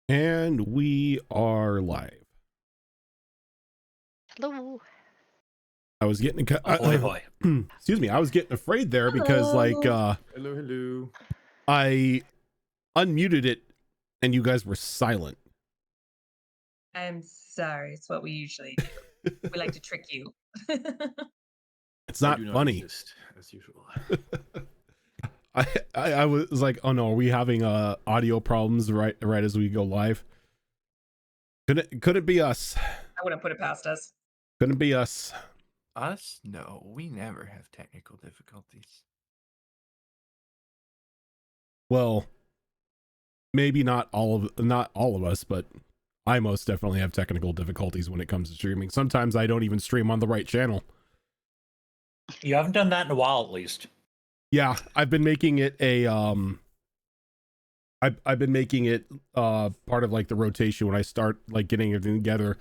And we are live. Hello. I was getting Ahoy, hoy. excuse me, I was getting afraid there because Hello, hello. I unmuted it and you guys were silent. I'm sorry. It's what we usually do. We like to trick you. It's not funny. Exist, as usual. I was like, oh no, are we having audio problems right as we go live? Could it be us? I wouldn't put it past us. Couldn't be us. Us? No, we never have technical difficulties. Well, maybe not all of us, but I most definitely have technical difficulties when it comes to streaming. Sometimes I don't even stream on the right channel. You haven't done that in a while, at least. Yeah, I've been making it a I've been making it part of like the rotation when I start like getting everything together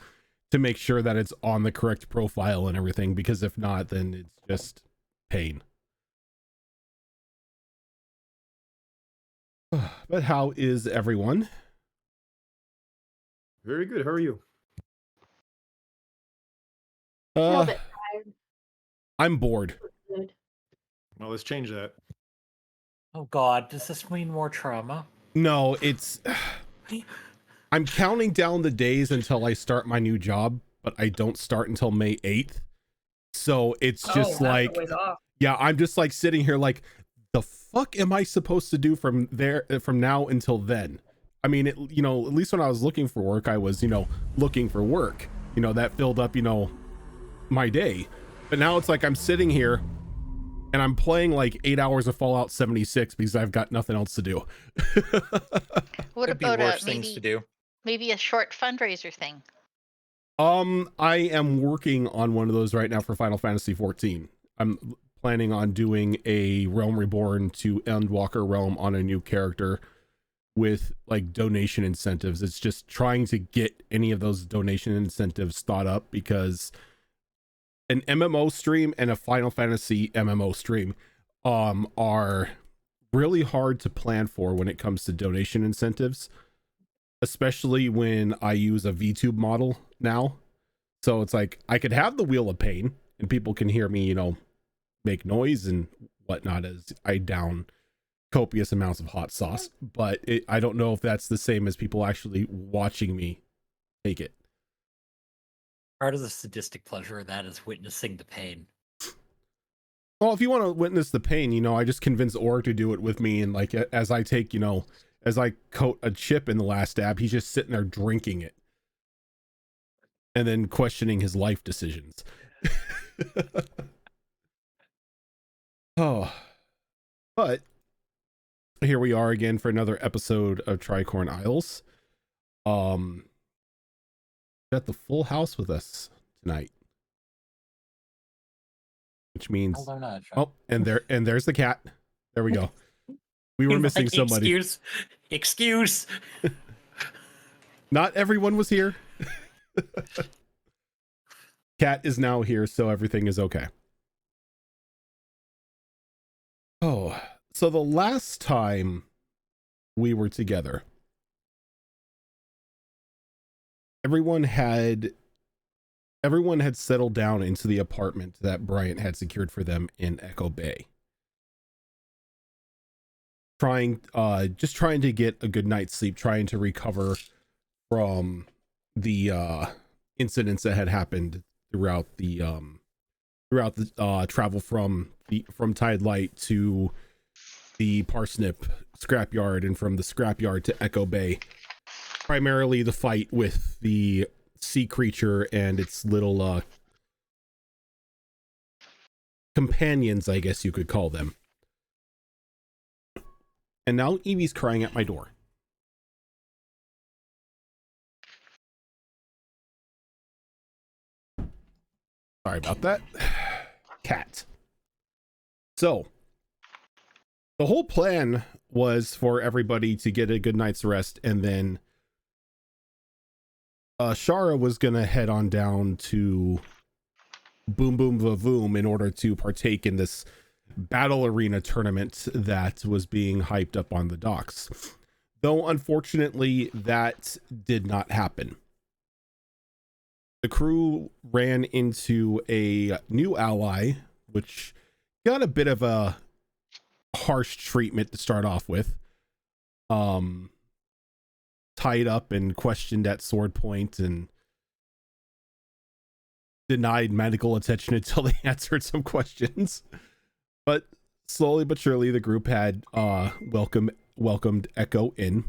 to make sure that it's on the correct profile and everything, because if not, then it's just pain. But how is everyone? Very good. How are you? A little bit tired. I'm bored. Good. Well, let's change that. Oh god, does this mean more trauma? No, it's I'm counting down the days until I start my new job, but I don't start until May 8th. So it's just like, yeah, I'm just like sitting here like, the fuck am I supposed to do from now until then? I mean, at least when I was looking for work, I was, looking for work, that filled up, my day. But now it's like I'm sitting here and I'm playing like 8 hours of Fallout 76 because I've got nothing else to do. What Could be about worse things to do. maybe a short fundraiser thing? I am working on one of those right now for Final Fantasy 14. I'm planning on doing a Realm Reborn to Endwalker Realm on a new character with like donation incentives. It's just trying to get any of those donation incentives thought up, because an MMO stream and a Final Fantasy MMO stream are really hard to plan for when it comes to donation incentives, especially when I use a VTube model now. So it's like I could have the Wheel of Pain and people can hear me, make noise and whatnot as I down copious amounts of hot sauce, but I don't know if that's the same as people actually watching me take it. Part of the sadistic pleasure of that is witnessing the pain. Well, if you want to witness the pain, I just convince Org to do it with me, and like as I take, as I coat a chip in the last dab, he's just sitting there drinking it and then questioning his life decisions. Oh, but here we are again for another episode of Tricorn Isles. Got the full house with us tonight, which means and there's the cat. There we go. We were missing somebody. Excuse. Not everyone was here. Cat is now here, so everything is okay. Oh, so the last time we were together, everyone had settled down into the apartment that Bryant had secured for them in Echo Bay. Just trying to get a good night's sleep, trying to recover from the incidents that had happened throughout the travel from Tide Light to the Parsnip scrapyard, and from the scrapyard to Echo Bay. Primarily the fight with the sea creature and its little companions, I guess you could call them. And now Evie's crying at my door. Sorry about that. Cat. So, the whole plan was for everybody to get a good night's rest, and then Shara was gonna head on down to Boom Boom Vavoom in order to partake in this battle arena tournament that was being hyped up on the docks. Though unfortunately that did not happen. The crew ran into a new ally, which got a bit of a harsh treatment to start off with. Tied up and questioned at sword point and denied medical attention until they answered some questions. But slowly but surely the group had welcomed Echo in.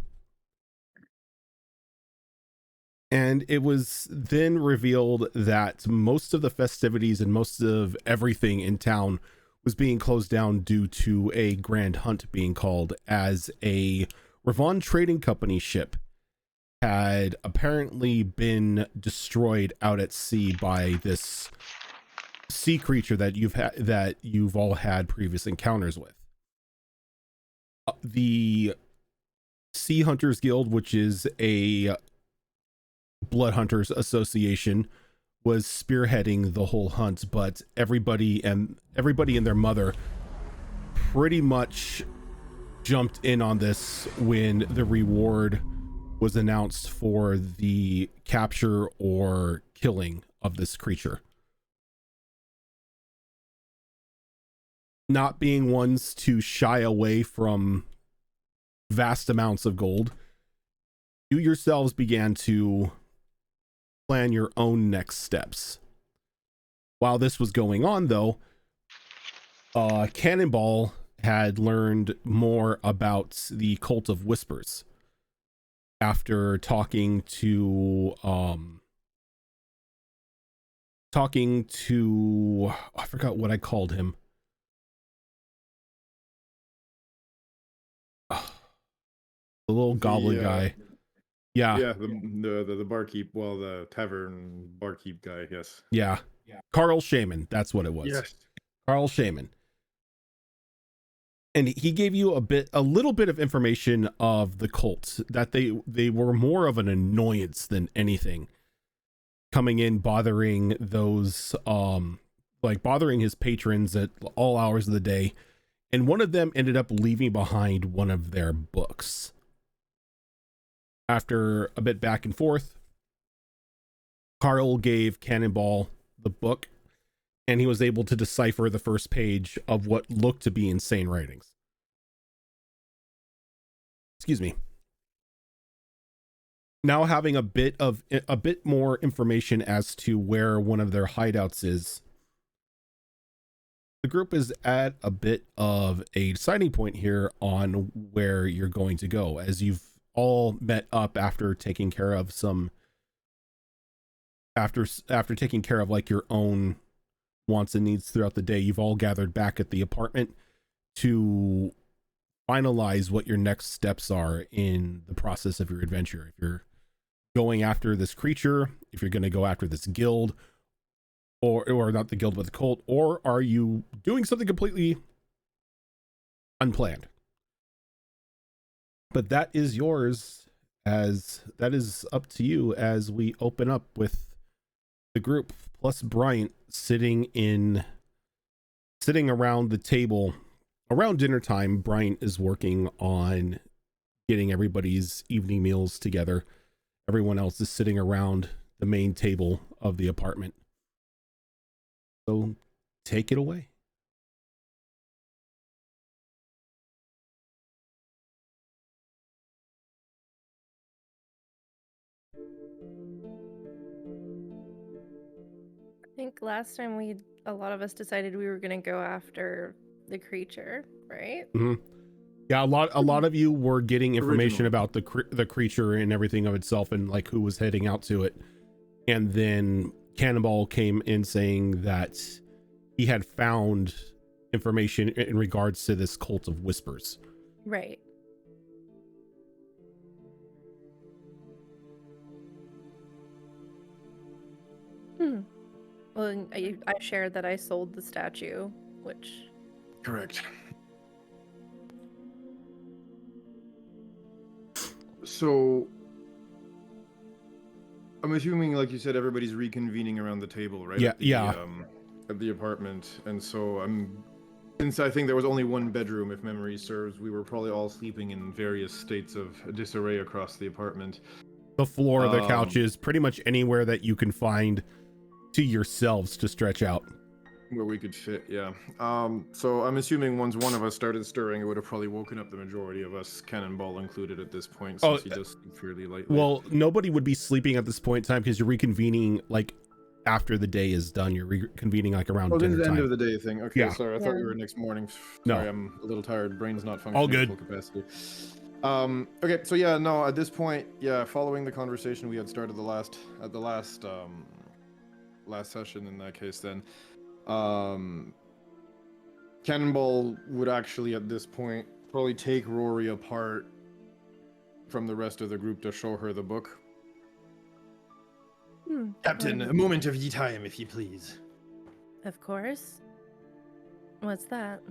And it was then revealed that most of the festivities and most of everything in town was being closed down due to a grand hunt being called, as a Ravon Trading Company ship had apparently been destroyed out at sea by this sea creature that you've all had previous encounters with. The Sea Hunters Guild, which is a blood hunters association, was spearheading the whole hunt, but everybody and their mother pretty much jumped in on this when the reward was announced for the capture or killing of this creature. Not being ones to shy away from vast amounts of gold, you yourselves began to plan your own next steps. While this was going on, though, Cannonball had learned more about the Cult of Whispers after talking to I forgot what I called him. The little goblin guy. Yeah. The barkeep, well, the tavern barkeep guy, yes. Yeah. Carl Shaman, that's what it was. Yes. Carl Shaman. And he gave you a little bit of information of the cult, that they were more of an annoyance than anything, coming in, bothering those bothering his patrons at all hours of the day. And one of them ended up leaving behind one of their books. After a bit back and forth, Carl gave Cannonball the book, and he was able to decipher the first page of what looked to be insane writings. Excuse me. Now having a bit more information as to where one of their hideouts is, the group is at a bit of a deciding point here on where you're going to go, as you've all met up after taking care of after taking care of like your own wants and needs throughout the day. You've all gathered back at the apartment to finalize what your next steps are in the process of your adventure. If you're going after this creature, if you're going to go after this guild, or not the guild but the cult, or are you doing something completely unplanned? But that is yours, as that is up to you, as we open up with the group plus Bryant sitting around the table around dinner time. Bryant is working on getting everybody's evening meals together. Everyone else is sitting around the main table of the apartment. So take it away. I think last time a lot of us decided we were going to go after the creature, right? Mm-hmm. Yeah, a lot of you were getting information about the creature and everything of itself, and like who was heading out to it. And then Cannonball came in saying that he had found information in regards to this Cult of Whispers. Right. Well, and I shared that I sold the statue, which... Correct. So, I'm assuming, like you said, everybody's reconvening around the table, right? Yeah, At the apartment, and so I'm Since I think there was only one bedroom, if memory serves, we were probably all sleeping in various states of disarray across the apartment. The floor, the couches, pretty much anywhere that you can find to yourselves to stretch out. Where we could fit, yeah. So I'm assuming once one of us started stirring, it would have probably woken up the majority of us, Cannonball included at this point, since he does sleep fairly lightly. Well, nobody would be sleeping at this point in time because you're reconvening like after the day is done. You're reconvening like around Oh, this dinner is the time. end of the day thing. Okay, Yeah. sorry, I thought you were next morning. No. Sorry, I'm a little tired. Brain's not functioning All good. at full capacity. Okay, so yeah, no, at this point, yeah, following the conversation we had started last session in that case, then, Cannonball would actually at this point probably take Rory apart from the rest of the group to show her the book. Captain, a moment of ye time, if ye please. Of course. What's that?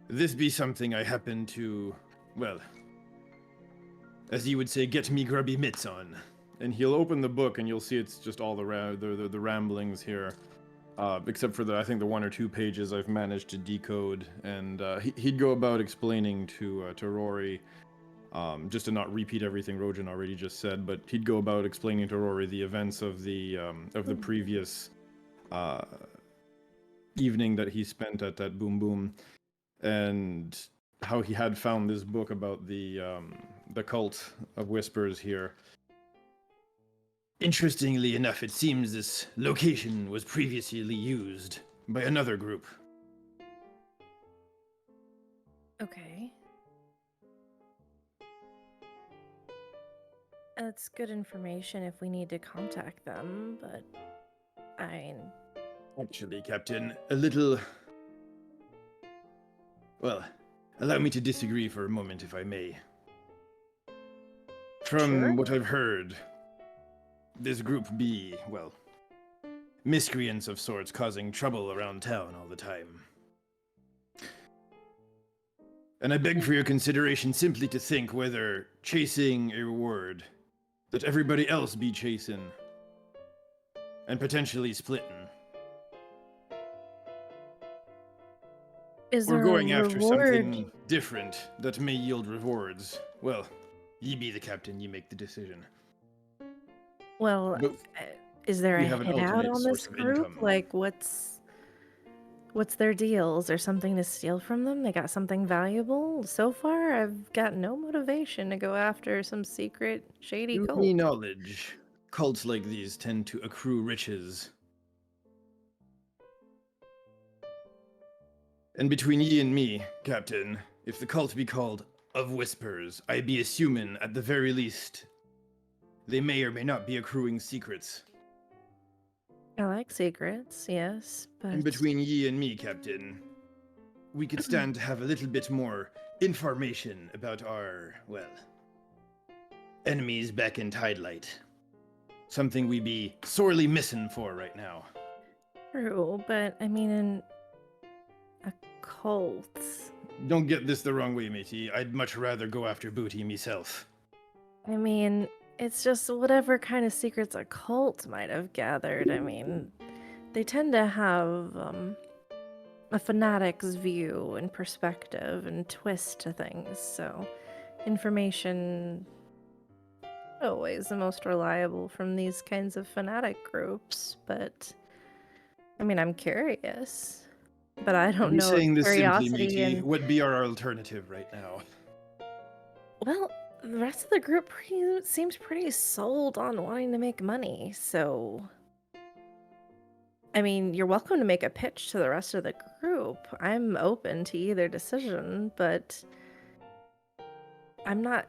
This be something I happen to, well, as you would say, get me grubby mitts on. And he'll open the book and you'll see it's just all the ramblings here. Except for I think the 1 or 2 pages I've managed to decode. And he'd go about explaining to Rory, just to not repeat everything Rojan already just said, but he'd go about explaining to Rory the events of the previous evening that he spent at that Boom Boom, and how he had found this book about the cult of whispers here. Interestingly enough, it seems this location was previously used by another group. Okay. That's good information if we need to contact them, but Actually, Captain, a little... Well, allow me to disagree for a moment, if I may. From what I've heard, this group be, well, miscreants of sorts causing trouble around town all the time. And I beg for your consideration simply to think whether chasing a reward that everybody else be chasing and potentially splitting. is We're there going a after reward? something different that may yield rewards. Well, ye be the captain, ye make the decision. Well, But is there a we have an hideout alternate on source this of group? income. Like, what's their deal? Is there something to steal from them? They got something valuable? So far, I've got no motivation to go after some secret, shady To cult. me knowledge, cults like these tend to accrue riches. And between ye and me, Captain, if the cult be called of Whispers, I be assuming, at the very least, they may or may not be accruing secrets. I like secrets, yes, but And between ye and me, Captain, we could stand to have a little bit more information about our, well, enemies back in Tidelight. Something we be sorely missing for right now. true. But I mean, in a cult. Don't get this the wrong way, matey. I'd much rather go after Booty myself. I mean, it's just whatever kind of secrets a cult might have gathered. I mean, they tend to have a fanatic's view and perspective and twist to things. So, information always the most reliable from these kinds of fanatic groups. But I mean, I'm curious, but I don't I'm know saying if this simply, curiosity matey, and would be our alternative right now. well, the rest of the group seems pretty sold on wanting to make money, so... I mean, you're welcome to make a pitch to the rest of the group. I'm open to either decision, but... I'm not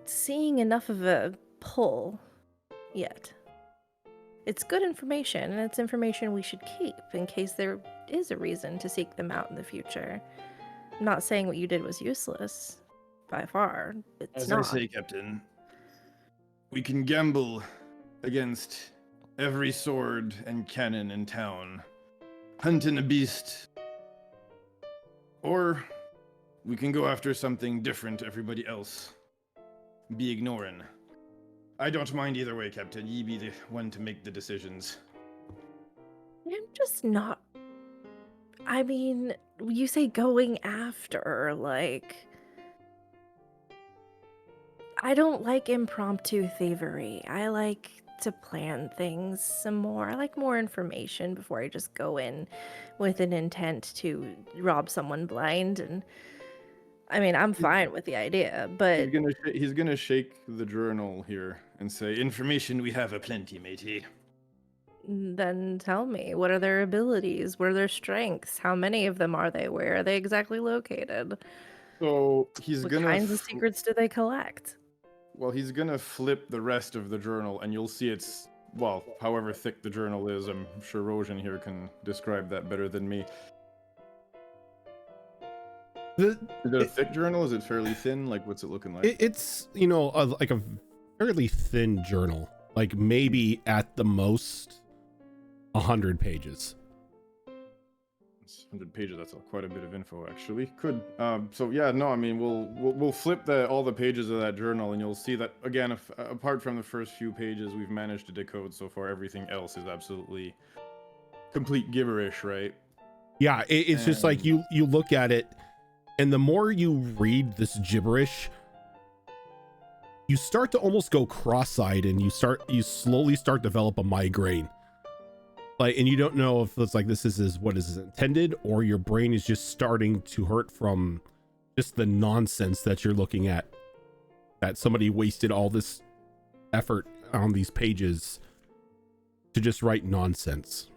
seeing enough of a pull yet. It's good information, and it's information we should keep in case there is a reason to seek them out in the future. I'm not saying what you did was useless. By far, it's As not. I say, Captain, we can gamble against every sword and cannon in town, hunting a beast, or we can go after something different everybody else be ignoring. I don't mind either way, Captain. Ye be the one to make the decisions. I'm just not I mean, you say going after, like, I don't like impromptu thievery. I like to plan things some more. I like more information before I just go in with an intent to rob someone blind. And I mean, I'm fine with the idea, but He's gonna shake the journal here and say, "Information we have aplenty, matey." then tell me, what are their abilities? What are their strengths? How many of them are they? Where are they exactly located? So he's What gonna kinds of secrets do they collect? well, he's gonna flip the rest of the journal, and you'll see it's well, however thick the journal is. I'm sure Rosian here can describe that better than me. Is it a thick journal? Is it fairly thin? Like, what's it looking like? It's, you know, like a fairly thin journal, like maybe at the most 100 pages. It's 100 pages. That's quite a bit of info, actually. Could so yeah, no, I mean we'll flip all the pages of that journal, and you'll see that again. If, apart from the first few pages, we've managed to decode so far. Everything else is absolutely complete gibberish, right? Yeah, it's just like you look at it, and the more you read this gibberish, you start to almost go cross-eyed, and you slowly start to develop a migraine. Like, and you don't know if it's like this is what is intended, or your brain is just starting to hurt from just the nonsense that you're looking at. That somebody wasted all this effort on these pages to just write nonsense.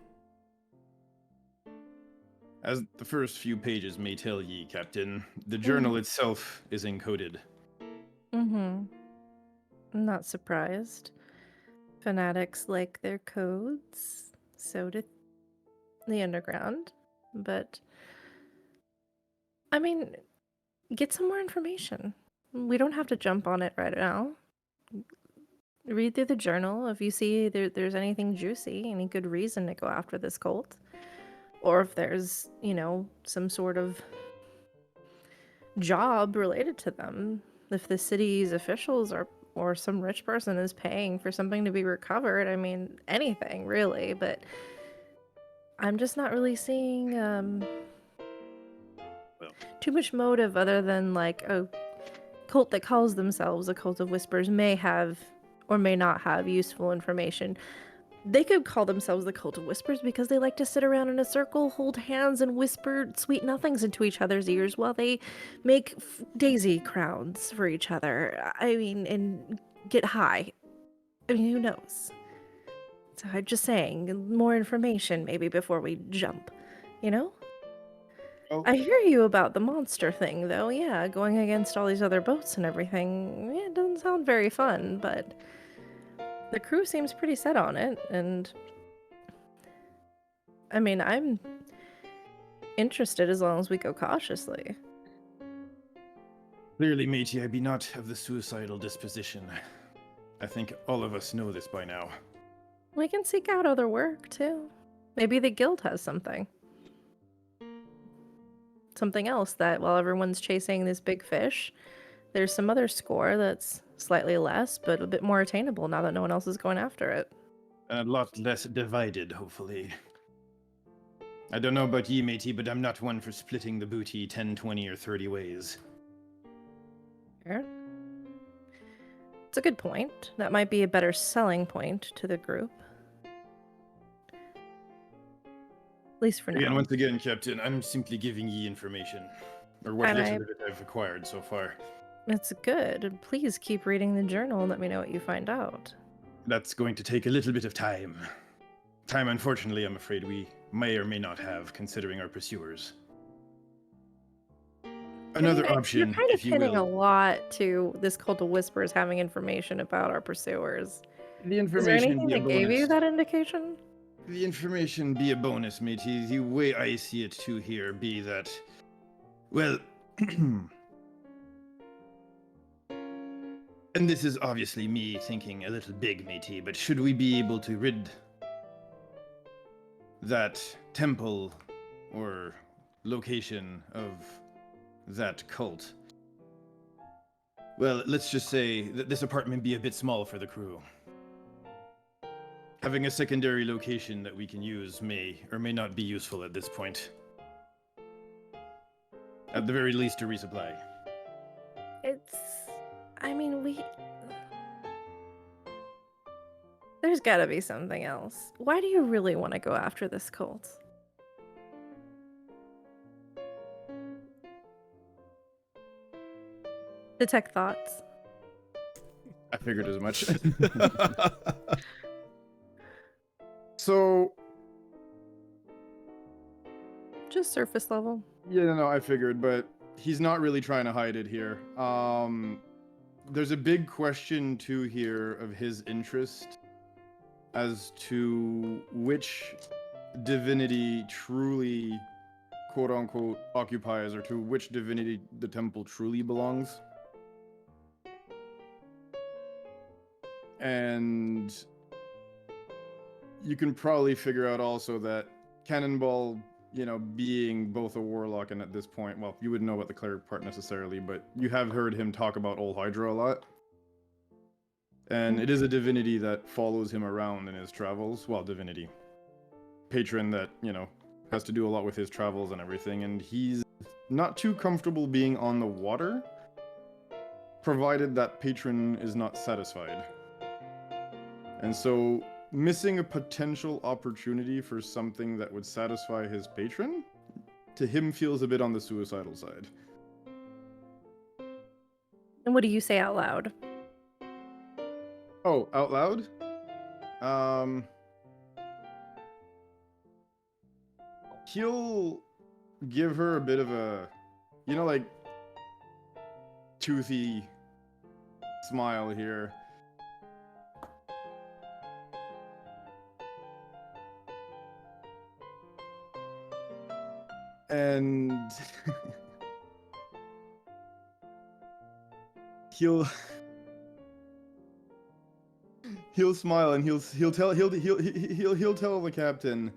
As the first few pages may tell ye, Captain, the journal itself is encoded. Mm-hmm. I'm not surprised. Fanatics like their codes. So did the underground. But, I mean, get some more information. We don't have to jump on it right now. Read through the journal. If you see there's anything juicy, any good reason to go after this cult. Or if there's, you know, some sort of job related to them. If the city's officials or some rich person is paying for something to be recovered. I mean, anything really, but I'm just not really seeing too much motive other than like a cult that calls themselves a cult of whispers may have or may not have useful information. They could call themselves the cult of whispers because they like to sit around in a circle, hold hands, and whisper sweet nothings into each other's ears while they make daisy crowns for each other. I mean, and get high. I mean, who knows? So I'm just saying, more information maybe before we jump, you know? Oh. I hear you about the monster thing, though. Yeah, going against all these other boats and everything. Yeah, it doesn't sound very fun, but the crew seems pretty set on it, and I mean, I'm interested as long as we go cautiously. Clearly, matey, I be not of the suicidal disposition. I think all of us know this by now. We can seek out other work, too. Maybe the guild has something. Something else that while everyone's chasing this big fish, there's some other score that's slightly less, but a bit more attainable now that no one else is going after it. A lot less divided, hopefully. I don't know about ye, matey, but I'm not one for splitting the booty 10, 20, or 30 ways. Fair. It's a good point. That might be a better selling point to the group. At least for now. Again, once again, Captain, I'm simply giving ye information. Or what And little of it I've acquired so far. It's good. Please keep reading the journal and let me know what you find out. That's going to take a little bit of time. Time, unfortunately, I'm afraid we may or may not have, considering our pursuers. Another option, You're kind of if you pinning a will. lot to this cult of whispers having information about our pursuers. The Is there information anything be a that gave you bonus. that indication? The information be a bonus, matey. The way I see it too here be that, well, and this is obviously me thinking a little big, matey, but should we be able to rid that temple or location of that cult? Well, let's just say that this apartment be a bit small for the crew. Having a secondary location that we can use may or may not be useful at this point. At the very least, to resupply. I mean, there's gotta be something else. Why do you really want to go after this cult? Detect thoughts. I figured as much. So, Just surface level. yeah, no, I figured, but he's not really trying to hide it here. There's a big question too here of his interest as to which divinity truly, quote unquote, occupies, or to which divinity the temple truly belongs. And you can probably figure out also that Cannonball, being both a warlock and at this point, well, you wouldn't know about the cleric part necessarily, but you have heard him talk about Old Hydra a lot. And it is a divinity that follows him around in his travels. Well, divinity. Patron that, has to do a lot with his travels and everything, and he's not too comfortable being on the water, provided that patron is not satisfied. And so, missing a potential opportunity for something that would satisfy his patron, to him feels a bit on the suicidal side. And what do you say out loud? Oh, out loud? He'll give her a bit of a, like, toothy smile here. And he'll smile and he'll tell the captain,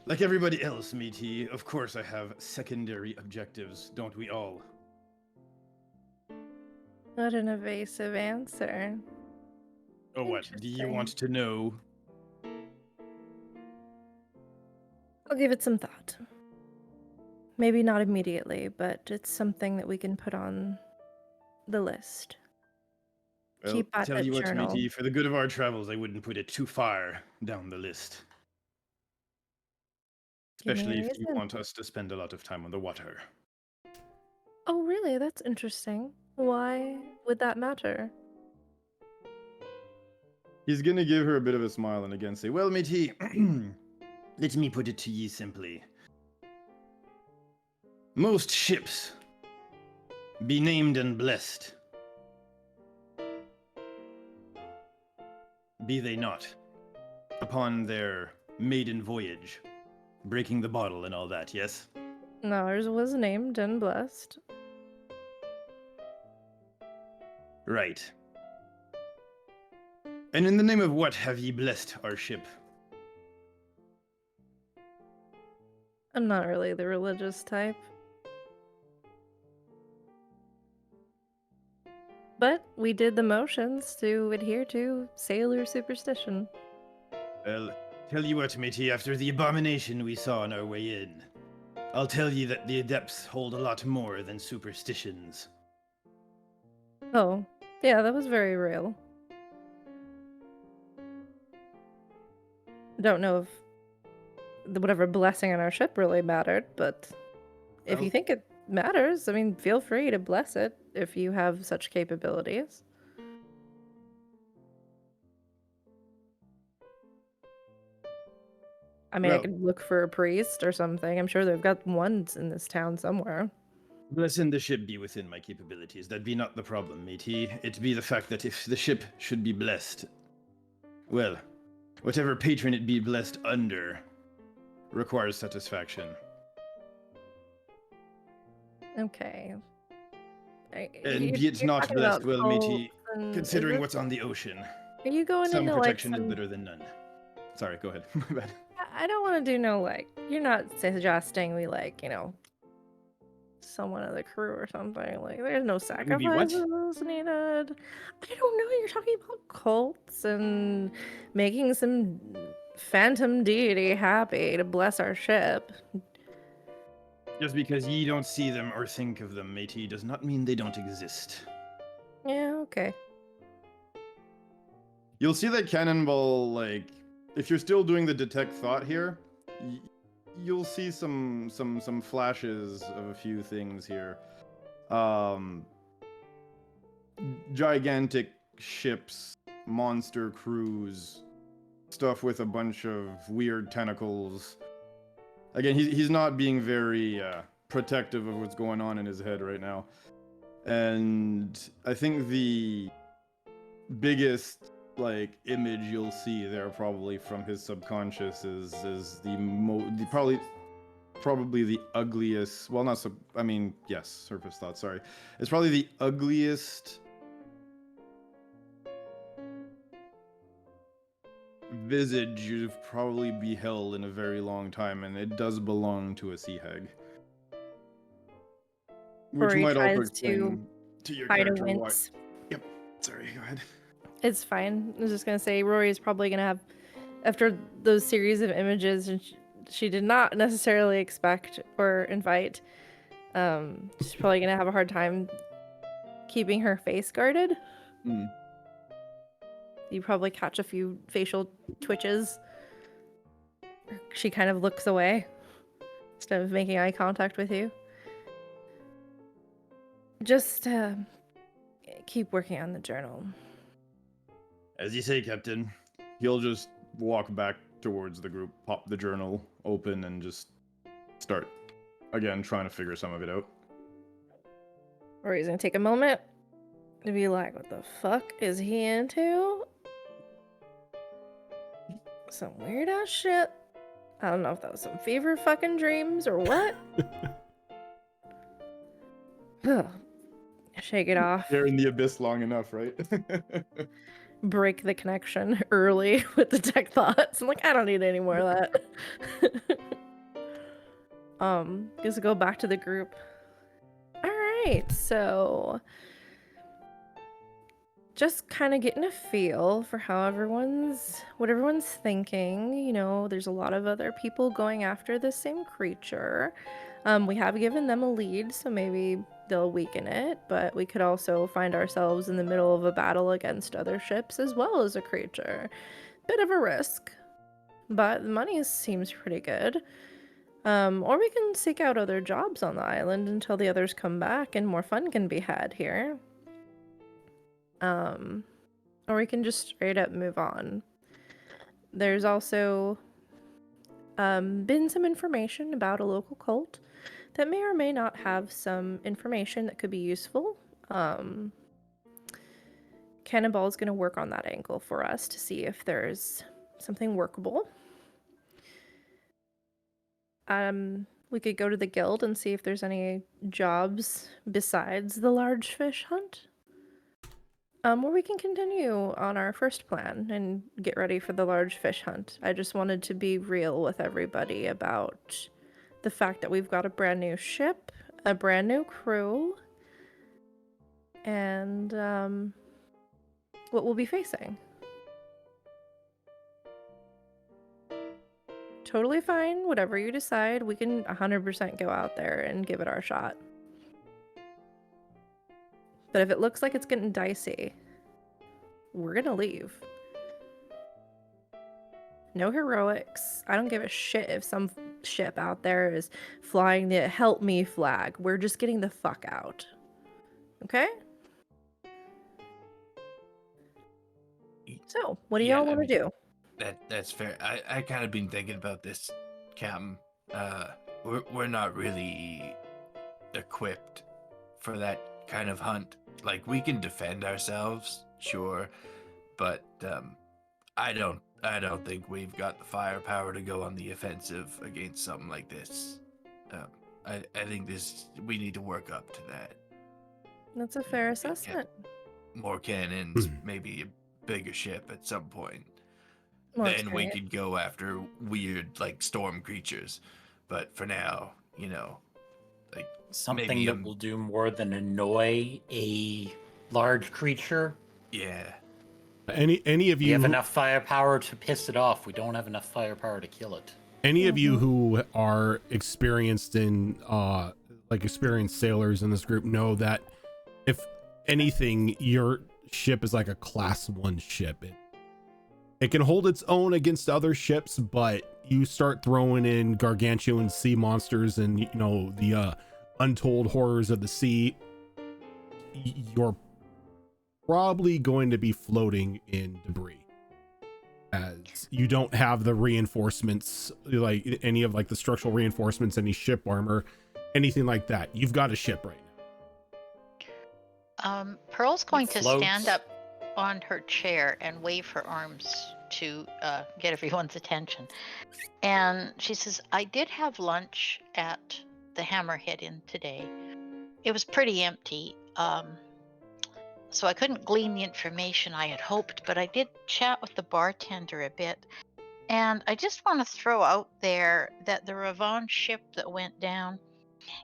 like everybody else, matey, of course I have secondary objectives, don't we all? What an evasive answer. Oh, what? Do you want to know? I'll give it some thought. Maybe not immediately, but it's something that we can put on the list. Well, Keep at tell that you what, journal. matey, for the good of our travels, I wouldn't put it too far down the list. Give me a Especially if you reason. want us to spend a lot of time on the water. Oh, really? That's interesting. Why would that matter? He's gonna give her a bit of a smile and again say, well, matey, let me put it to ye simply. Most ships be named and blessed, be they not, upon their maiden voyage, breaking the bottle and all that, yes? Ours was named and blessed. Right. And in the name of what have ye blessed our ship? I'm not really the religious type. But we did the motions to adhere to sailor superstition. Well, tell you what, matey, after the abomination we saw on our way in, I'll tell ye that the adepts hold a lot more than superstitions. Oh, yeah, that was very real. Don't know if whatever blessing on our ship really mattered, but if you Well- think it matters, I mean, feel free to bless it if you have such capabilities. I mean, I Well- could look for a priest or something. I'm sure they've got ones in this town somewhere. Blessing the ship be within my capabilities. That be not the problem, matey. It be the fact that if the ship should be blessed, well, whatever patron it be blessed under requires satisfaction. Okay. And You're- be it you're not talking blessed, about well, matey, cults and- is considering this- what's on the ocean, Are you going some into like protection is some... better than none. Sorry, go ahead. My bad. I don't want to do no like. You're not suggesting we like, someone of the crew or something. Like, there's no Maybe what? sacrifices needed. I don't know. You're talking about cults and making some phantom deity happy to bless our ship. Just because ye don't see them or think of them, matey, does not mean they don't exist. Yeah, okay. You'll see that cannonball, like, if you're still doing the detect thought here, you'll see some flashes of a few things here. Gigantic ships, monster crews, stuff with a bunch of weird tentacles. Again, he's not being very protective of what's going on in his head right now. And I think the biggest image you'll see there probably from his subconscious is probably the ugliest, well, not yes, surface thought, sorry. It's probably the ugliest visage you've probably beheld in a very long time, and it does belong to a sea hag. Which Rory might also tries explain to your Hide a character why. wince. Yep, sorry, go ahead. It's fine. I was just gonna say Rory is probably gonna have, after those series of images, and she did not necessarily expect or invite. She's probably gonna have a hard time keeping her face guarded. Mm. You probably catch a few facial twitches. She kind of looks away instead of making eye contact with you. Just keep working on the journal. As you say, Captain. He'll just walk back towards the group, pop the journal open, and just start, again, trying to figure some of it out. Or he's gonna take a moment to be like, what the fuck is he into? Some weird ass shit. I don't know if that was some fever fucking dreams or what. Shake it off. They're in the abyss long enough, right? Break the connection early with the tech thoughts. I'm like, I don't need any more of that. Just go back to the group. All right, so just kind of getting a feel for what everyone's thinking. You know, there's a lot of other people going after the same creature. We have given them a lead, so maybe they'll weaken it, but we could also find ourselves in the middle of a battle against other ships as well as a creature. Bit of a risk, but the money seems pretty good. Or we can seek out other jobs on the island until the others come back and more fun can be had here. Or we can just straight up move on. There's also been some information about a local cult that may or may not have some information that could be useful. Cannonball is going to work on that angle for us to see if there's something workable. We could go to the guild and see if there's any jobs besides the large fish hunt. Or we can continue on our first plan and get ready for the large fish hunt. I just wanted to be real with everybody about the fact that we've got a brand new ship, a brand new crew, and what we'll be facing. Totally fine, whatever you decide, we can 100% go out there and give it our shot. But if it looks like it's getting dicey, we're gonna leave. No heroics. I don't give a shit if some ship out there is flying the help me flag. We're just getting the fuck out. Okay? So, what do y'all want to do? That's fair. I kind of been thinking about this, Captain. We're not really equipped for that kind of hunt. Like, we can defend ourselves, sure, but I don't think we've got the firepower to go on the offensive against something like this. I think we need to work up to that. That's a fair assessment. More cannons, maybe a bigger ship at some point. More Then we experience. could go after weird, like, storm creatures. But for now, you know, like, Something maybe that will do more than annoy a large creature. yeah. Any of We you have who- enough firepower to piss it off. We don't have enough firepower to kill it. Any of you who are experienced in like experienced sailors in this group know that if anything, your ship is like a class 1 ship. It can hold its own against other ships, but you start throwing in gargantuan sea monsters and, you know, the untold horrors of the sea, you're probably going to be floating in debris, as you don't have the reinforcements, like any of like the structural reinforcements, any ship armor, anything like that. You've got a ship right now. Pearl's going to stand floats. up on her chair and wave her arms to get everyone's attention. And she says, I did have lunch at the Hammerhead Inn today. It was pretty empty. So I couldn't glean the information I had hoped, but I did chat with the bartender a bit. And I just want to throw out there that the Ravon ship that went down,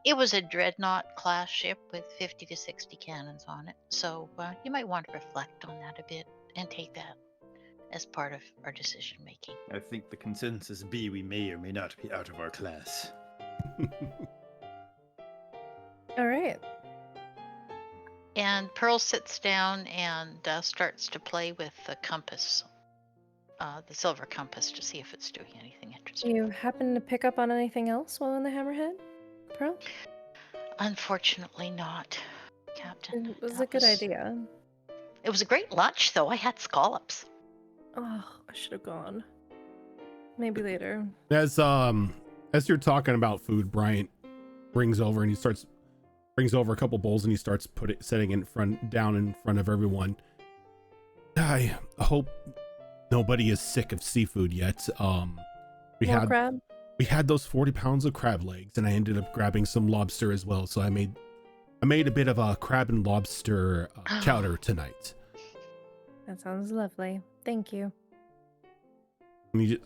it was a dreadnought class ship with 50 to 60 cannons on it. So you might want to reflect on that a bit and take that as part of our decision making. I think the consensus be we may or may not be out of our class. All right. And Pearl sits down and starts to play with the compass, the silver compass, to see if it's doing anything interesting. You happen to pick up on anything else while in the Hammerhead, Pearl? Unfortunately not, Captain. It was That a good idea. It was a great lunch, though. I had scallops. Oh, I should have gone. Maybe later. As you're talking about food, Bryant brings over a couple bowls and he starts setting down in front of everyone. I hope nobody is sick of seafood yet. We had those 40 pounds of crab legs, and I ended up grabbing some lobster as well. So I made a bit of a crab and lobster chowder tonight. That sounds lovely. Thank you. And he just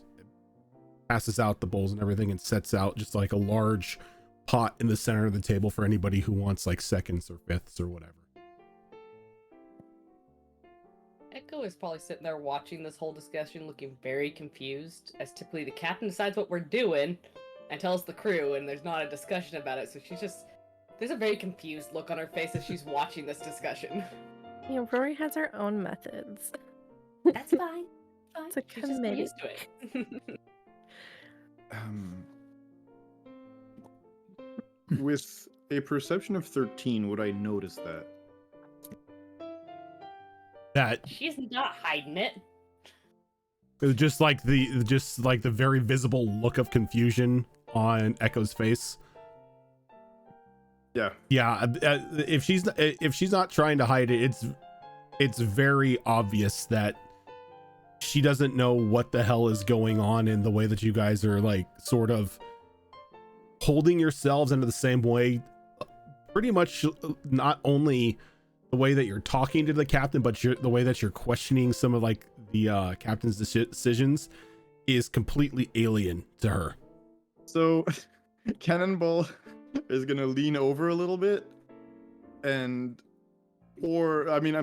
passes out the bowls and everything and sets out just like a large pot in the center of the table for anybody who wants like seconds or fifths or whatever. Echo is probably sitting there watching this whole discussion looking very confused, as typically the captain decides what we're doing and tells the crew, and there's not a discussion about it, so there's a very confused look on her face as she's watching this discussion. You know, Rory has her own methods. That's fine. It's a She's just committee. used to it. With a perception of 13, would I notice that? That She's not hiding it. just like the very visible look of confusion on Echo's face. Yeah. Yeah, if she's not trying to hide it, it's very obvious that she doesn't know what the hell is going on in the way that you guys are like sort of holding yourselves into the same way, pretty much not only the way that you're talking to the captain, but the way that you're questioning some of like the captain's decisions is completely alien to her. So Cannonball is gonna lean over a little bit, I'm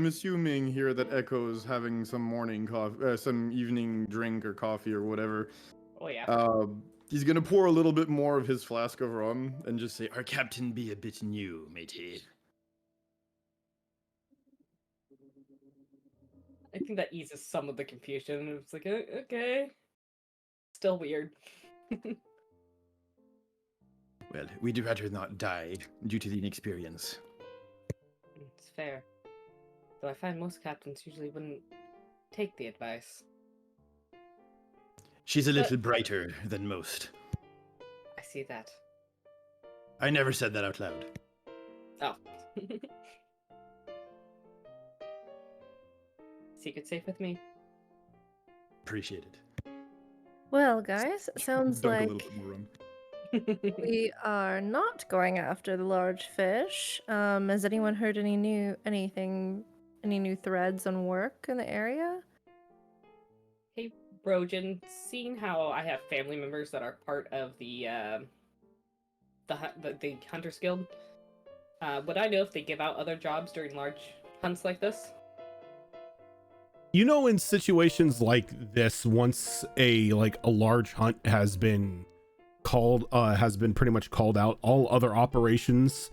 assuming here that Echo's having some morning coffee, some evening drink or coffee or whatever. Oh yeah. He's gonna pour a little bit more of his flask of rum and just say, "Our captain be a bit new, matey." I think that eases some of the confusion. It's like, okay. Still weird. Well, we'd rather not die due to the inexperience. It's fair. Though I find most captains usually wouldn't take the advice. She's a little brighter than most. I see that. I never said that out loud. Oh. Secret safe with me? Appreciate it. Well, guys, it sounds Dunk a like little bit more rum. we are not going after the large fish. Has anyone heard any new threads on work in the area? Hey, Brojan, seeing how I have family members that are part of the Hunters Guild, would I know if they give out other jobs during large hunts like this? You know, in situations like this, once a large hunt has been pretty much called out, all other operations,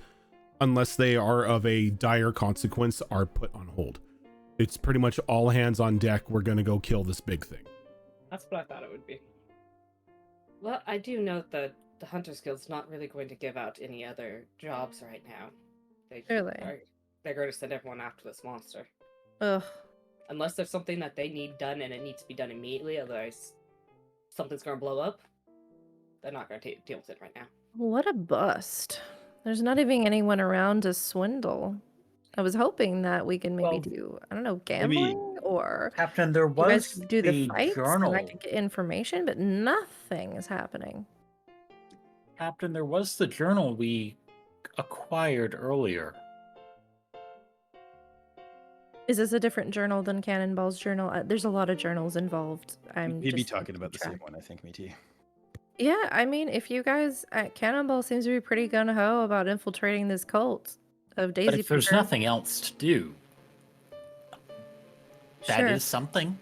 unless they are of a dire consequence, are put on hold. It's pretty much all hands on deck. We're gonna go kill this big thing. That's what I thought it would be. Well, I do note that the Hunter's Guild's not really going to give out any other jobs right now. They're going to send everyone after this monster. Ugh. Unless there's something that they need done and it needs to be done immediately, otherwise something's going to blow up. They're not going to deal with it right now. What a bust. There's not even anyone around to swindle. I was hoping that we can maybe Well, do, I don't know, gambling or Captain, there you guys was could do the the fights journal. and I could get information, but nothing is happening. Captain, there was the journal we acquired earlier. Is this a different journal than Cannonball's journal? There's a lot of journals involved. I'm He'd be just talking about the track. same one, I think, Meaty. Yeah, I mean, if you guys at Cannonball seems to be pretty gung-ho about infiltrating this cult of Daisy But if there's Picker. nothing else to do, that Sure. is something.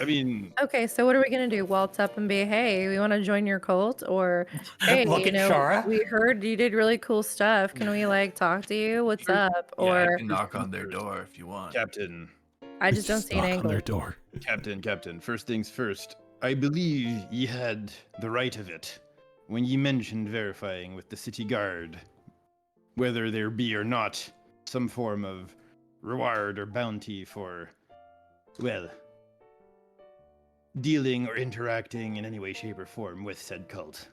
I mean, Okay, so what are we gonna do? Waltz up and be, hey, we want to join your cult, or hey, Look you at know, Shara. we heard you did really cool stuff. Can we talk to you? What's Sure. up? Yeah, I Or can knock on their door if you want. Captain, I just don't see an Knock on angle. their door. Captain, first things first. I believe ye had the right of it when ye mentioned verifying with the city guard whether there be or not some form of reward or bounty for, well, dealing or interacting in any way, shape, or form with said cult.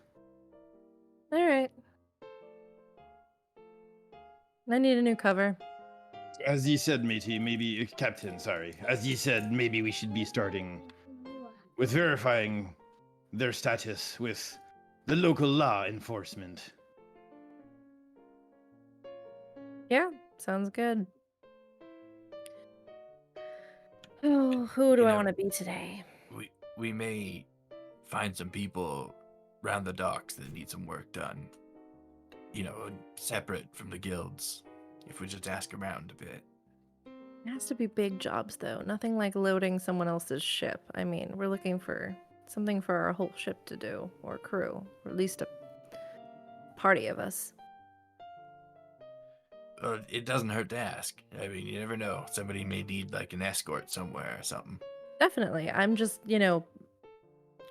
All right. I need a new cover. As ye said, matey, maybe, Captain, sorry. As ye said, maybe we should be starting with verifying their status with the local law enforcement. Yeah, sounds good. Oh, who do You I know, want to be today? We may find some people around the docks that need some work done. You know, separate from the guilds. If we just ask around a bit. It has to be big jobs, though. Nothing like loading someone else's ship. I mean, we're looking for something for our whole ship to do, or crew, or at least a party of us. It doesn't hurt to ask. I mean, you never know. Somebody may need like an escort somewhere or something. Definitely. I'm just,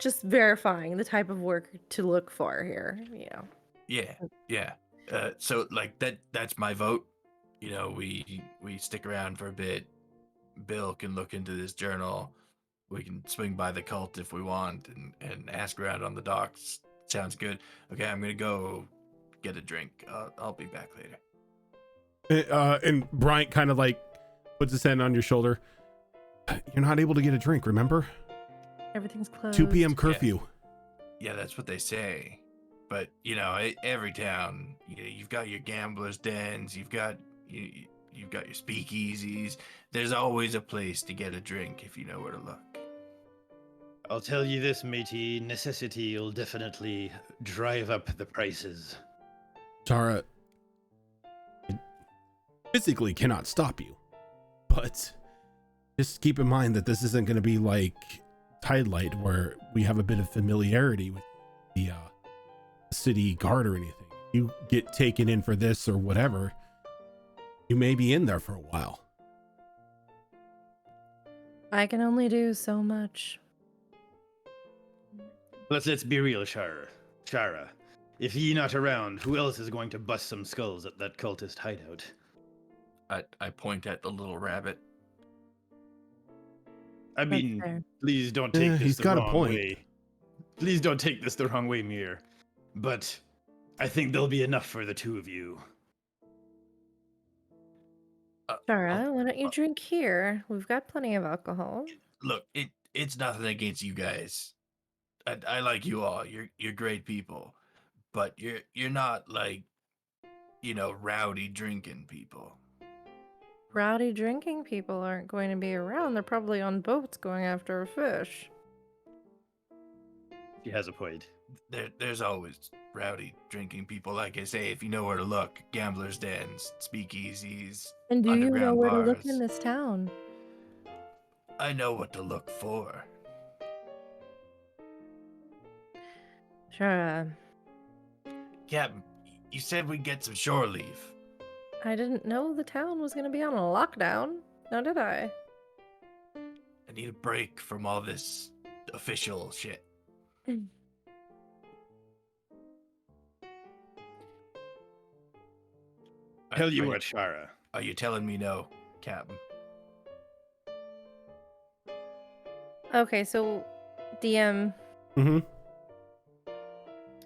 just verifying the type of work to look for here, Yeah. So like that's my vote. You know, we stick around for a bit. Bill can look into this journal. We can swing by the cult if we want and ask around on the docks. Sounds good. Okay, I'm gonna go get a drink. I'll be back later. And Bryant kind of puts his hand on your shoulder. You're not able to get a drink, remember? Everything's closed. 2 p.m. curfew. Yeah, that's what they say. But you know, every town, you've got your gamblers' dens, you've got your speakeasies. There's always a place to get a drink if you know where to look. I'll tell you this, matey, necessity will definitely drive up the prices. Tara, it physically cannot stop you, but just keep in mind that this isn't going to be like Tidelight, where we have a bit of familiarity with the city guard or anything. You get taken in for this or whatever, you may be in there for a while. I can only do so much. Let's be real, Shara. If ye not around, who else is going to bust some skulls at that cultist hideout? I point at the little rabbit. I That's mean, fair. please don't take this He's the got a wrong point. way. Please don't take this the wrong way, Mir. But I think there'll be enough for the two of you. Shara, why don't you drink here? We've got plenty of alcohol. Look, it's nothing against you guys. I like you all. You're great people, but you're not like, rowdy drinking people. Rowdy drinking people aren't going to be around. They're probably on boats going after a fish. She has a point. There's always rowdy drinking people. Like I say, if you know where to look, gamblers' dens, speakeasies, And do you know underground where to bars. look in this town? I know what to look for. Sure. Captain, you said we'd get some shore leave. I didn't know the town was going to be on a lockdown. Now did I? I need a break from all this official shit. Tell you Are what, Shara. Are you telling me no, Captain? Okay, so DM. Mm-hmm.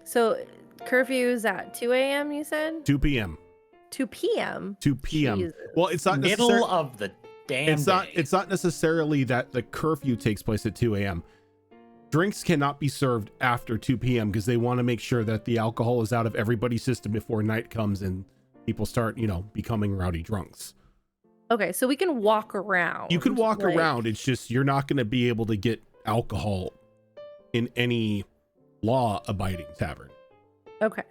So curfew is at 2 a.m. You said 2 p.m. 2 p.m. 2 p.m. Jesus. Well, it's not Middle necessarily. of the damn day. It's not necessarily that the curfew takes place at 2 a.m. Drinks cannot be served after 2 p.m. because they want to make sure that the alcohol is out of everybody's system before night comes and people start, becoming rowdy drunks. Okay, so we can walk around. You could walk like- around. It's just you're not going to be able to get alcohol in any law-abiding tavern. Okay.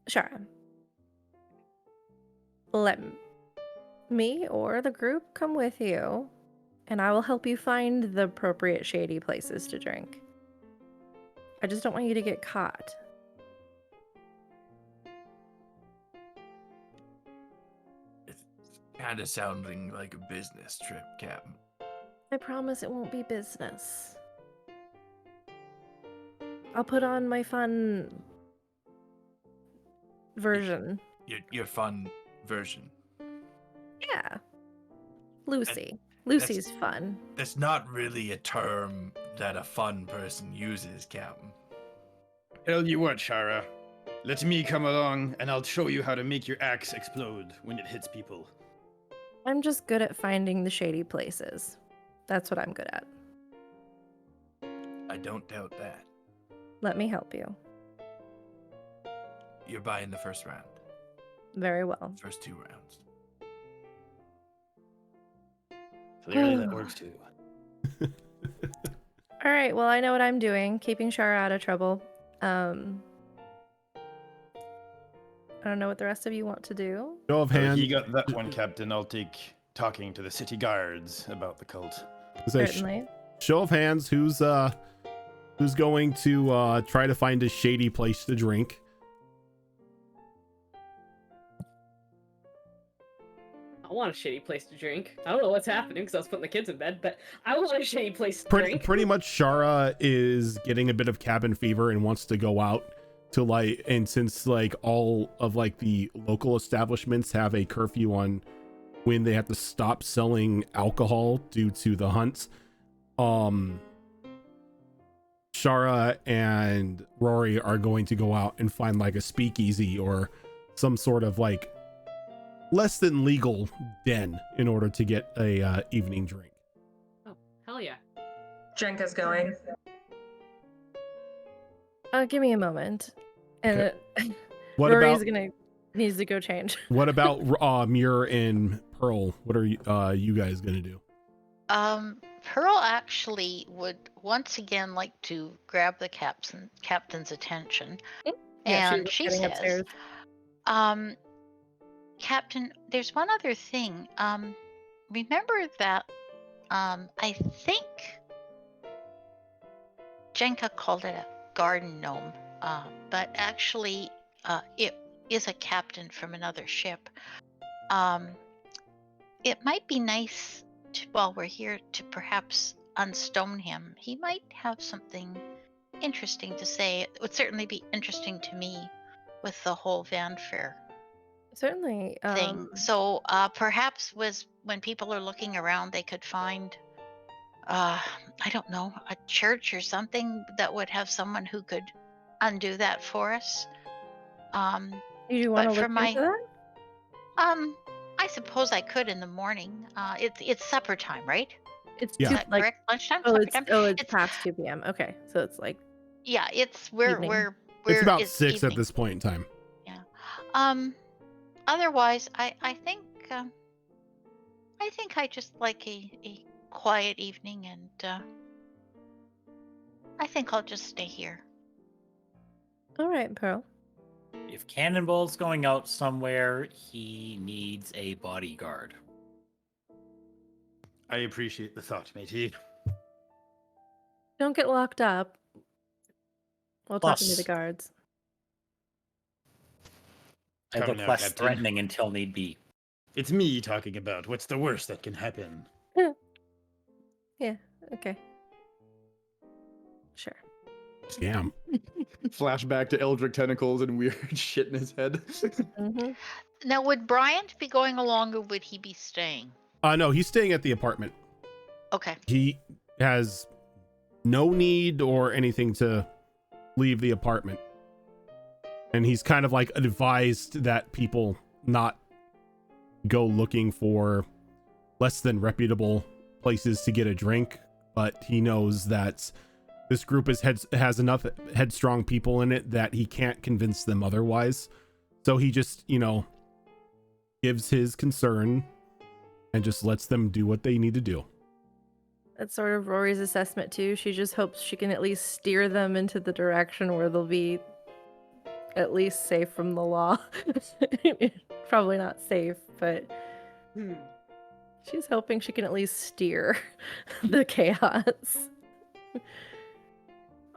Sure. Let me or the group come with you, and I will help you find the appropriate shady places to drink. I just don't want you to get caught. It's kind of sounding like a business trip, Captain. I promise it won't be business. I'll put on my fun version. Your fun version. Yeah. Lucy. Lucy's fun. That's not really a term that a fun person uses, Captain. Tell you what, Shara. Let me come along, and I'll show you how to make your axe explode when it hits people. I'm just good at finding the shady places. That's what I'm good at. I don't doubt that. Let me help you. You're buying the first round. Very well. First 2 rounds. Clearly that works too. All right, well, I know what I'm doing, keeping Shara out of trouble. I don't know what the rest of you want to do. Show of hands. You got that one, Captain. I'll take talking to the city guards about the cult. Certainly. Show of hands. Who's going to try to find a shady place to drink? I want a shady place to drink. I don't know what's happening because I was putting the kids in bed, but I want a shady place to drink. Pretty much Shara is getting a bit of cabin fever and wants to go out to and since all of the local establishments have a curfew on when they have to stop selling alcohol due to the hunts, Shara and Rory are going to go out and find a speakeasy or some sort of less than legal den in order to get a evening drink. Oh, hell yeah. Jenka's going. Give me a moment. And What Rory's about needs to go change. what about Muir and Pearl? What are you guys gonna do? Pearl actually would once again like to grab the captain's attention, and she says, upstairs. Captain, there's one other thing. Remember that I think Jenka called it a garden gnome, but actually it is a captain from another ship. It might be nice while we're here to perhaps unstone him. He might have something interesting to say. It would certainly be interesting to me with the whole fanfare Certainly. thing. So perhaps when people are looking around, they could find, I don't know, a church or something that would have someone who could undo that for us. Do you want to but for look my- into that? I suppose I could in the morning. It's supper time, right? It's Yeah. Is that correct? Lunchtime? oh, Supper it's time? it's past 2 p.m. Okay, so it's Yeah, it's we're evening. It's about it's 6 at evening. this point in time. Otherwise, I think I just like a quiet evening, and I think I'll just stay here. all right, Pearl. If Cannonball's going out somewhere, he needs a bodyguard. I appreciate the thought, matey. Don't get locked up while talking to the Plus, guards. I Coming look out, less Captain. threatening until need be. It's me talking about what's the worst that can happen. Yeah, okay. Sure. Scam. Flashback to Eldritch tentacles and weird shit in his head. Mm-hmm. Now, would Bryant be going along or would he be staying? No, he's staying at the apartment. Okay. He has no need or anything to leave the apartment. And he's kind of like advised that people not go looking for less than reputable places to get a drink, but he knows that this group has enough headstrong people in it that he can't convince them otherwise. So he just, gives his concern and just lets them do what they need to do. That's sort of Rory's assessment too. She just hopes she can at least steer them into the direction where they'll be at least safe from the law. Probably not safe, but she's hoping she can at least steer the chaos.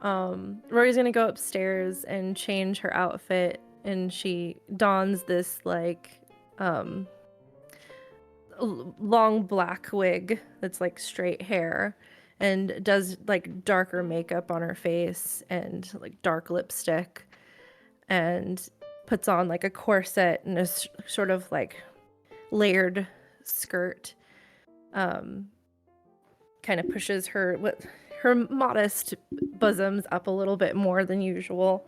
Rory's gonna go upstairs and change her outfit, and she dons this long black wig that's like straight hair, and does like darker makeup on her face and like dark lipstick, and puts on like a corset and a sort of like layered skirt. Kind of pushes her modest bosoms up a little bit more than usual.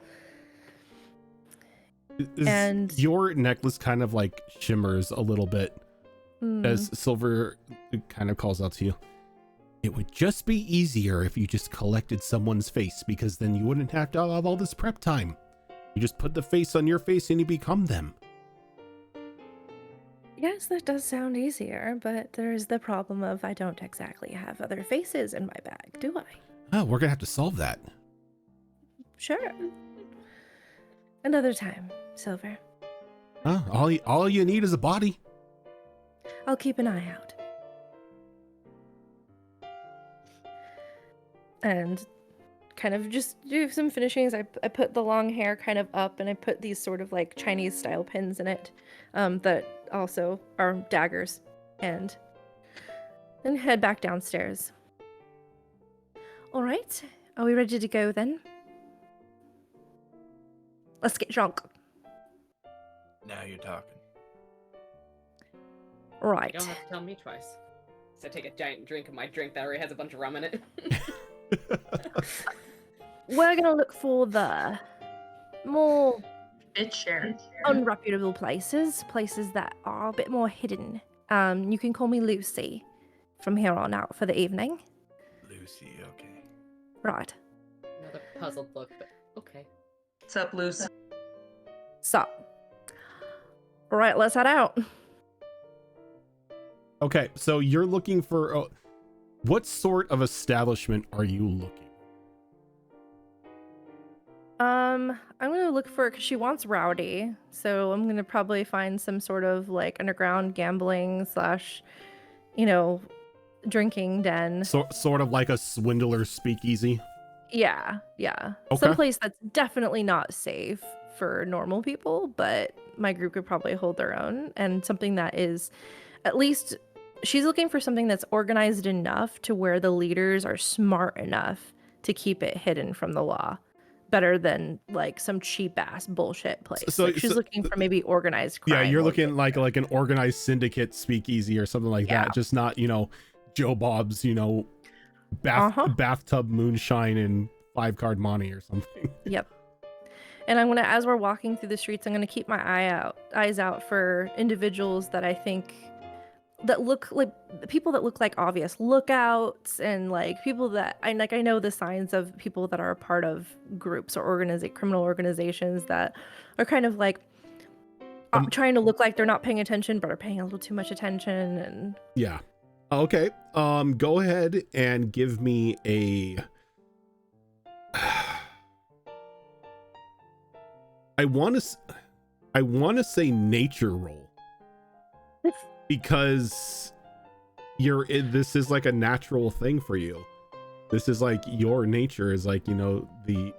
And your necklace kind of like shimmers a little bit as Silver kind of calls out to you. It would just be easier if you just collected someone's face, because then you wouldn't have to have all this prep time. You just put the face on your face and you become them. yes, that does sound easier, but there's the problem of I don't exactly have other faces in my bag, do I? Oh, we're gonna have to solve that. Sure. Another time, Silver. All you need is a body. I'll keep an eye out. And kind of just do some finishings. I put the long hair kind of up, and I put these sort of like Chinese style pins in it that also are daggers, and then head back downstairs. All right, are we ready to go then? Let's get drunk. Now you're talking. Right. You don't have to tell me twice. So I take a giant drink of my drink that already has a bunch of rum in it. We're gonna look for the more Bitch share. unreputable places that are a bit more hidden. You can call me Lucy from here on out for the evening. Lucy, okay. Right. Another puzzled look, but okay. What's up, Lucy? So, right, let's head out. Okay, so you're looking for what sort of establishment are you looking? I'm gonna look for, because she wants rowdy, so I'm gonna probably find some sort of like underground gambling / drinking den. Sort of like a swindler speakeasy. Yeah. Okay. Someplace that's definitely not safe for normal people, but my group could probably hold their own, and something that is at least, she's looking for something that's organized enough to where the leaders are smart enough to keep it hidden from the law, better than like some cheap ass bullshit place. So She's looking for maybe organized crime. Yeah, you're looking like an organized syndicate speakeasy or something like that. Just not, Joe Bob's, bathtub moonshine and 5-card money or something. Yep. And I'm gonna, as we're walking through the streets, I'm gonna keep my eyes out for individuals that I think that look like people that look like obvious lookouts, and like people that I know the signs of people that are a part of groups or criminal organizations that are kind of like trying to look like they're not paying attention but are paying a little too much attention. And Yeah. Okay. Go ahead and give me a I want to say nature roll, because this is like a natural thing for you. This is like your nature is like, the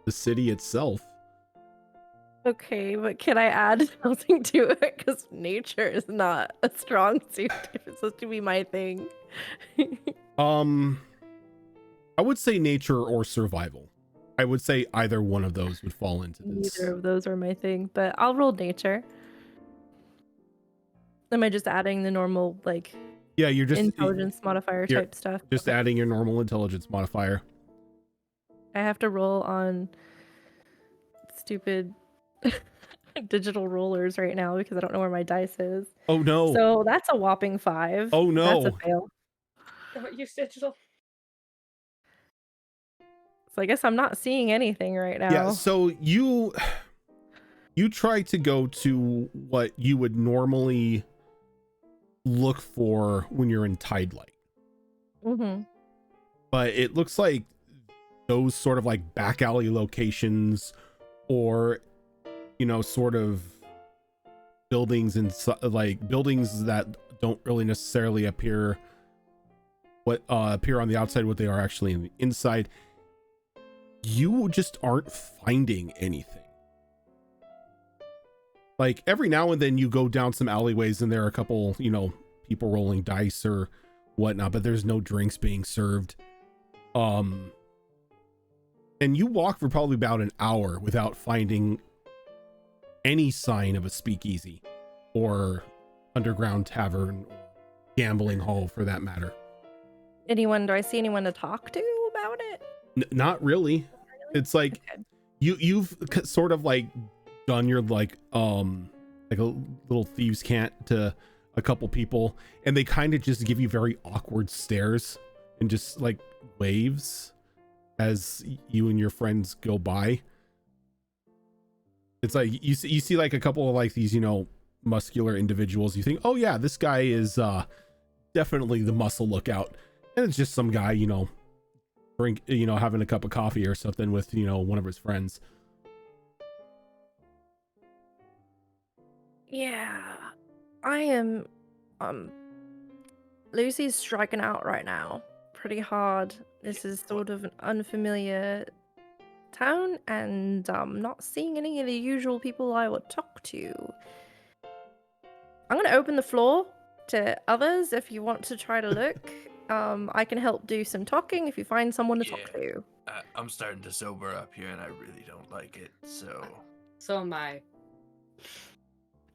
city itself. Okay, but can I add something to it? Because nature is not a strong suit if it's supposed to be my thing. I would say nature or survival. I would say either one of those would fall into this. Neither of those are my thing, but I'll roll nature. Am I just adding the normal, like, Yeah, you're just intelligence modifier you're type stuff? just Okay. adding your normal intelligence modifier. I have to roll on stupid digital rollers right now because I don't know where my dice is. Oh no. So that's a whopping 5. Oh That's a no. fail. Don't use digital. So I guess I'm not seeing anything right now. Yeah, so you try to go to what you would normally look for when you're in tide light. Mm-hmm. But it looks like those sort of like back alley locations or sort of buildings and like buildings that don't really necessarily appear on the outside what they are actually in the inside. You just aren't finding anything. Like every now and then you go down some alleyways and there are a couple, people rolling dice or whatnot, but there's no drinks being served. And you walk for probably about an hour without finding any sign of a speakeasy or underground tavern or gambling hall for that matter. Do I see anyone to talk to about it? Not really. It's like Okay. you've sort of like done your like a little thieves' cant to a couple people, and they kind of just give you very awkward stares and just like waves as you and your friends go by. It's like you see like a couple of like these muscular individuals. You think, oh yeah, this guy is definitely the muscle lookout, and it's just some guy having a cup of coffee or something with one of his friends. Yeah, I am. Lucy's striking out right now pretty hard. This is sort of an unfamiliar town, and not seeing any of the usual people I would talk to. I'm gonna open the floor to others if you want to try to look. I can help do some talking if you find someone to talk to. I'm starting to sober up here, and I really don't like it. So am I.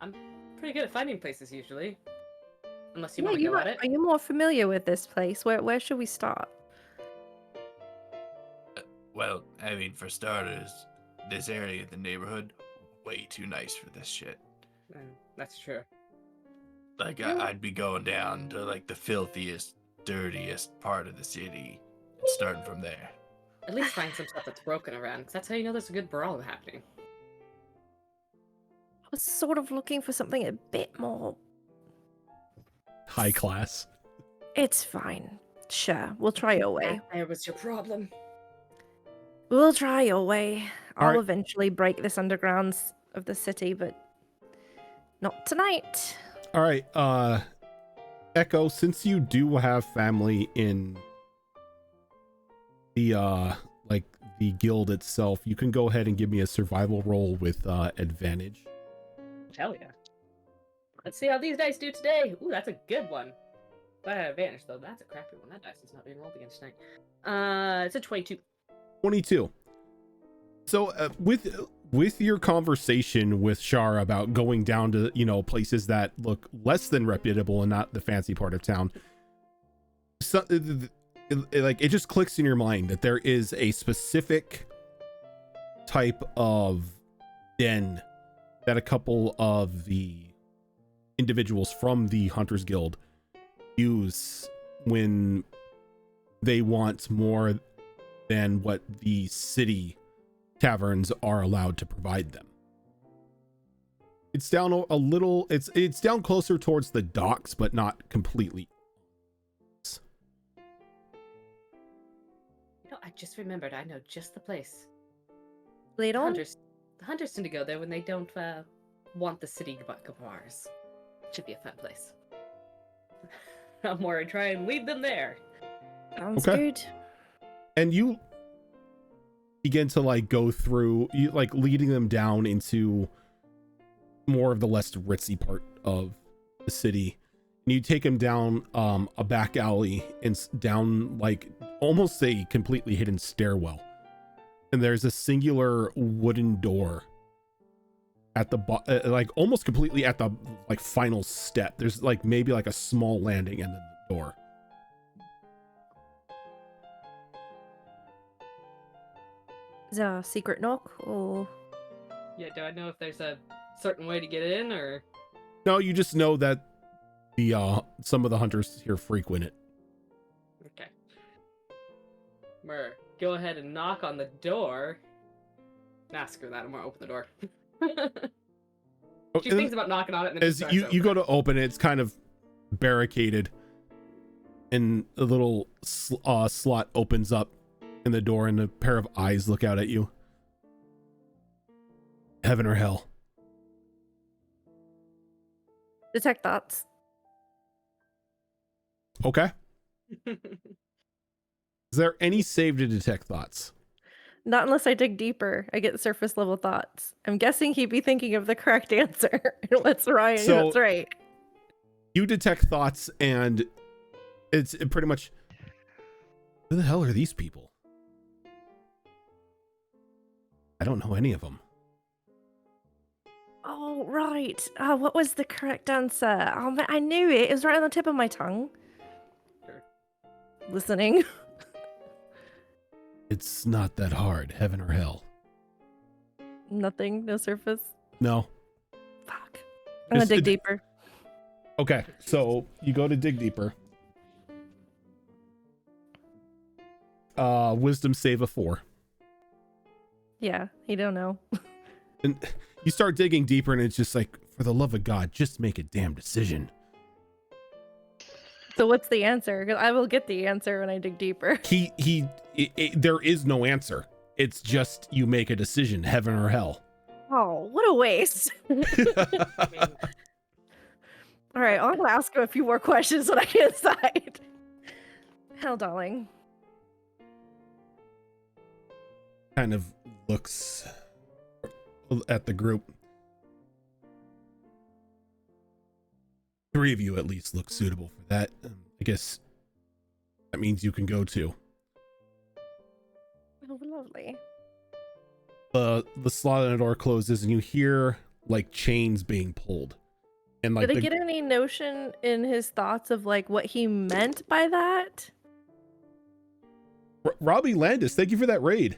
I'm pretty good at finding places usually. Unless you want to go at it. Are you more familiar with this place? Where should we start? Well, I mean, for starters, this area of the neighborhood, way too nice for this shit. That's true. Like, I'd be going down to, like, the filthiest, dirtiest part of the city and starting from there. At least find some stuff that's broken around, because that's how you know there's a good brawl happening. I was sort of looking for something a bit more High class. It's fine. Sure, we'll try your way. There was your problem. We'll try your way. I'll Alright. eventually break this undergrounds of the city, but not tonight. All right, Echo, since you do have family in the the guild itself, you can go ahead and give me a survival roll with advantage. Hell yeah. Let's see how these dice do today. Ooh, that's a good one. If I had advantage, though, that's a crappy one. That dice is not being rolled against tonight. It's a 22. 22. So with your conversation with Shara about going down to places that look less than reputable and not the fancy part of town, so it just clicks in your mind that there is a specific type of den that a couple of the individuals from the Hunters Guild use when they want more than what the city taverns are allowed to provide them. It's down a little, it's down closer towards the docks, but not completely. I just remembered. I know just the place. Lead on. The hunters tend to go there when they don't want the city bars. Should be a fun place. I'm more try and lead them there. Sounds Okay. good. And you begin to like go through, you like leading them down into more of the less ritzy part of the city. And you take them down a back alley and down like almost a completely hidden stairwell. And there's a singular wooden door at the like almost completely at the like final step. There's like maybe like a small landing and then the door. Is that a secret knock or? Yeah, do I know if there's a certain way to get in, or? No, you just know that the some of the hunters here frequent it. Okay. Go ahead and knock on the door. Nah, screw that. I'm gonna open the door. She thinks about knocking on it, and then as you go to open it, it's kind of barricaded, and a little slot opens up in the door, and a pair of eyes look out at you. Heaven or hell? Detect thoughts. Okay. Is there any save to detect thoughts? Not unless I dig deeper. I get surface level thoughts. I'm guessing he'd be thinking of the correct answer. And what's right? So- What's right? You detect thoughts, and it's pretty much, who the hell are these people? I don't know any of them. Oh, right. Oh, what was the correct answer? Oh, man, I knew it. It was right on the tip of my tongue. Sure. Listening. It's not that hard. Heaven or hell? Nothing. No surface. No. Fuck. I'm gonna dig deeper. Okay, so you go to dig deeper. Wisdom save of 4. Yeah, he don't know. And you start digging deeper, and it's just like, for the love of God, just make a damn decision. So what's the answer? 'Cause I will get the answer when I dig deeper. There is no answer. It's just you make a decision, heaven or hell. Oh, what a waste. All right, I'm gonna ask him a few more questions when I get inside. Hell, darling. Kind of looks at the group. 3 of you at least look suitable for that. I guess that means you can go too. Oh, lovely. The slot on the door closes, and you hear like chains being pulled. And like Did I get any notion in his thoughts of like what he meant by that? Robbie Landis, thank you for that raid.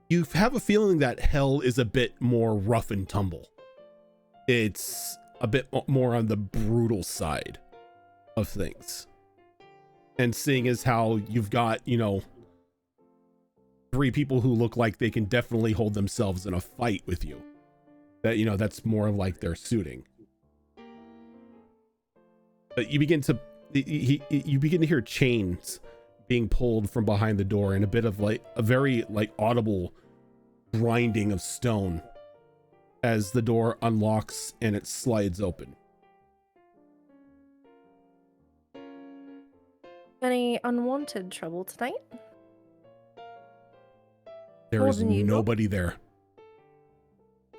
You have a feeling that hell is a bit more rough and tumble. It's a bit more on the brutal side of things. And seeing as how you've got, 3 people who look like they can definitely hold themselves in a fight with you, that, that's more of like their suiting. But you begin to hear chains being pulled from behind the door, and a bit of like a very like audible grinding of stone as the door unlocks and it slides open. Any unwanted trouble tonight? There More is than usual? nobody there.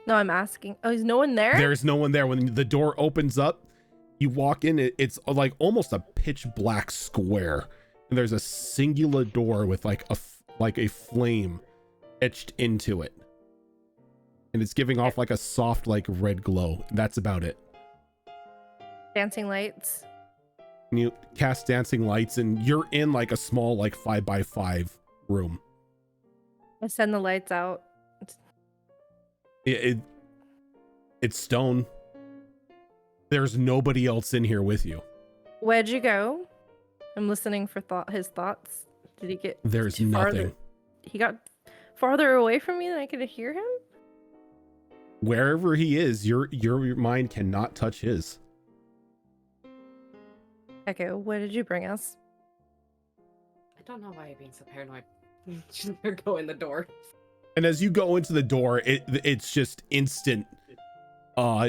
No, I'm asking. Oh, is no one there? There's no one there. When the door opens up, you walk in, it's like almost a pitch black square, and there's a singular door with like a flame etched into it, and it's giving off like a soft like red glow. That's about it. Dancing lights. And you cast dancing lights, and you're in like a small like 5x5 room. I send the lights out. It's stone. There's nobody else in here with you. Where'd you go? I'm listening for his thoughts. Did he get There's too nothing. farther? He got farther away from me than I could hear him? Wherever he is, your mind cannot touch his. Echo, where did you bring us? I don't know why you're being so paranoid. She's gonna go in the door. And as you go into the door, it's just instant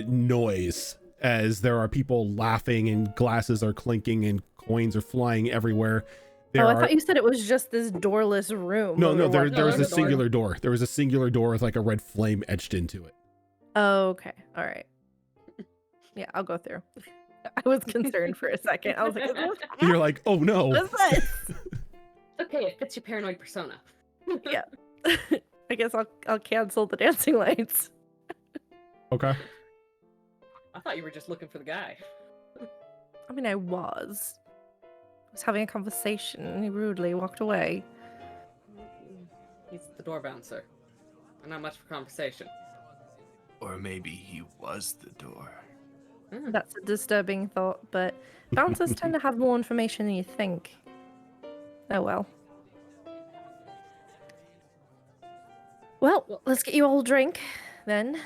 noise as there are people laughing and glasses are clinking and coins are flying everywhere. I thought you said it was just this doorless room. No, there was there's a a door. singular door. There was a singular door with like a red flame etched into it. Oh, okay. All right. Yeah, I'll go through. I was concerned for a second. I was like, You're like, oh no. what's this? Okay, it fits your paranoid persona. Yeah. I guess I'll cancel the dancing lights. Okay. I thought you were just looking for the guy. I mean, I was having a conversation and he rudely walked away. He's the door bouncer. And not much for conversation. Or maybe he was the door. That's a disturbing thought, but bouncers tend to have more information than you think. Oh well. Well, let's get you all a drink, then.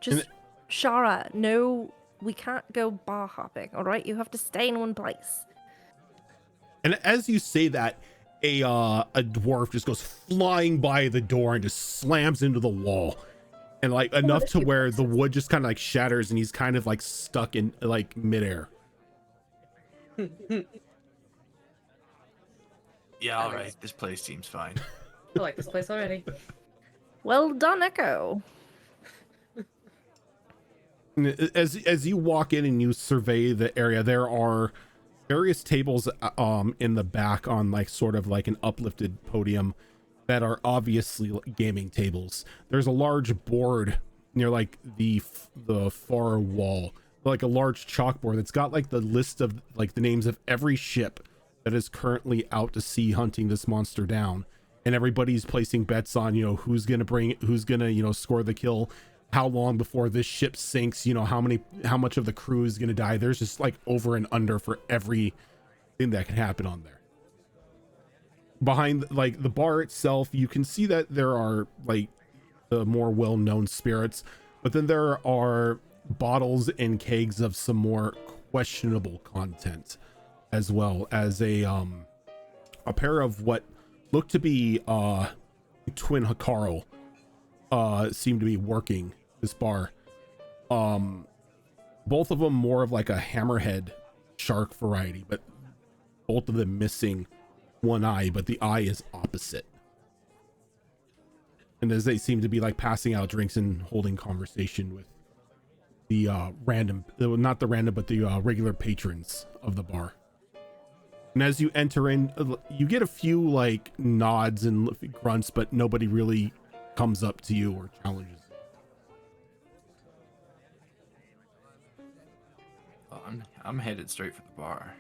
Just, Shara, no, we can't go bar hopping, alright? You have to stay in one place. And as you say that, a dwarf just goes flying by the door and just slams into the wall. And like enough to where the wood just kind of like shatters and he's kind of like stuck in like midair. Yeah, all right. This place seems fine. I like this place already. Well done, Echo. As you walk in and you survey the area, there are various tables in the back on like sort of like an uplifted podium that are obviously gaming tables. There's a large board near like the far wall, like a large chalkboard that's got like the list of like the names of every ship that is currently out to sea hunting this monster down, and everybody's placing bets on, you know, who's gonna you know, score the kill, how long before this ship sinks, you know, how much of the crew is gonna die. There's just like over and under for everything that can happen on there. Behind like the bar itself, you can see that there are like the more well-known spirits, but then there are bottles and kegs of some more questionable content, as well as a pair of what look to be twin Hikaru seem to be working this bar. Both of them more of like a hammerhead shark variety, but both of them missing one eye, but the eye is opposite. And as they seem to be like passing out drinks and holding conversation with the not the random, but the regular patrons of the bar. And as you enter in, you get a few like nods and grunts, but nobody really comes up to you or challenges. Oh, I'm headed straight for the bar.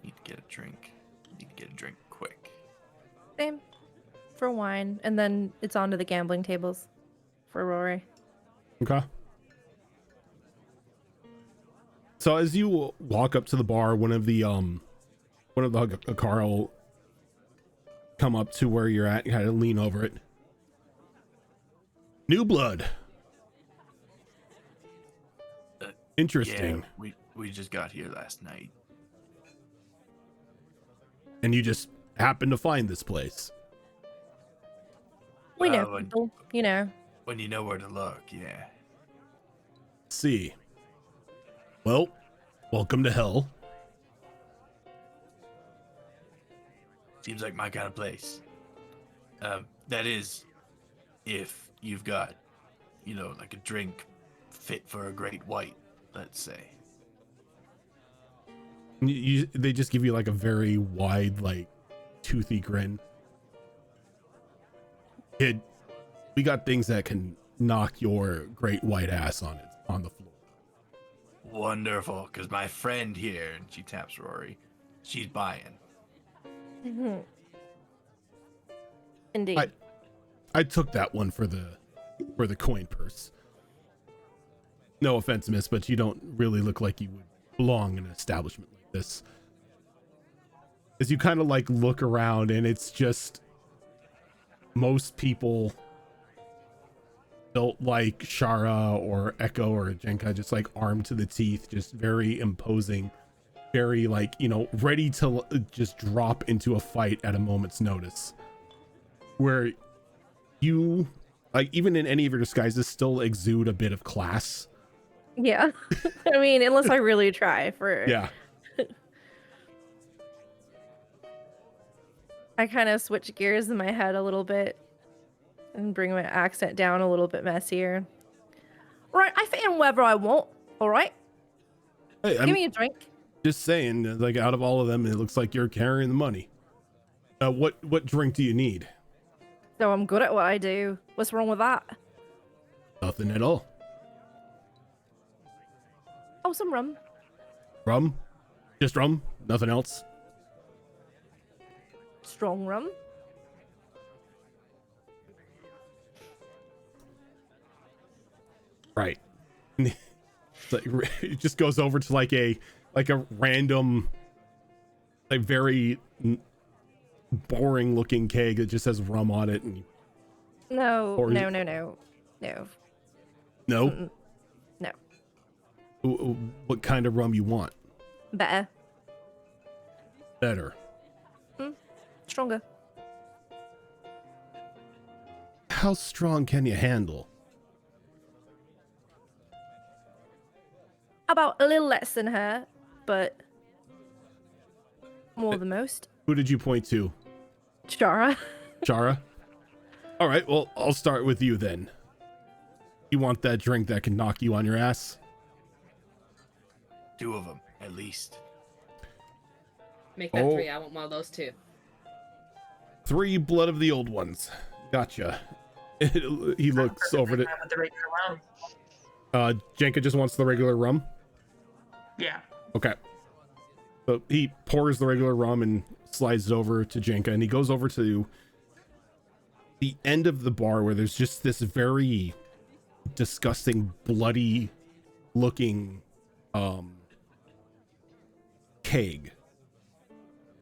Need to get a drink. Need to get a drink quick. Same. For wine, and then it's on to the gambling tables for Rory. Okay. So as you walk up to the bar, one of the Hikaru come up to where you're at, kind of lean over it. New blood. Interesting. Yeah, we just got here last night. And you just happened to find this place. We know when- people, you know. When you know where to look, yeah. See. Well, welcome to hell. Seems like my kind of place. That is, if you've got, you know, like a drink fit for a great white, let's say. They just give you like a very wide, like toothy grin. Kid, we got things that can knock your great white ass on the floor. Wonderful, because my friend here, and she taps Rory, she's buying. Mm-hmm. Indeed. I took that one for the coin purse. No offense, miss, but you don't really look like you would belong in an establishment like this. As you kind of like look around, and it's just most people built like Shara or Echo or Jenka, just like armed to the teeth, just very imposing, very like, you know, ready to just drop into a fight at a moment's notice. Where you like even in any of your disguises, still exude a bit of class. Yeah. I mean, unless I really try for. Yeah. I kind of switch gears in my head a little bit and bring my accent down a little bit messier. Right, I fit in wherever I want. All right. Hey, Give me a drink. Just saying, like out of all of them, it looks like you're carrying the money. What drink do you need? So I'm good at what I do. What's wrong with that? Nothing at all. Oh, some rum. Rum? Just rum? Nothing else? Strong rum. Right. It just goes over to like a random, like very boring looking keg that just has rum on it. And No. Or- No. No? Mm-mm. No. What kind of rum you want? Better. Better. Stronger. How strong can you handle? About a little less than her, but more than most. Who did you point to? Chara. Chara? All right, well, I'll start with you then. You want that drink that can knock you on your ass? 2 of them, at least. Make that Oh. 3. I want one of those too. 3 blood of the old ones. Gotcha. He looks over to With the regular rum. Jenka just wants the regular rum. Yeah. Okay. So he pours the regular rum and slides it over to Jenka, and he goes over to the end of the bar where there's just this very disgusting, bloody looking keg.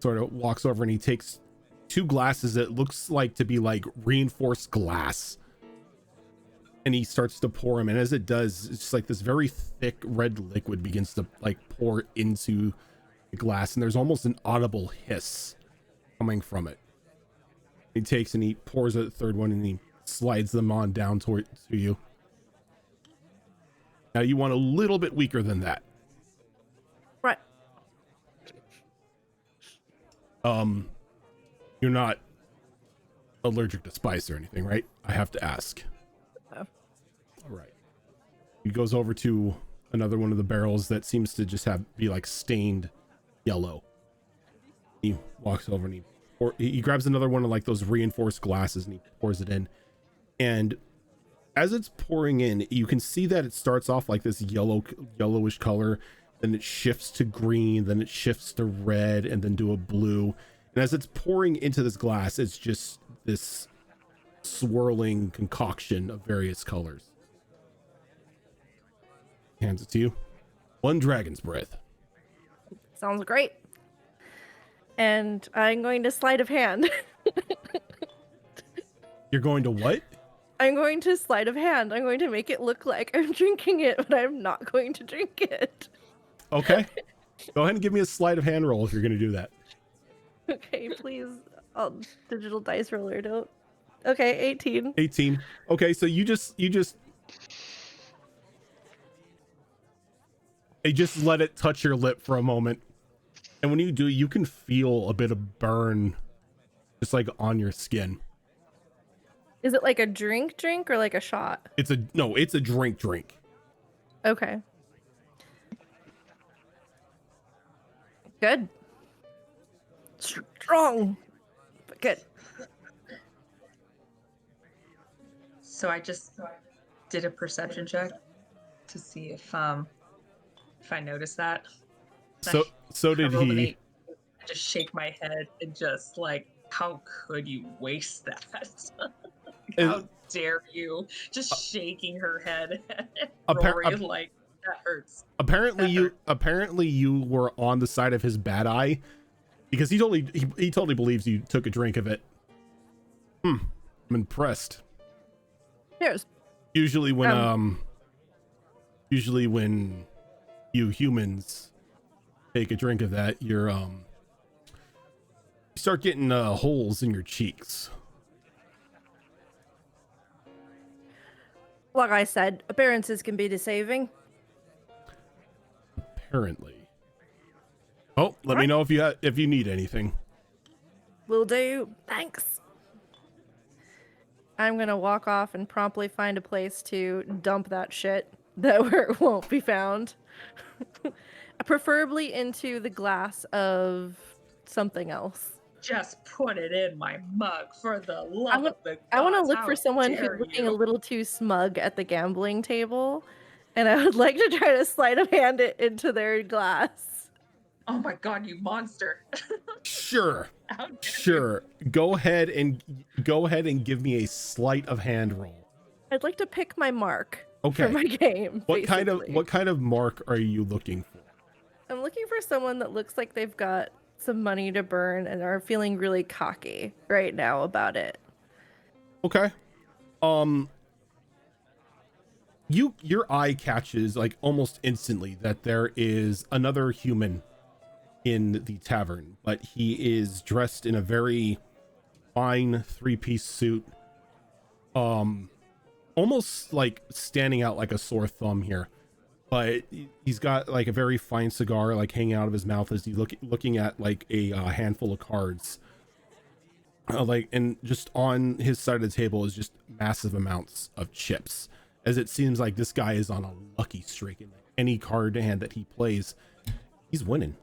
Sort of walks over and he takes 2 glasses that looks like to be like reinforced glass, and he starts to pour them, and as it does, it's just like this very thick red liquid begins to like pour into the glass, and there's almost an audible hiss coming from it. He takes and he pours a 3rd one and he slides them on down to you. Now you want a little bit weaker than that. Right. You're not allergic to spice or anything, right? I have to ask. No. All right. He goes over to another one of the barrels that seems to just be like stained yellow. He walks over and he grabs another one of like those reinforced glasses and he pours it in. And as it's pouring in, you can see that it starts off like this yellowish color, then it shifts to green, then it shifts to red, and then to a blue. And as it's pouring into this glass, it's just this swirling concoction of various colors. Hands it to you. 1 dragon's breath. Sounds great. And I'm going to sleight of hand. You're going to what? I'm going to sleight of hand. I'm going to make it look like I'm drinking it, but I'm not going to drink it. Okay. Go ahead and give me a sleight of hand roll if you're going to do that. Okay, please. Digital dice roller, don't. Okay, 18. 18. Okay, so you just let it touch your lip for a moment. And when you do, you can feel a bit of burn just like on your skin. Is it like a drink or like a shot? It's a drink. Okay. Good. Strong, but good. So I just did a perception check to see if I noticed that. So did I rolled an he. 8. I just shake my head and just like, how could you waste that? How dare you? Just shaking her head and roaring like that hurts. Apparently you were on the side of his bad eye, because he totally believes you took a drink of it. I'm impressed. Cheers. Usually when you humans take a drink of that, you start getting holes in your cheeks. Like I said, appearances can be deceiving. Apparently. Oh, let me know if you need anything. Will do. Thanks. I'm gonna walk off and promptly find a place to dump that shit where it won't be found. Preferably into the glass of something else. Just put it in my mug for the love of the gods. I want to look How for someone dare who's looking a you. little too smug at the gambling table, and I would like to try to sleight of hand it into their glass. Oh my god, you monster. Sure. How dare Sure. Go ahead and give me a sleight of hand roll. I'd like to pick my mark Okay. for my game. What kind of mark are you looking for? I'm looking for someone that looks like they've got some money to burn and are feeling really cocky right now about it. Okay. Your eye catches like almost instantly that there is another human in the tavern, but he is dressed in a very fine 3-piece suit. Almost like standing out like a sore thumb here. But he's got like a very fine cigar like hanging out of his mouth as he's looking at like a handful of cards. And just on his side of the table is just massive amounts of chips, as it seems like this guy is on a lucky streak, and any card hand that he plays, he's winning.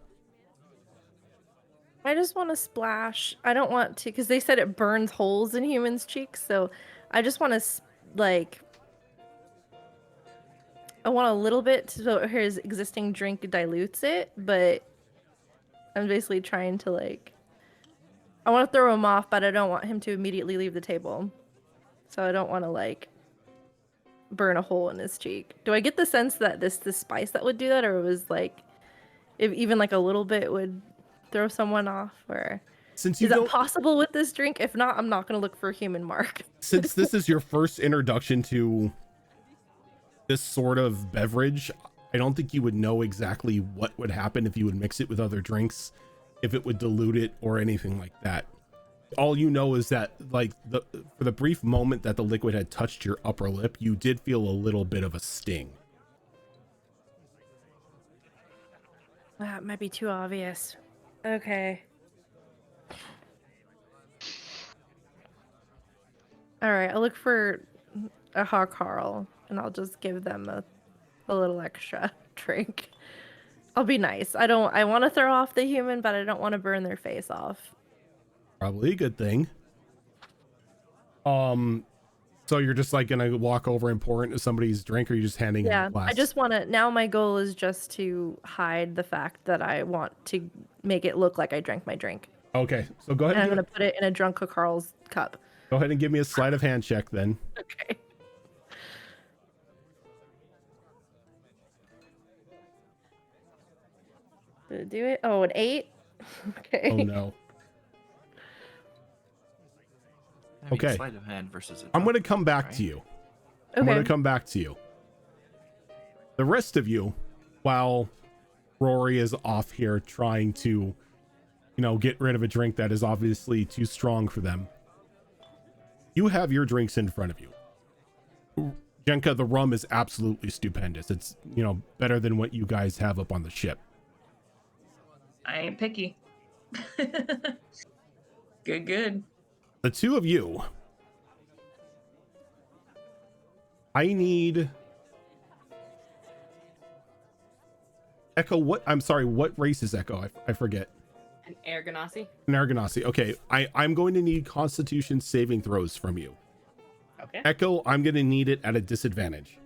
I just want to splash. I don't want to, because they said it burns holes in humans' cheeks, so I just want to I want a little bit so his existing drink dilutes it, but I'm basically trying to I want to throw him off, but I don't want him to immediately leave the table. So I don't want to burn a hole in his cheek. Do I get the sense that the spice that would do that, or it was if even a little bit would throw someone off, or is that possible with this drink? If not, I'm not going to look for a human mark. Since this is your first introduction to this sort of beverage, I don't think you would know exactly what would happen if you would mix it with other drinks, if it would dilute it or anything like that. All you know is that for the brief moment that the liquid had touched your upper lip, you did feel a little bit of a sting. That might be too obvious. Okay. All right, I'll look for a Carl, and I'll just give them a little extra drink. I'll be nice. I want to throw off the human, but I don't want to burn their face off. Probably a good thing. So you're just gonna walk over and pour into somebody's drink, or you're just handing them a glass? I just want to. Now my goal is just to hide the fact that I want to make it look like I drank my drink. Okay, so go ahead. And I'm gonna put it in a drunk Carl's cup. Go ahead and give me a sleight of hand check then. Okay. Did it do it? Oh, an 8? Okay. Oh no. Okay. Sleight of hand versus I'm going to come back to you. Okay. I'm going to come back to you. The rest of you, while Rory is off here trying to, get rid of a drink that is obviously too strong for them, you have your drinks in front of you. Jenka, the rum is absolutely stupendous. It's, better than what you guys have up on the ship. I ain't picky. Good. The two of you, I need Echo. What race is Echo? I forget. An Argonauty. An Argonauty. Okay, I'm going to need Constitution saving throws from you. Okay. Echo, I'm going to need it at a disadvantage.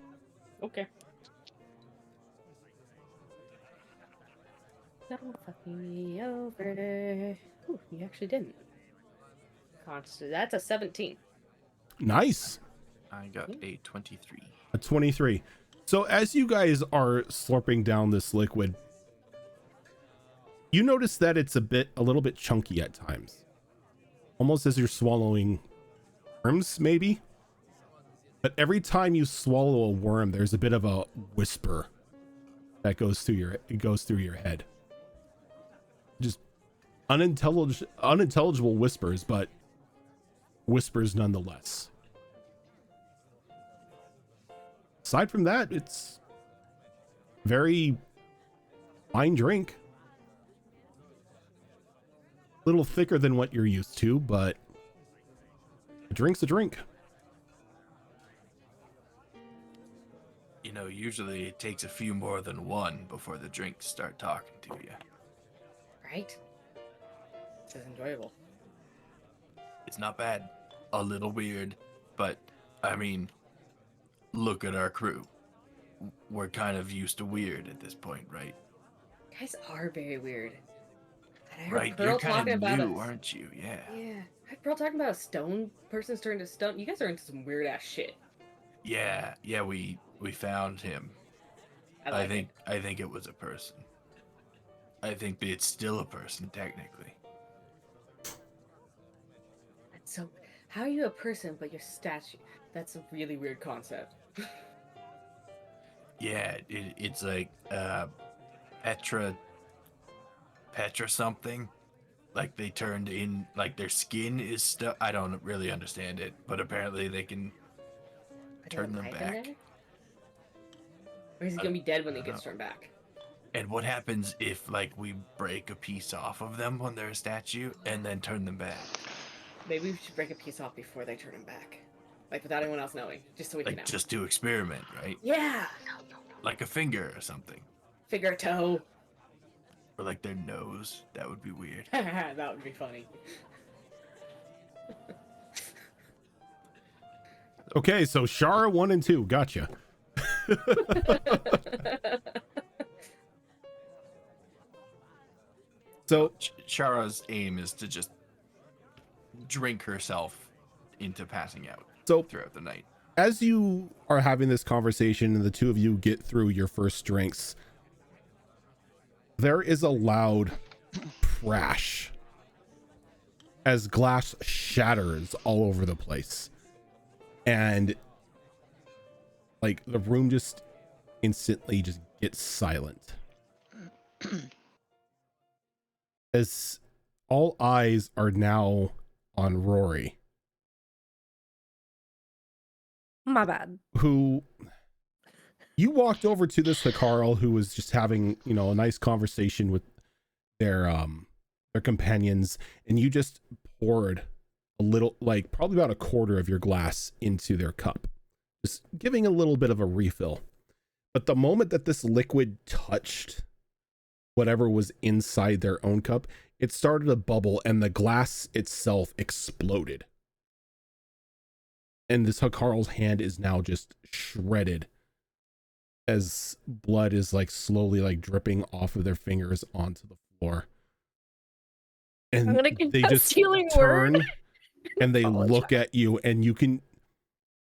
Okay. Don't fuck me over. Ooh, you actually didn't. That's a 17. Nice. I got a 23. A 23. So as you guys are slurping down this liquid, you notice that it's a little bit chunky at times. Almost as you're swallowing worms, maybe. But every time you swallow a worm, there's a bit of a whisper that goes through your head. Just unintelligible whispers, but whispers nonetheless. aside from that, it's very fine drink. A little thicker than what you're used to, but a drink's a drink. You know, usually it takes a few more than one before the drinks start talking to you. Right? This is enjoyable. It's not bad. A little weird, but I mean, look at our crew. We're kind of used to weird at this point, right? You guys are very weird. And I heard Right, Pearl you're talking kind of about new, a... aren't you? Yeah. Yeah. I heard Pearl talking about a stone person's turned to stone. You guys are into some weird ass shit. Yeah, we found him. I think it was a person. I think it's still a person, technically. So, how are you a person but you're statue? That's a really weird concept. Yeah, it's like Petra something. Like they turned in, like their skin is stuck. I don't really understand it, but apparently they can turn them back. Or is he gonna be dead when he gets turned back? And what happens if, like, we break a piece off of them when they're a statue and then turn them back? Maybe we should break a piece off before they turn him back. Like, without anyone else knowing. Just so we can know. Like, just to experiment, right? Yeah! Like a finger or something. Finger a toe. Or like their nose. That would be weird. That would be funny. Okay, so Shara 1 and 2, gotcha. So Shara's aim is to just drink herself into passing out throughout the night. As you are having this conversation and the two of you get through your first drinks, there is a loud crash as glass shatters all over the place. And like the room just instantly just gets silent. As all eyes are now on Rory. My bad. Who you walked over to this Carl who was just having, you know, a nice conversation with their companions, and you just poured a little, like probably about a quarter of your glass into their cup, just giving a little bit of a refill. But the moment that this liquid touched whatever was inside their own cup, it started to bubble and the glass itself exploded. And this Hakarl's hand is now just shredded as blood is like slowly like dripping off of their fingers onto the floor. And they just turn and they look at you, and you can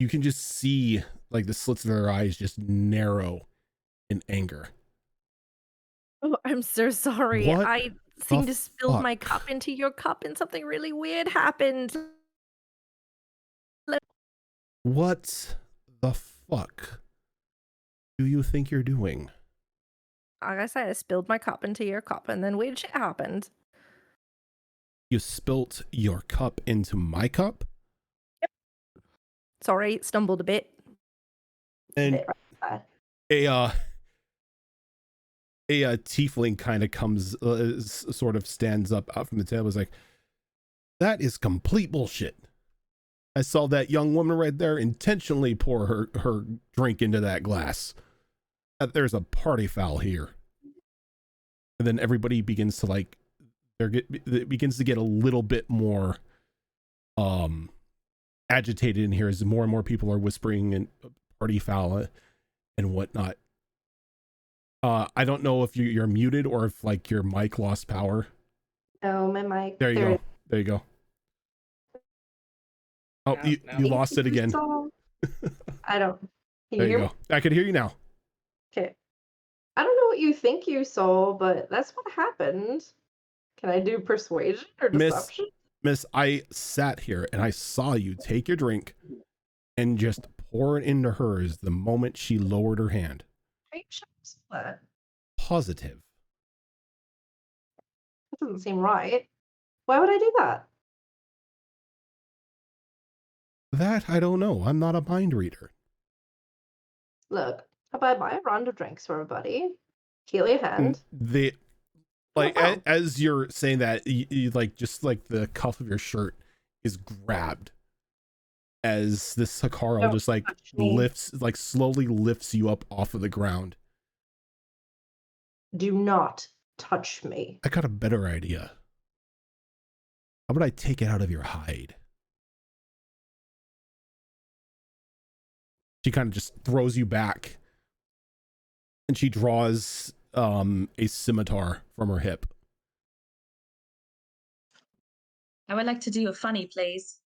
just see like the slits of their eyes just narrow in anger. Oh, I'm so sorry. What I seem the to spill fuck? my cup into your cup and something really weird happened. What the fuck do you think you're doing? Like I said, I spilled my cup into your cup and then weird shit happened. You spilt your cup into my cup? Yep. Sorry, stumbled a bit. And a tiefling kind of comes, sort of stands up out from the table. Is like, that is complete bullshit. I saw that young woman right there intentionally pour her drink into that glass. There's a party foul here. And then everybody begins to like, it begins to get a little bit more agitated in here as more and more people are whispering and party foul and whatnot. I don't know if you're muted or if like your mic lost power. No, my mic. There you go. There you go. Oh, you lost it again. I don't. Can There you you hear go. I can hear you now. Okay. I don't know what you think you saw, but that's what happened. Can I do persuasion or deception? Miss, I sat here and I saw you take your drink and just pour it into hers the moment she lowered her hand. Are you sure I saw that? Positive. That doesn't seem right. Why would I do that? That I don't know. I'm not a mind reader. Look, how about I buy a round of drinks for everybody? Heal your hand. The like as you're saying that, you like just like the cuff of your shirt is grabbed as this Hakarl Don't just like touch me. slowly lifts you up off of the ground. Do not touch me. I got a better idea. How about I take it out of your hide? She kind of just throws you back and she draws a scimitar from her hip. I would like to do a funny, please.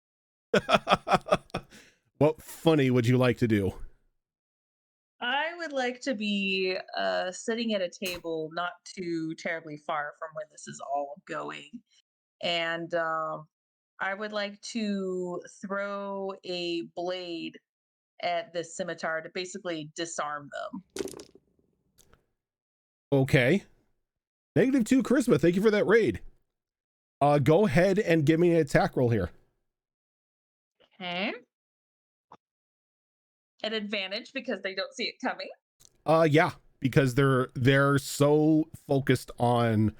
What funny would you like to do? I would like to be sitting at a table not too terribly far from where this is all going. And I would like to throw a blade at the scimitar to basically disarm them. Okay. -2 charisma. Thank you for that raid. Go ahead and give me an attack roll here. Okay. An advantage because they don't see it coming. Yeah, because they're so focused on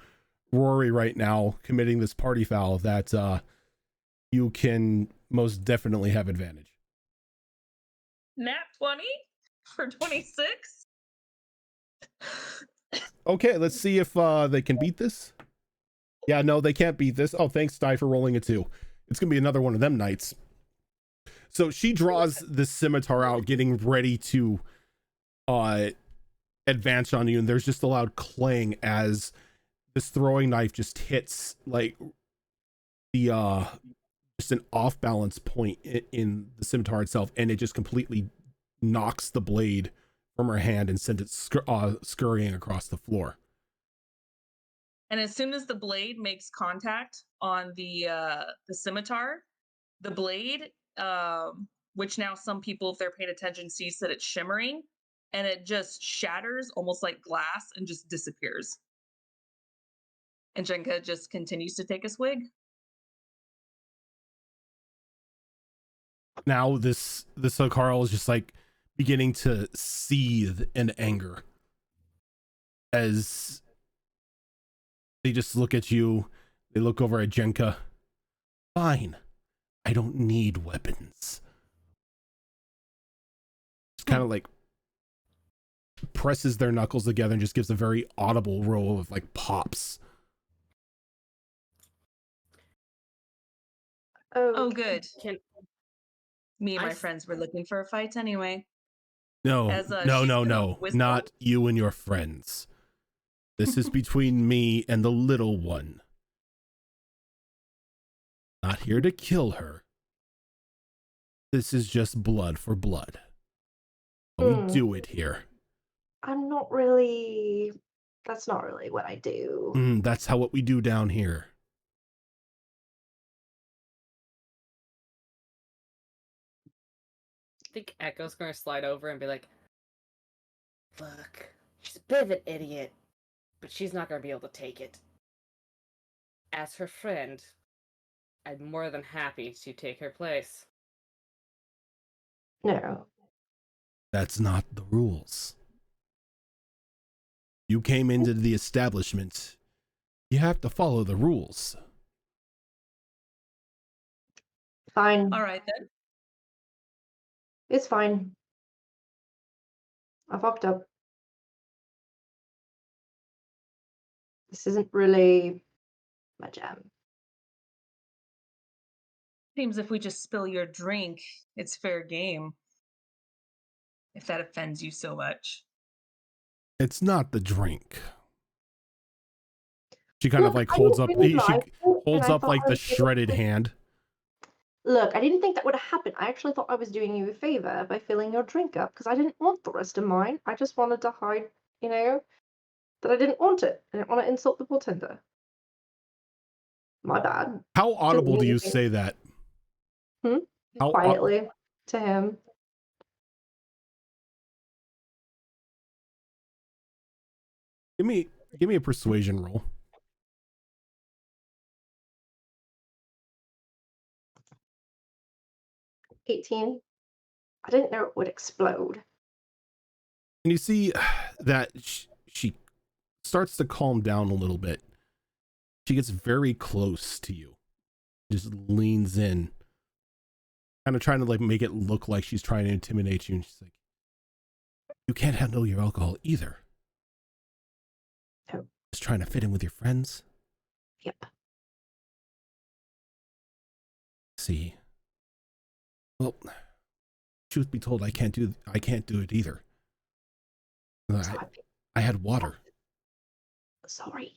Rory right now committing this party foul that you can most definitely have advantage. Nat 20 for 26. Okay, let's see if they can beat this. Yeah, no, they can't beat this. Oh, thanks, Di, for rolling a 2. It's gonna be another one of them nights. So she draws the scimitar out, getting ready to advance on you, and there's just a loud clang as this throwing knife just hits like the just an off balance point in the scimitar itself, and it just completely knocks the blade from her hand and sends it scurrying across the floor. And as soon as the blade makes contact on the scimitar, the blade, which now some people, if they're paying attention, sees that it's shimmering, and it just shatters almost like glass and just disappears. And Jenka just continues to take a swig. Now this Hakarl is just like beginning to seethe in anger as they just look at you. They look over at Jenka. Fine. I don't need weapons. Just kind of like presses their knuckles together and just gives a very audible roll of like pops. Oh, good. Can Me and I my s- friends were looking for a fight anyway. No, As, no, she's no, gonna no. whistle. Not you and your friends. This is between me and the little one. Not here to kill her. This is just blood for blood. We do it here. I'm not really. That's not really what I do. That's how what we do down here. I think Echo's gonna slide over and be like, "Look, she's a bit of an idiot, but she's not gonna be able to take it. As her friend, I'm more than happy to take her place." No. That's not the rules. You came into the establishment. You have to follow the rules. Fine. All right then. It's fine. I fucked up. This isn't really my jam. Seems if we just spill your drink, it's fair game. If that offends you so much. It's not the drink. She kind of Look, like I holds didn't up. really She like it, and holds I up thought like I the was doing shredded you- hand. Look, I didn't think that would happen. I actually thought I was doing you a favor by filling your drink up because I didn't want the rest of mine. I just wanted to hide, that I didn't want it. I didn't want to insult the bartender. My bad. How audible mean do you anything. say that? How Quietly to him. Give me a persuasion roll. 18. I didn't know it would explode. And you see that she starts to calm down a little bit. She gets very close to you, just leans in, kind of trying to like make it look like she's trying to intimidate you. And she's like, you can't handle your alcohol either. Oh. Just trying to fit in with your friends. Yep. See. Well, truth be told, I can't do it either. I had water. Sorry.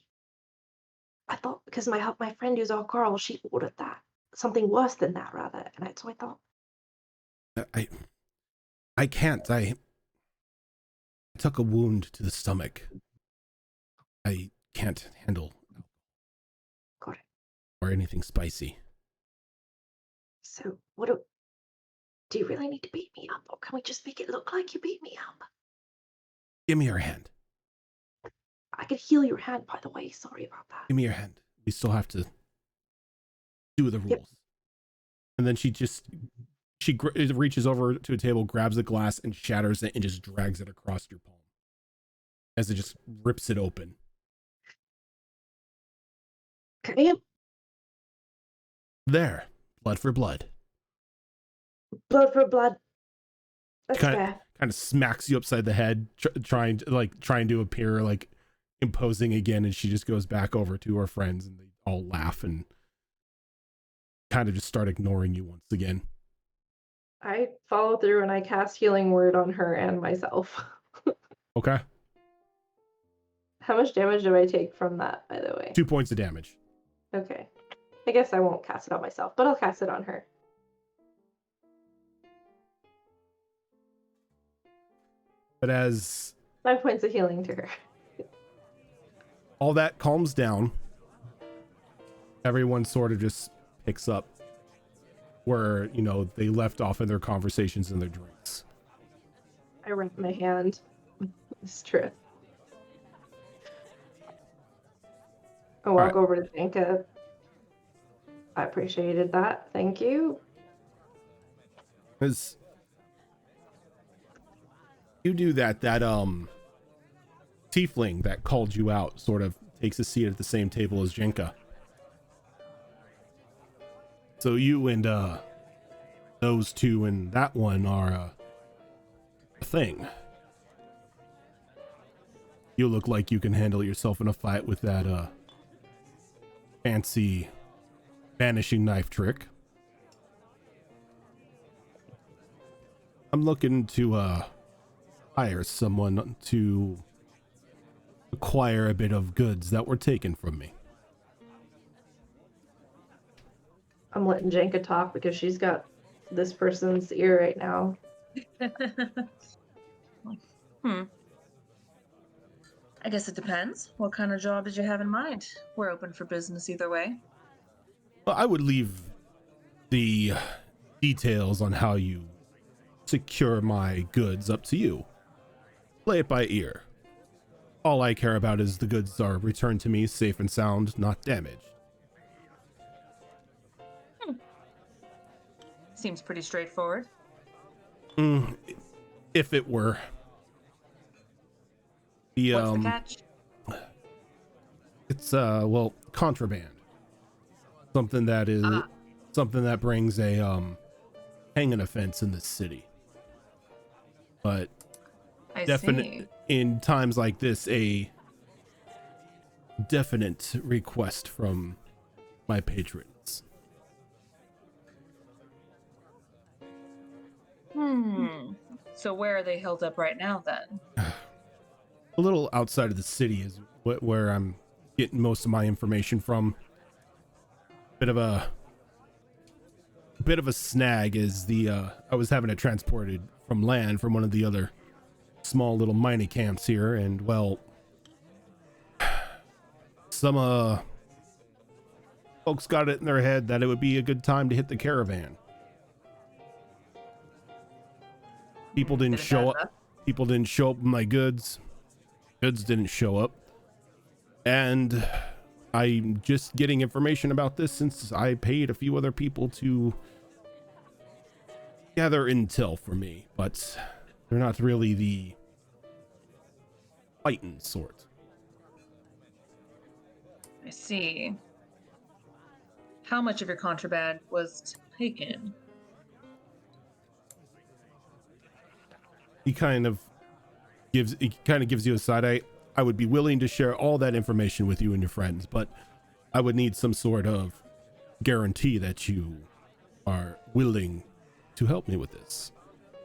I thought because my friend who's our girl, she ordered that. Something worse than that, rather. So I thought. I can't. I took a wound to the stomach. I can't handle Got it. or anything spicy. So what do you really need to beat me up, or can we just make it look like you beat me up? Give me your hand. I could heal your hand, by the way. Sorry about that. Give me your hand. We still have to do the rules. Yep. And then she reaches over to a table, grabs a glass, and shatters it, and just drags it across your palm as it just rips it open. Okay. There, blood for blood. Blood for blood. That's Kind fair. of smacks you upside the head, trying to appear like imposing again, and she just goes back over to her friends, and they all laugh and kind of just start ignoring you once again. I follow through and I cast Healing Word on her and myself. Okay. How much damage do I take from that, by the way? 2 points of damage. Okay. I guess I won't cast it on myself, but I'll cast it on her. But as 5 points of healing to her. all that calms down, everyone sort of just picks up where, they left off in their conversations and their drinks. I wrap my hand. It's true. I walk over to Zanka. I appreciated that. Thank you. As you do that tiefling that called you out sort of takes a seat at the same table as Jenka. So you and those two and that one are a thing. You look like you can handle yourself in a fight with that fancy vanishing knife trick. I'm looking to hire someone to acquire a bit of goods that were taken from me. I'm letting Jenka talk because she's got this person's ear right now. I guess it depends. What kind of job did you have in mind? We're open for business either way. Well, I would leave the details on how you secure my goods up to you. Play it by ear. All I care about is the goods are returned to me safe and sound, not damaged. Seems pretty straightforward. If it were. What's the catch? It's contraband. Something that brings a hanging offense in the city. But definite in times like this, a definite request from my patrons. So where are they held up right now then? A little outside of the city is where I'm getting most of my information from. Bit of a snag is I was having it transported from land from one of the other small little mining camps here, and well, some folks got it in their head that it would be a good time to hit the caravan. People didn't show up. People didn't show up with my goods. Goods didn't show up. And I'm just getting information about this since I paid a few other people to gather intel for me, but they're not really the fighting sort. I see. How much of your contraband was taken? He kind of gives you a side eye. I would be willing to share all that information with you and your friends, but I would need some sort of guarantee that you are willing to help me with this.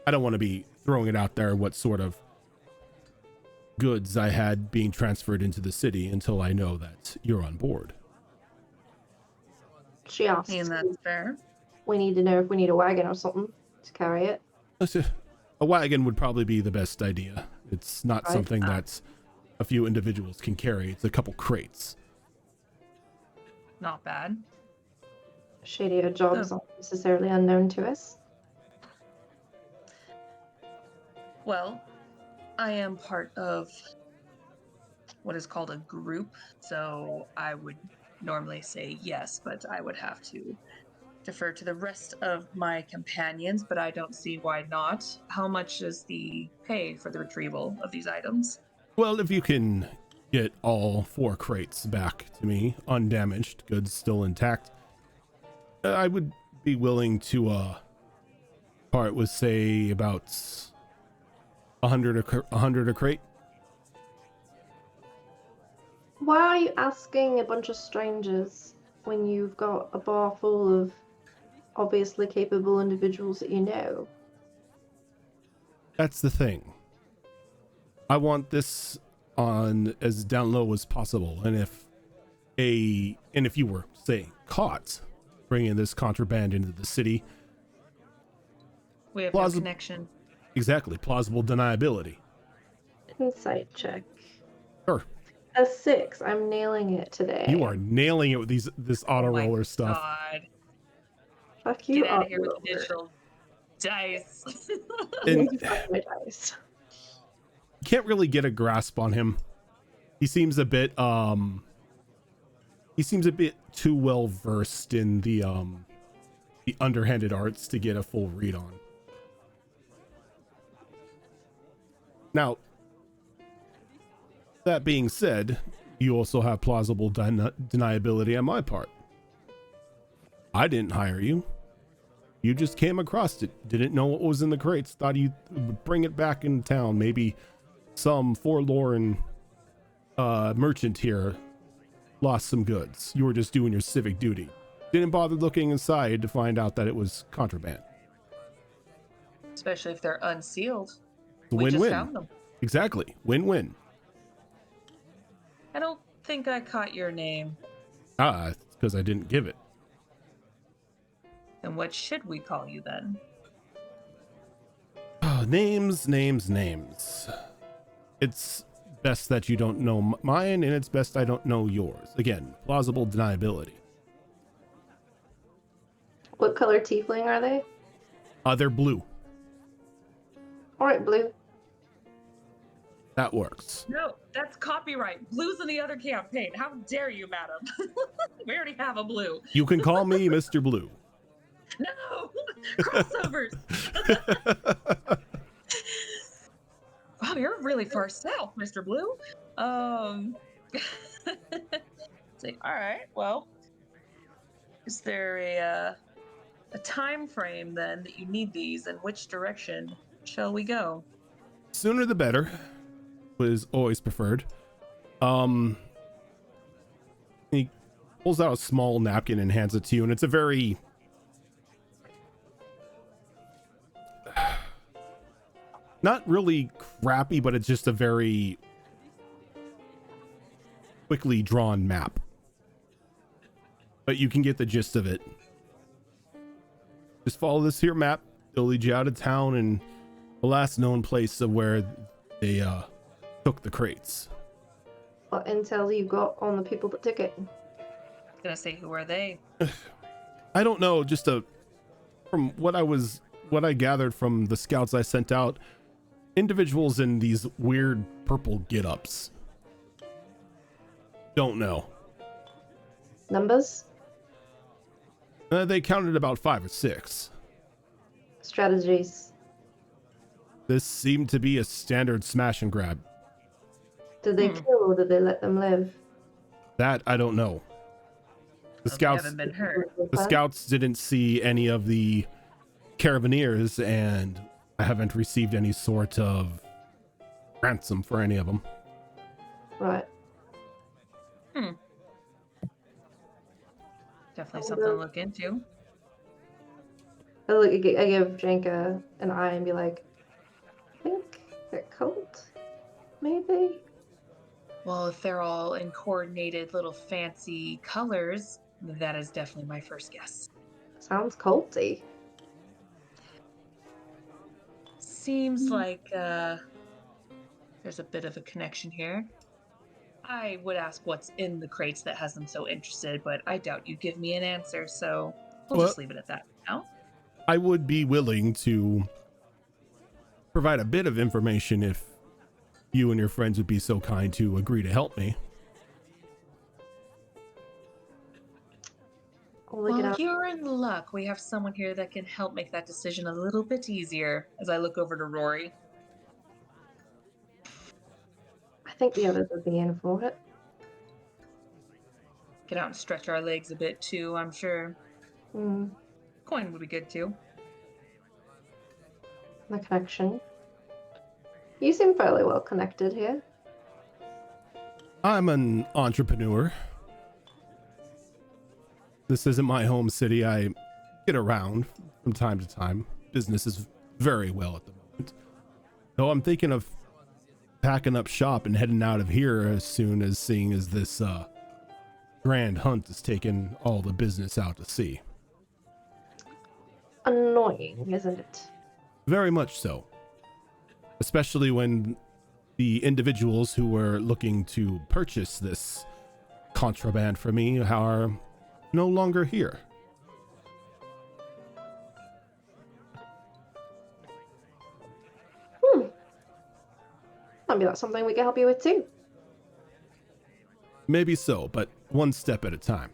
I don't want to be throwing it out there what sort of goods I had being transferred into the city until I know that you're on board. She asks. And that's fair. We need to know if we need a wagon or something to carry it. A wagon would probably be the best idea. It's not Right. something that's a few individuals can carry. It's a couple crates. Not bad. Shadier jobs aren't necessarily unknown to us. Well, I am part of what is called a group, so I would normally say yes, but I would have to defer to the rest of my companions, but I don't see why not. How much is the pay for the retrieval of these items? Well, if you can get all 4 crates back to me, undamaged, goods still intact, I would be willing to part with, say, about 100 a crate. Why are you asking a bunch of strangers when you've got a bar full of obviously capable individuals that you know? That's the thing. I want this on as down low as possible, and if you were, say, caught bringing this contraband into the city, We have no connection. Exactly, plausible deniability. Insight check. Sure. A 6. I'm nailing it today. You are nailing it with this auto roller stuff. God. Fuck you. Get out of here with Oliver. the digital dice. And You fuck my dice. you can't really get a grasp on him. He seems a bit too well versed in the underhanded arts to get a full read on. Now, that being said, you also have plausible deniability on my part. I didn't hire you. You just came across it, didn't know what was in the crates, thought you would bring it back in town. Maybe some forlorn merchant here lost some goods. You were just doing your civic duty. Didn't bother looking inside to find out that it was contraband. Especially if they're unsealed. We just Win-win. found them. Exactly. Win-win. I don't think I caught your name. It's because I didn't give it. Then what should we call you then? Names. It's best that you don't know mine, and it's best I don't know yours. Again, plausible deniability. What color tiefling are they? They're blue. Alright, blue. That works. No, that's copyright. Blue's in the other campaign. How dare you, madam? We already have a blue. You can call me Mr. Blue. No! Crossovers! Wow, you're really far south, Mr. Blue. Say, all right, well, is there a time frame then that you need these, and which direction shall we go? Sooner the better was always preferred. He pulls out a small napkin and hands it to you, and it's a very not really crappy, but it's just a very quickly drawn map. But you can get the gist of it. Just follow this here map. It'll lead you out of town and the last known place of where they took the crates. What intel you got on the people that took it? Gonna say, who are they? I don't know, just from what I gathered from the scouts I sent out, individuals in these weird purple get-ups. Don't know. Numbers? They counted about 5 or 6. Strategies? This seemed to be a standard smash and grab. Did they kill or did they let them live? That I don't know. The Well, they scouts haven't been hurt. the scouts didn't see any of the carabineers, and I haven't received any sort of ransom for any of them. Right. Definitely something to look into. I give Janka an eye and be like, I think they're cult, maybe? Well, if they're all in coordinated little fancy colors, that is definitely my first guess. Sounds culty. Seems like there's a bit of a connection here. I would ask what's in the crates that has them so interested, but I doubt you'd give me an answer, so we'll just leave it at that now. I would be willing to provide a bit of information if you and your friends would be so kind to agree to help me. Well, you're in luck. We have someone here that can help make that decision a little bit easier, as I look over to Rory. I think the others would be in for it. Get out and stretch our legs a bit too, I'm sure. Coin would be good too. The connection. You seem fairly well connected here. I'm an entrepreneur. This isn't my home city. I get around from time to time. Business is very well at the moment. Though I'm thinking of packing up shop and heading out of here as soon as seeing as this grand hunt has taken all the business out to sea. Annoying, isn't it? Very much so. Especially when the individuals who were looking to purchase this contraband for me are no longer here. Maybe that's something we can help you with too. Maybe so, but one step at a time.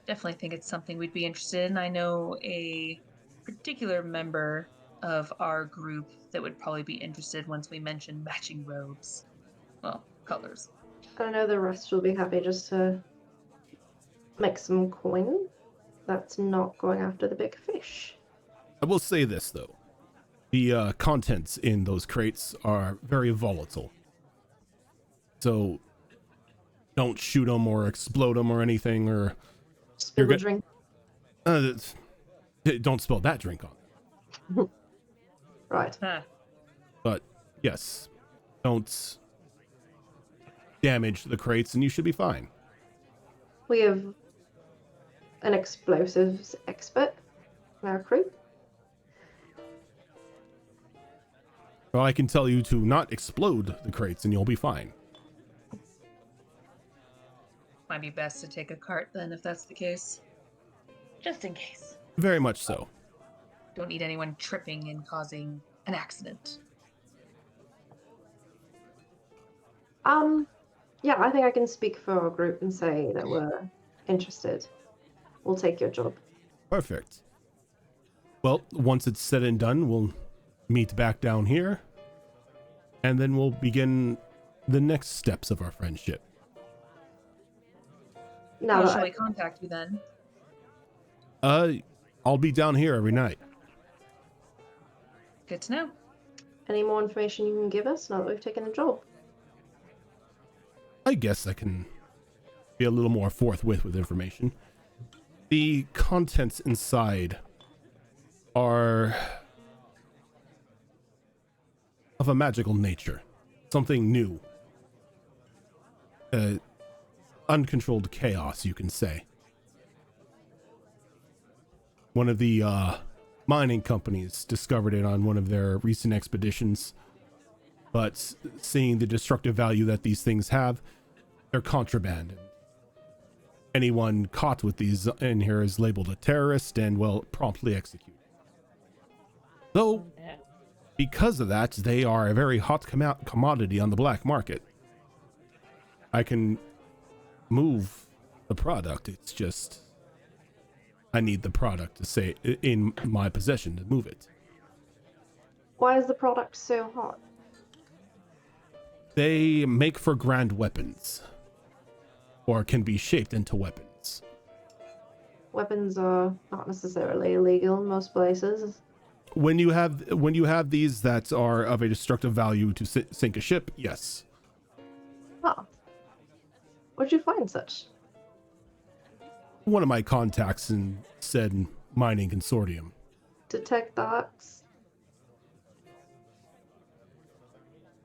Definitely think it's something we'd be interested in. I know a particular member of our group that would probably be interested once we mention matching robes. Well, colors. I know the rest will be happy just to make some coin. That's not going after the big fish. I will say this, though. The contents in those crates are very volatile. So don't shoot them or explode them or anything, or... Spill the drink. Don't spill that drink on. Right. But, yes. Don't damage the crates and you should be fine. We have an explosives expert in our crew. Well, I can tell you to not explode the crates and you'll be fine. Might be best to take a cart then, if that's the case. Just in case. Very much so. Don't need anyone tripping and causing an accident. Yeah, I think I can speak for our group and say that we're interested. We'll take your job. Perfect. Well, once it's said and done, we'll meet back down here, and then we'll begin the next steps of our friendship. How shall we contact you then? I'll be down here every night. Good to know. Any more information you can give us now that we've taken the job? I guess I can be a little more forthwith with information. The contents inside are of a magical nature. Something new. Uncontrolled chaos, you can say. One of the mining companies discovered it on one of their recent expeditions, but seeing the destructive value that these things have, they're contraband. Anyone caught with these in here is labeled a terrorist and, well, promptly executed. So, because of that, they are a very hot commodity on the black market. I can move the product. It's just I need the product to say in my possession to move it. Why is the product so hot? They make for grand weapons, or can be shaped into weapons. Weapons are not necessarily illegal in most places. When you have these that are of a destructive value to sink a ship, yes. Huh. Where'd you find such? One of my contacts in said mining consortium. Detect the hacks?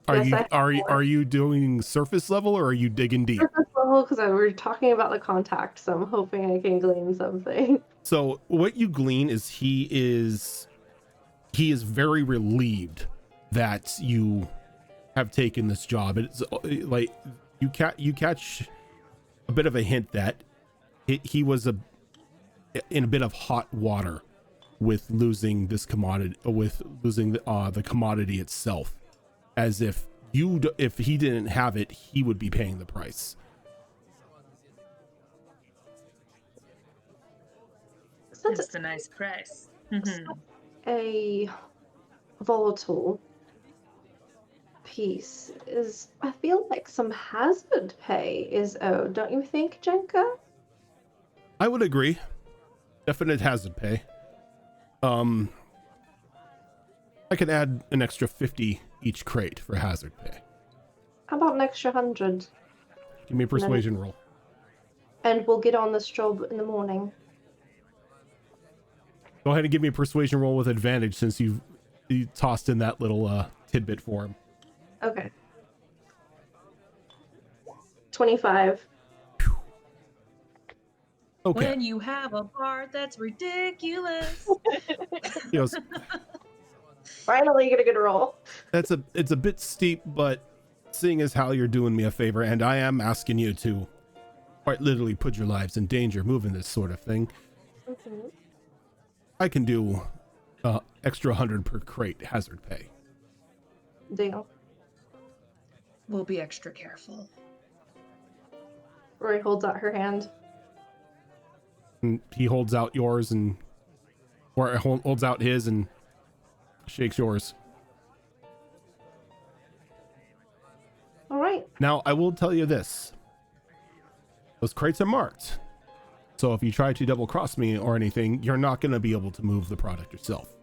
Are Yes, are you doing surface level or are you digging deep? surface level, because we're talking about the contact, so I'm hoping I can glean something. So what you glean is he is very relieved that you have taken this job. It's like you catch a bit of a hint that he was in a bit of hot water with losing this commodity, with losing the commodity itself, as if he didn't have it, he would be paying the price. It's a nice price. A volatile piece is, I feel like some hazard pay is owed, don't you think, Jenka? I would agree. Definite hazard pay. I could add an extra 50 each crate for hazard pay. How about an extra 100? Give me a persuasion roll. And we'll get on this job in the morning. Go ahead and give me a persuasion roll with advantage since you tossed in that little tidbit for him. Okay. 25. Okay. When you have a part that's ridiculous. He goes, Finally get a good roll. it's a bit steep, but seeing as how you're doing me a favor, and I am asking you to quite literally put your lives in danger moving this sort of thing, I can do extra 100 per crate hazard pay. Deal. We'll be extra careful. Rory holds out her hand. And he holds out yours or holds out his and shakes yours. All right. Now, I will tell you this. Those crates are marked. So if you try to double cross me or anything, you're not going to be able to move the product yourself.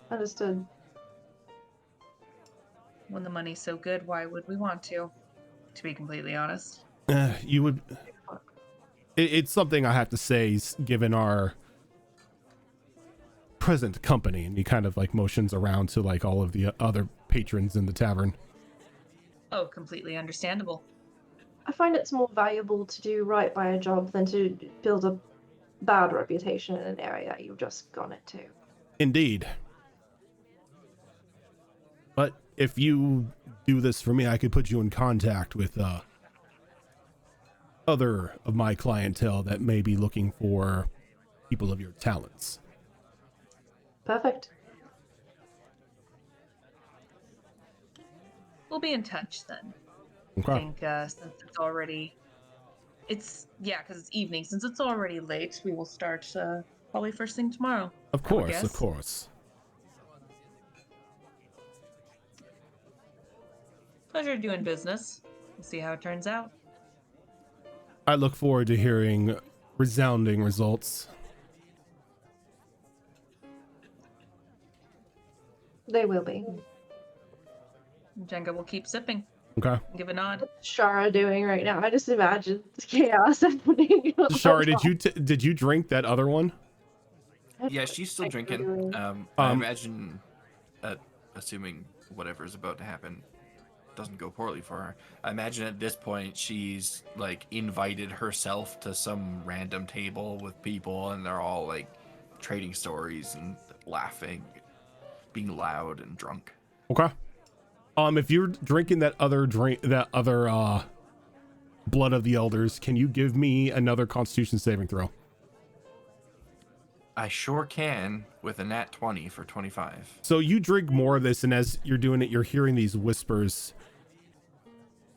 Understood. When the money's so good, why would we want to? To be completely honest. You would... It's something I have to say, given our present company, and he kind of like motions around to like all of the other patrons in the tavern. Oh, completely understandable. I find it's more valuable to do right by a job than to build a bad reputation in an area you've just gone into. Indeed. But if you do this for me, I could put you in contact with other of my clientele that may be looking for people of your talents. Perfect. We'll be in touch then. Okay. I think since it's already... because it's evening. Since it's already late, we will start probably first thing tomorrow. Of course, of course. Pleasure doing business. We'll see how it turns out. I look forward to hearing resounding results. They will be. Jenga will keep sipping. Okay. Give a nod. What's Shara doing right now? I just imagine chaos happening. Shara, did you drink that other one? Yeah, she's still drinking. I imagine, assuming whatever is about to happen doesn't go poorly for her, I imagine at this point she's like invited herself to some random table with people, and they're all like trading stories and laughing, being loud and drunk. Okay. If you're drinking that other blood of the elders, can you give me another Constitution saving throw? I sure can, with a nat 20 for 25. So you drink more of this, and as you're doing it, you're hearing these whispers.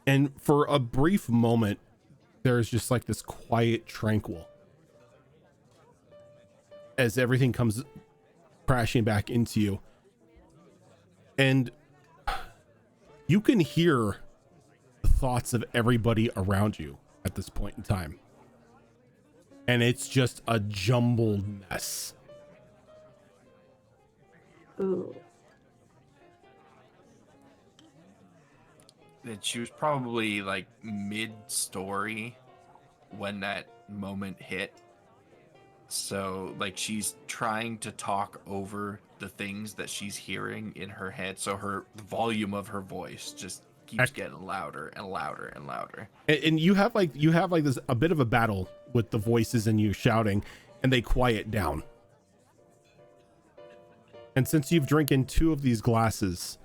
And for a brief moment, there's just like this quiet, tranquil. As everything comes crashing back into you. And you can hear the thoughts of everybody around you at this point in time. And it's just a jumbled mess. Ooh. That she was probably like mid-story when that moment hit. So like she's trying to talk over the things that she's hearing in her head. So the volume of her voice just keeps getting louder and louder and louder. And you have like this a bit of a battle with the voices and you shouting, and they quiet down. And since you've drinking 2 of these glasses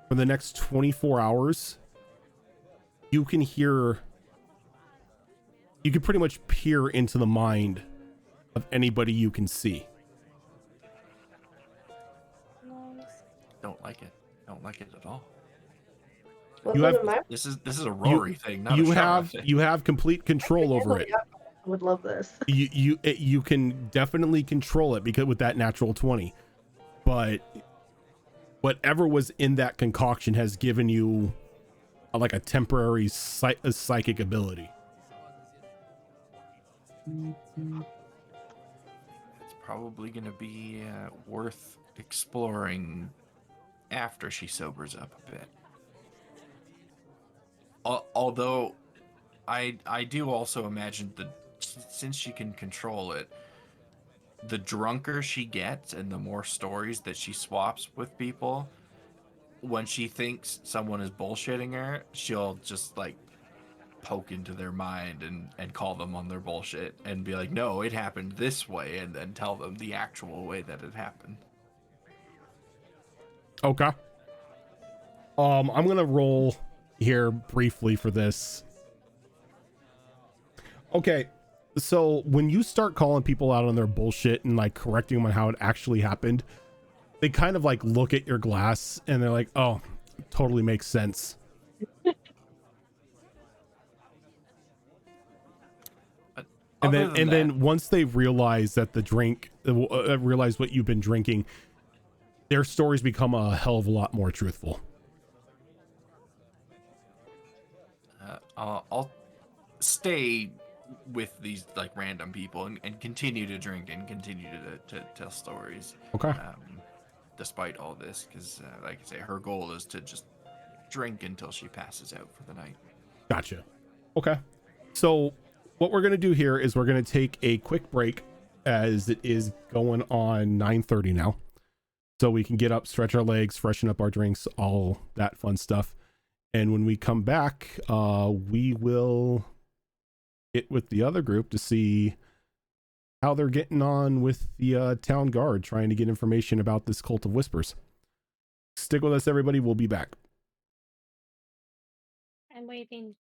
for the next 24 hours, you can pretty much peer into the mind of anybody you can see. Don't like it. Don't like it at all. This is a Rory thing, not a Shara thing. You have complete control over it. I would love this. You can definitely control it because with that natural 20. But whatever was in that concoction has given you like a temporary psychic ability. It's probably going to be worth exploring after she sobers up a bit. Although I do also imagine that since she can control it, the drunker she gets and the more stories that she swaps with people, when she thinks someone is bullshitting her, she'll just like poke into their mind and call them on their bullshit and be like, no, it happened this way, and then tell them the actual way that it happened. Okay. I'm gonna roll here briefly for this. Okay, so when you start calling people out on their bullshit and like correcting them on how it actually happened, they kind of like look at your glass and they're like, oh, totally makes sense. And then once they realize that the drink, realize what you've been drinking, their stories become a hell of a lot more truthful. I'll stay with these like random people and continue to drink and continue to tell stories. Okay. Despite all this, because like I say, her goal is to just drink until she passes out for the night. Gotcha. Okay. So what we're going to do here is we're going to take a quick break as it is going on 9:30 now. So we can get up, stretch our legs, freshen up our drinks, all that fun stuff. And when we come back, we will get with the other group to see how they're getting on with the town guard, trying to get information about this cult of whispers. Stick with us, everybody. We'll be back. I'm waiting.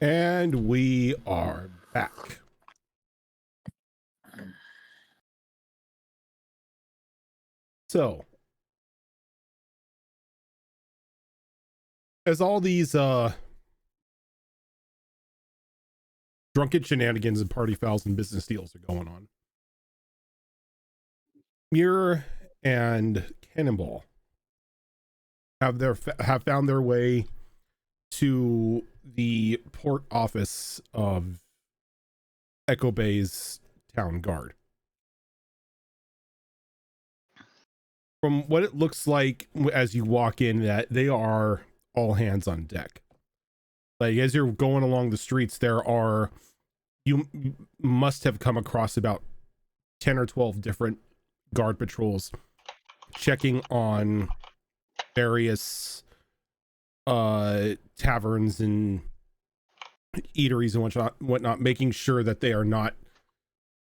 And we are back. So, as all these drunken shenanigans and party fouls and business deals are going on, Muir and Cannonball have found their way to the port office of Echo Bay's town guard. From what it looks like as you walk in, that they are all hands on deck. Like, as you're going along the streets, you must have come across about 10 or 12 different guard patrols checking on various taverns and eateries and whatnot, making sure that they are not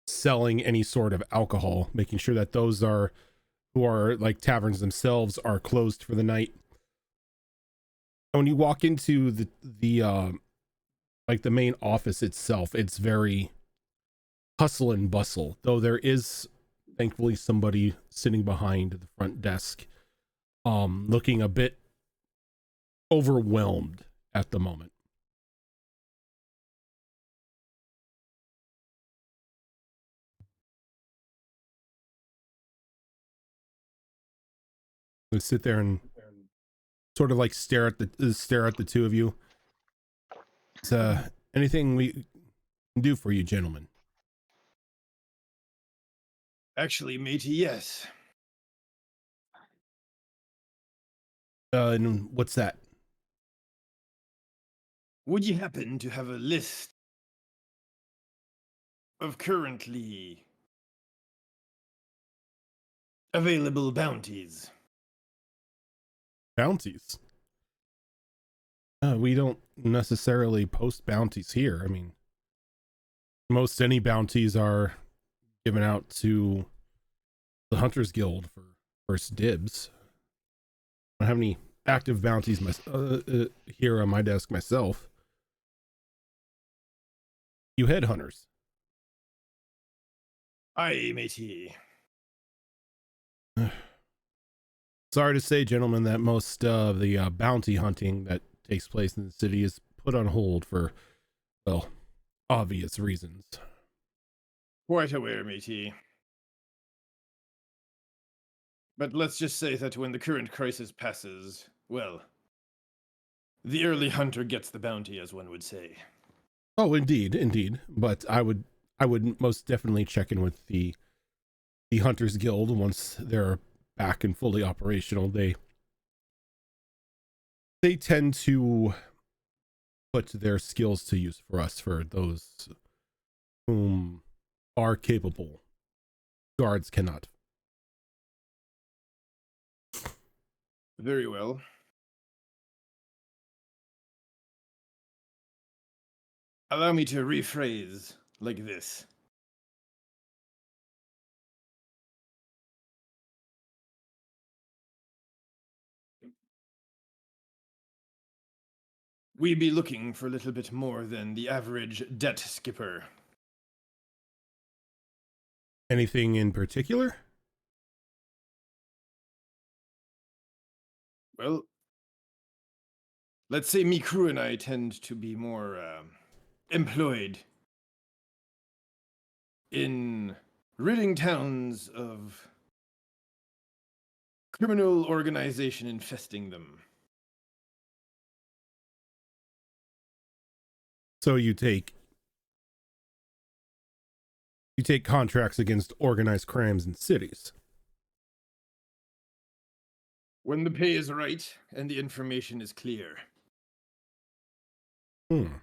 selling any sort of alcohol, making sure that those who are like taverns themselves are closed for the night. And when you walk into the like the main office itself, it's very hustle and bustle, though there is thankfully somebody sitting behind the front desk, looking a bit overwhelmed at the moment. We sit there and sort of like stare at the two of you. Is anything we can do for you, gentlemen? Actually, matey, yes. And what's that? Would you happen to have a list of currently available bounties? Bounties? We don't necessarily post bounties here. I mean, most any bounties are given out to the Hunters Guild for first dibs. I don't have any active bounties here on my desk myself. You headhunters? Aye, matey. Sorry to say, gentlemen, that most of the bounty hunting that takes place in the city is put on hold for, well, obvious reasons. Quite aware, matey. But let's just say that when the current crisis passes, well, the early hunter gets the bounty, as one would say. Oh, indeed. But I would most definitely check in with the Hunters Guild once they're back and fully operational. They tend to put their skills to use for us, for those whom are capable. Guards cannot. Very well. Allow me to rephrase like this. We'd be looking for a little bit more than the average debt skipper. Anything in particular? Well, let's say me crew and I tend to be more employed in ridding towns of criminal organization infesting them. So you take contracts against organized crimes in cities. When the pay is right and the information is clear. And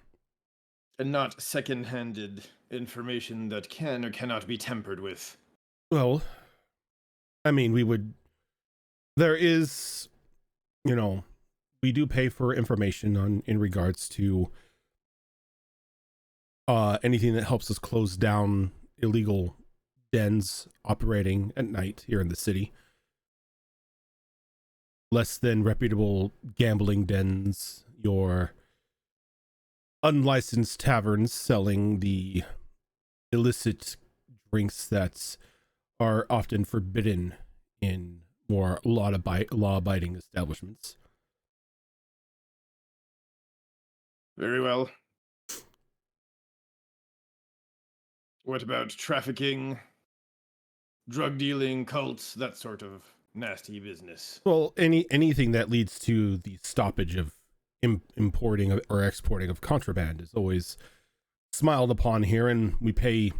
not second-handed information that can or cannot be tampered with. Well, I mean, there is, we do pay for information in regards to anything that helps us close down illegal dens operating at night here in the city. Less than reputable gambling dens, your unlicensed taverns selling the illicit drinks that are often forbidden in more law-abiding establishments. Very well. What about trafficking, drug dealing, cults, that sort of nasty business? Well, anything that leads to the stoppage of importing or exporting of contraband is always smiled upon here, and we pay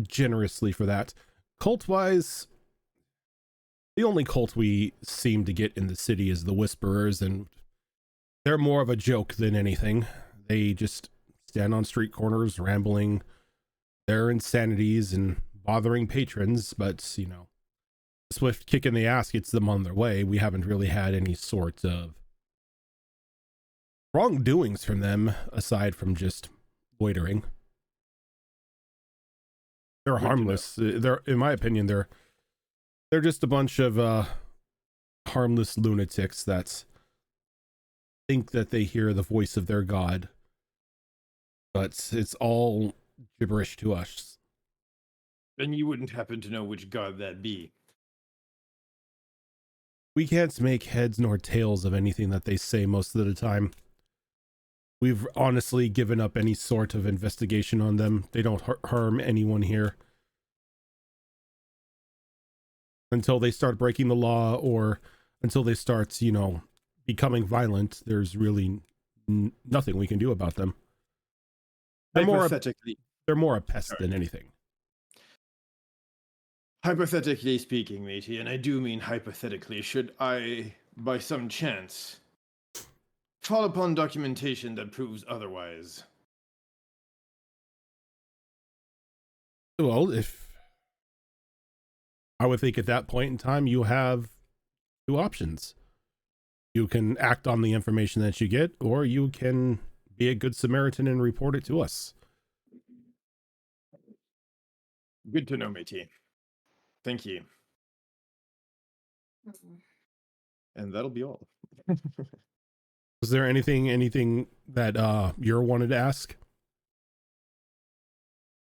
generously for that. Cult-wise, the only cult we seem to get in the city is the Whisperers, and they're more of a joke than anything. They just stand on street corners rambling their insanities and bothering patrons, but, you know, a swift kick in the ass gets them on their way. We haven't really had any sort of wrongdoings from them, aside from just loitering. They're harmless. They're, in my opinion, they're just a bunch of harmless lunatics that think that they hear the voice of their god, but it's all gibberish to us. Then you wouldn't happen to know which god that be. We can't make heads nor tails of anything that they say most of the time. We've honestly given up any sort of investigation on them. They don't harm anyone here. Until they start breaking the law, or until they start, you know, becoming violent, there's really nothing we can do about them. They're more a pest than anything. Hypothetically speaking, matey, and I do mean hypothetically, should I, by some chance, fall upon documentation that proves otherwise? Well, if I would think at that point in time, you have two options. You can act on the information that you get, or you can be a good Samaritan and report it to us. Good to know, matey. Thank you. And that'll be all. Was there anything that you wanted to ask?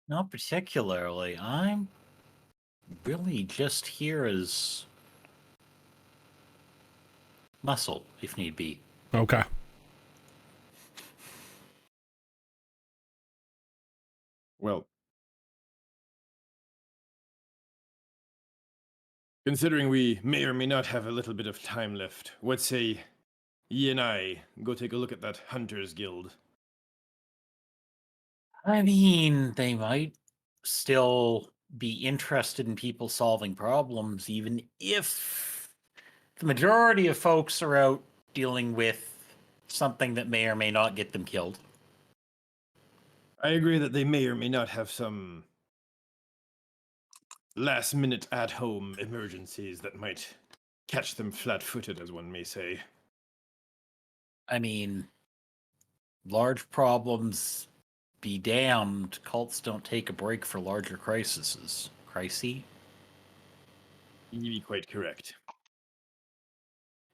Not particularly. I'm really just here as muscle, if need be. Okay. Well, considering we may or may not have a little bit of time left, what say ye and I go take a look at that Hunters Guild? I mean, they might still be interested in people solving problems, even if the majority of folks are out dealing with something that may or may not get them killed. I agree that they may or may not have some last-minute at-home emergencies that might catch them flat-footed, as one may say. I mean, large problems be damned, cults don't take a break for larger crises. Crises? You'd be quite correct.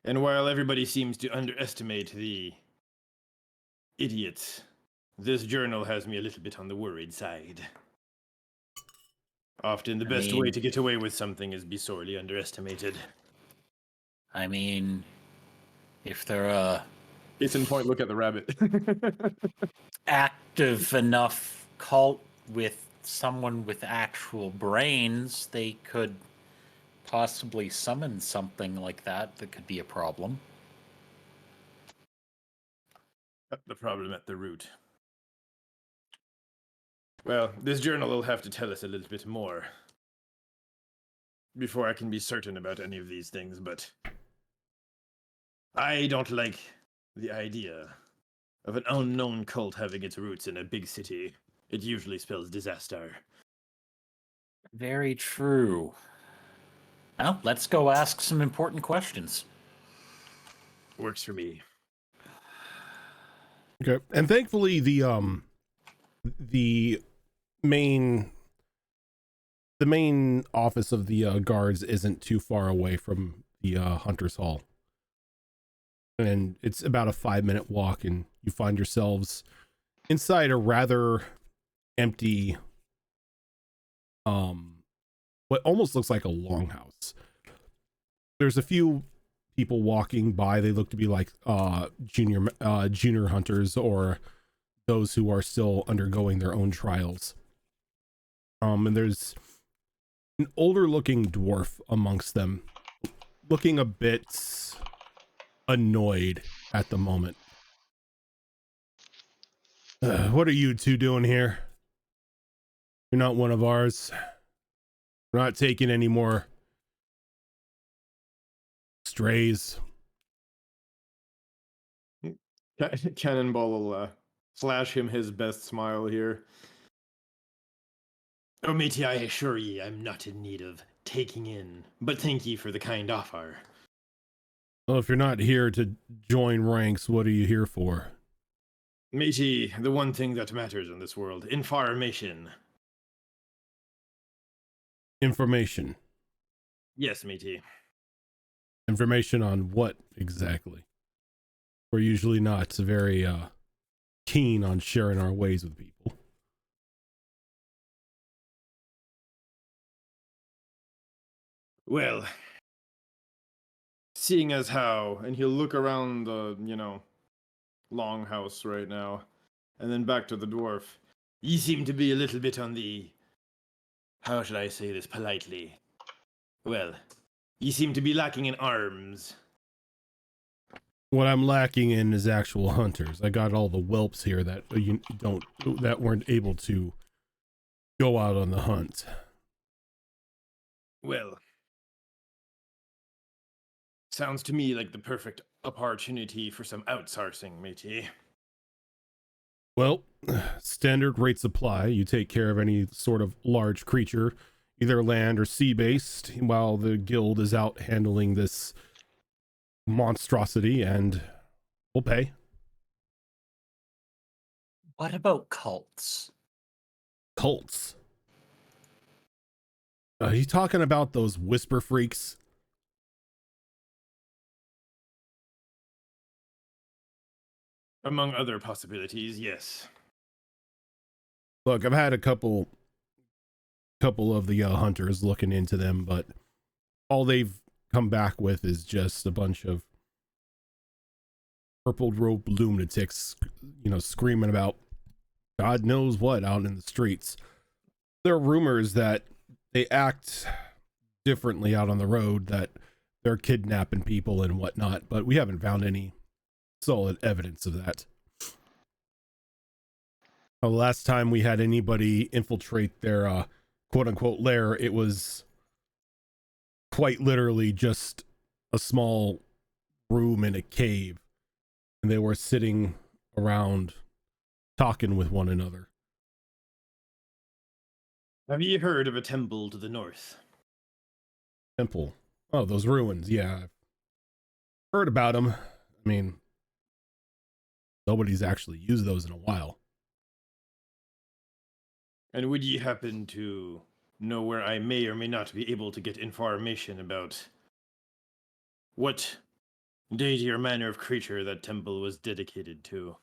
And while everybody seems to underestimate the idiots, this journal has me a little bit on the worried side. Often the best way to get away with something is be sorely underestimated. I mean, if they're Case in point, look at the rabbit. active enough cult with someone with actual brains, they could possibly summon something like that could be a problem. Cut the problem at the root. Well, this journal will have to tell us a little bit more before I can be certain about any of these things, but I don't like the idea of an unknown cult having its roots in a big city. It usually spells disaster. Very true. Well, let's go ask some important questions. Works for me. Okay. And thankfully the main office of the guards isn't too far away from the Hunter's Hall. And it's about a 5-minute walk, and you find yourselves inside a rather empty, what almost looks like a longhouse. There's a few people walking by. They look to be like junior hunters or those who are still undergoing their own trials. And there's an older looking dwarf amongst them, looking a bit annoyed at the moment. What are you two doing here? You're not one of ours. We're not taking any more strays. Cannonball will flash him his best smile here. Oh, matey, I assure ye, I'm not in need of taking in, but thank ye for the kind offer. Well, if you're not here to join ranks, what are you here for? Matey, the one thing that matters in this world, information. Information. Yes, matey. Information on what exactly? We're usually not very keen on sharing our ways with people. Well, seeing as how, and he'll look around the, longhouse right now, and then back to the dwarf. Ye seem to be a little bit on the, how should I say this politely? Well, ye seem to be lacking in arms. What I'm lacking in is actual hunters. I got all the whelps here that that weren't able to go out on the hunt. Well, sounds to me like the perfect opportunity for some outsourcing, matey. Well, standard rate supply. You take care of any sort of large creature, either land or sea-based, while the guild is out handling this monstrosity, and we'll pay. What about cults? Cults? Are you talking about those whisper freaks? Among other possibilities, yes. Look, I've had a couple of the hunters looking into them, but all they've come back with is just a bunch of purple robe lunatics, screaming about God knows what out in the streets. There are rumors that they act differently out on the road, that they're kidnapping people and whatnot, but we haven't found any solid evidence of that. The last time we had anybody infiltrate their quote-unquote lair, it was quite literally just a small room in a cave, and they were sitting around talking with one another. Have you heard of a temple to the north? Temple? Oh, those ruins. Yeah, I've heard about them. I mean, nobody's actually used those in a while. And would ye happen to know where I may or may not be able to get information about what deity or manner of creature that temple was dedicated to?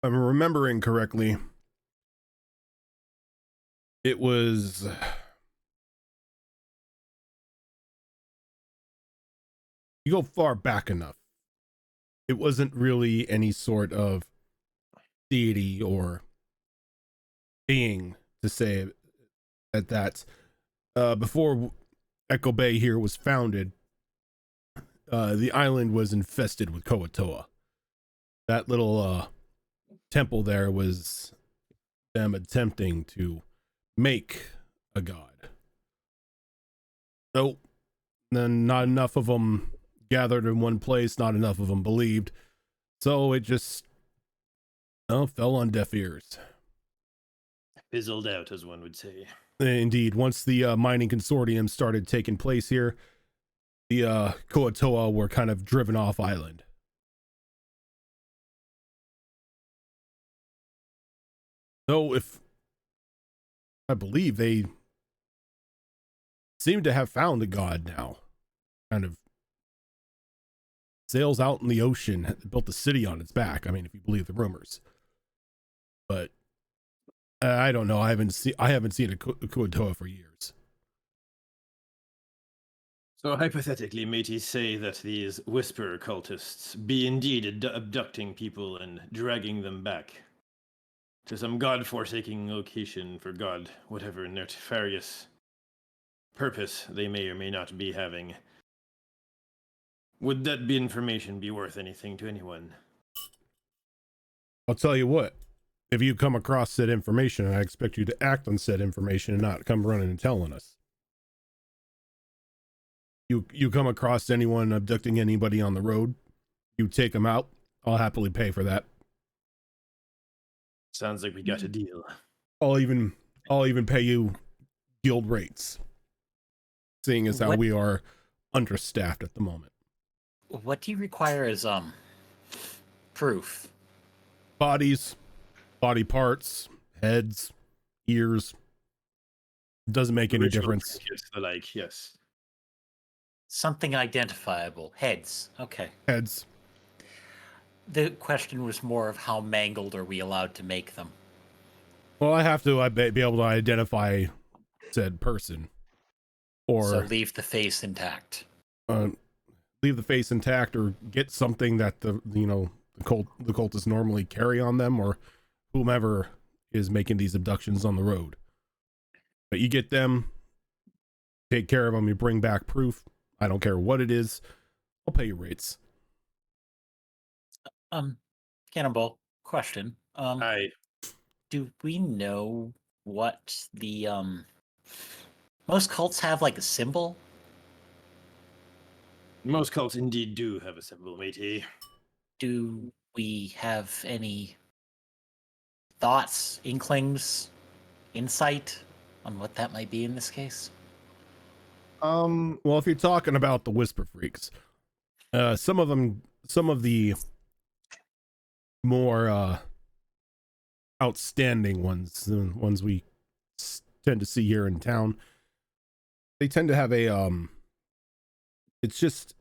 If I'm remembering correctly, it was you go far back enough. It wasn't really any sort of deity or being to say at that. Before Echo Bay here was founded, the island was infested with Koatoa. That little temple there was them attempting to make a god. So then not enough of them gathered in one place, not enough of them believed. So it just fell on deaf ears. Fizzled out, as one would say. Indeed, once the mining consortium started taking place here, the Koatoa were kind of driven off island. So I believe they seem to have found a god now. Kind of sails out in the ocean, built a city on its back. I mean, if you believe the rumors. But I don't know. I haven't seen a Kuatoa for years. So hypothetically, matey, say that these whisper cultists be indeed abducting people and dragging them back to some god-forsaking location for God, whatever nefarious purpose they may or may not be having. Would that information be worth anything to anyone? I'll tell you what. If you come across said information, I expect you to act on said information and not come running and telling us. You come across anyone abducting anybody on the road, you take them out, I'll happily pay for that. Sounds like we got a deal. I'll even pay you guild rates, seeing as how we are understaffed at the moment. What do you require as proof? Bodies, body parts, heads, ears. Doesn't make any difference. The like, yes. Something identifiable. Heads. Okay. Heads. The question was more of how mangled are we allowed to make them? Well, I have to be able to identify said person. Or so leave the face intact. Leave the face intact, or get something that the cultists normally carry on them, or whomever is making these abductions on the road. But you get them, take care of them, you bring back proof. I don't care what it is. I'll pay your rates. Cannonball, question. Do we know what the most cults have, like, a symbol? Most cults indeed do have a symbol, matey. Do we have any thoughts, inklings, insight on what that might be in this case? Well, if you're talking about the Whisper Freaks, some of the more outstanding ones, the ones we tend to see here in town, they tend to have a it's just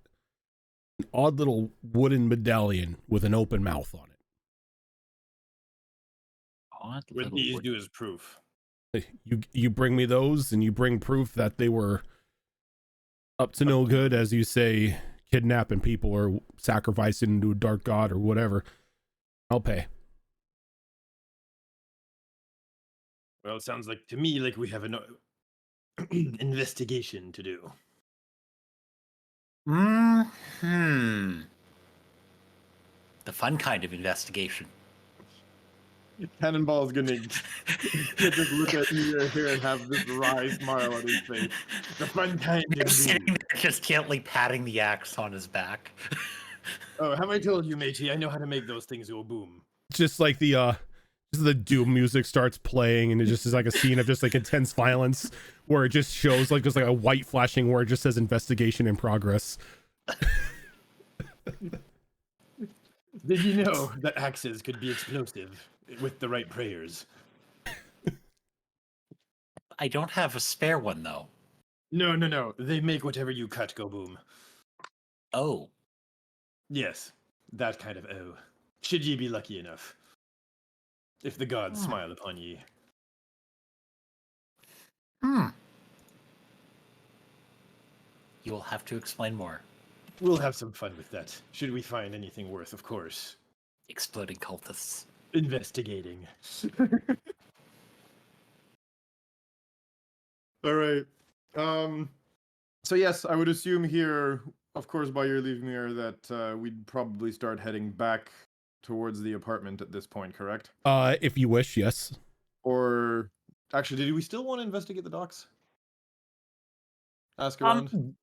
an odd little wooden medallion with an open mouth on it. What these do is proof. You bring me those, and you bring proof that they were up to no good, as you say, kidnapping people or sacrificing to a dark god or whatever, I'll pay. Well, it sounds like to me like we have an investigation to do. The fun kind of investigation. Cannonball's gonna just look at you here and have this wry smile on his face. The fun kind of sitting there just gently patting the axe on his back. Oh, have I told you, matey? I know how to make those things go boom. Just like the doom music starts playing, and it just is like a scene of just like intense violence, where it just shows like just like a white flashing where it just says investigation in progress. Did you know that axes could be explosive with the right prayers? I don't have a spare one, though. No. They make whatever you cut go boom. Oh. Yes, that kind of oh. Should ye be lucky enough. If the gods smile upon ye. You will have to explain more. We'll have some fun with that. Should we find anything worth, of course. Exploding cultists. Investigating. All right. So yes, I would assume here, of course, by your leave, Mir, that we'd probably start heading back towards the apartment at this point, correct? If you wish, yes. Or actually, did we still want to investigate the docks? Ask around.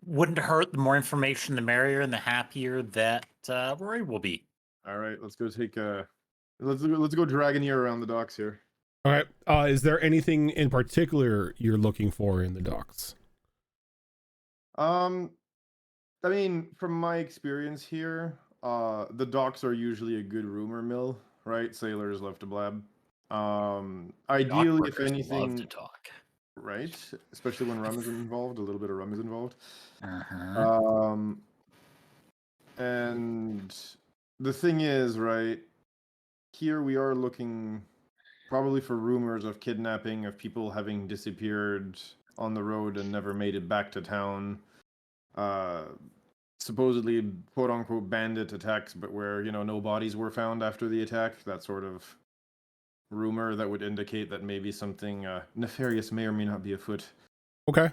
Wouldn't hurt. The more information, the merrier, and the happier that Rory will be. All right, let's go take a. Let's go dragging you around the docks here. All right. Is there anything in particular you're looking for in the docks? I mean, from my experience here, the docks are usually a good rumor mill, right? Sailors love to blab. Ideally, if anything, love to talk. Right? Especially when rum is involved. A little bit of rum is involved. And the thing is, right, here we are looking probably for rumors of kidnapping, of people having disappeared on the road and never made it back to town. Supposedly, quote unquote, bandit attacks, but where, no bodies were found after the attack. That sort of rumor that would indicate that maybe something nefarious may or may not be afoot. Okay.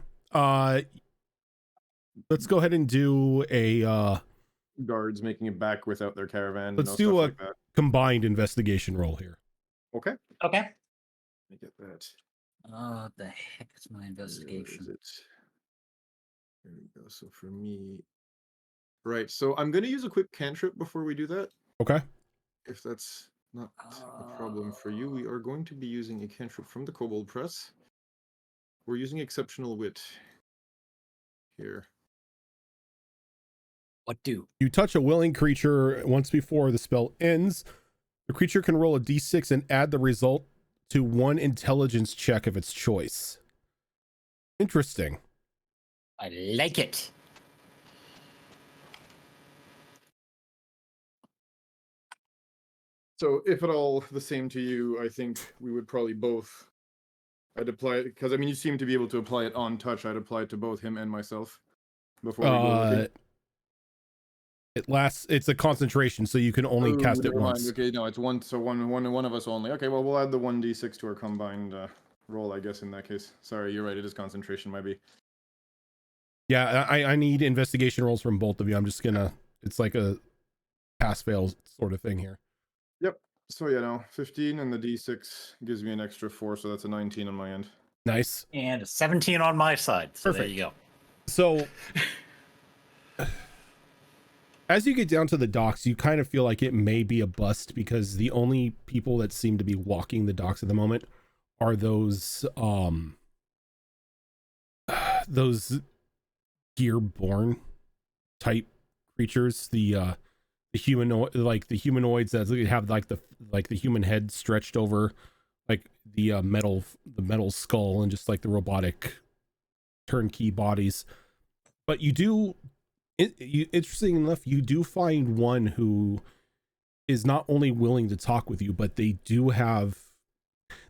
Let's go ahead and do a Guards making it back without their caravan. Let's do stuff a like that. combined investigation roll here. Okay. Okay. Let me get that. The heck is my investigation? Where is it? There we go. So for me, right. So I'm going to use a quick cantrip before we do that. Okay. If that's not a problem for you, we are going to be using a cantrip from the Kobold Press. We're using Exceptional Wit here. What do? You touch a willing creature once before the spell ends. The creature can roll a d6 and add the result to one intelligence check of its choice. Interesting. I like it. So if at all the same to you, I think we would probably both... I'd apply it, because you seem to be able to apply it on touch. I'd apply it to both him and myself before we go looking. It's a concentration, so you can only cast it once. Okay, no, it's one, so one of us only. Okay, well, we'll add the 1d6 to our combined roll, I guess, in that case. Sorry, you're right, it is concentration, might be. Yeah, I need investigation rolls from both of you. I'm just gonna, it's like a pass-fail sort of thing here. Yep, so yeah, no, 15, and the d6 gives me an extra 4, so that's a 19 on my end. Nice. And a 17 on my side, so Perfect. there you go. So... as you get down to the docks, you kind of feel like it may be a bust because the only people that seem to be walking the docks at the moment are those gear-born type creatures, the humanoid, like the humanoids that have like the human head stretched over, like the metal skull, and just like the robotic turnkey bodies. But you do. Interesting enough, you do find one who is not only willing to talk with you, but they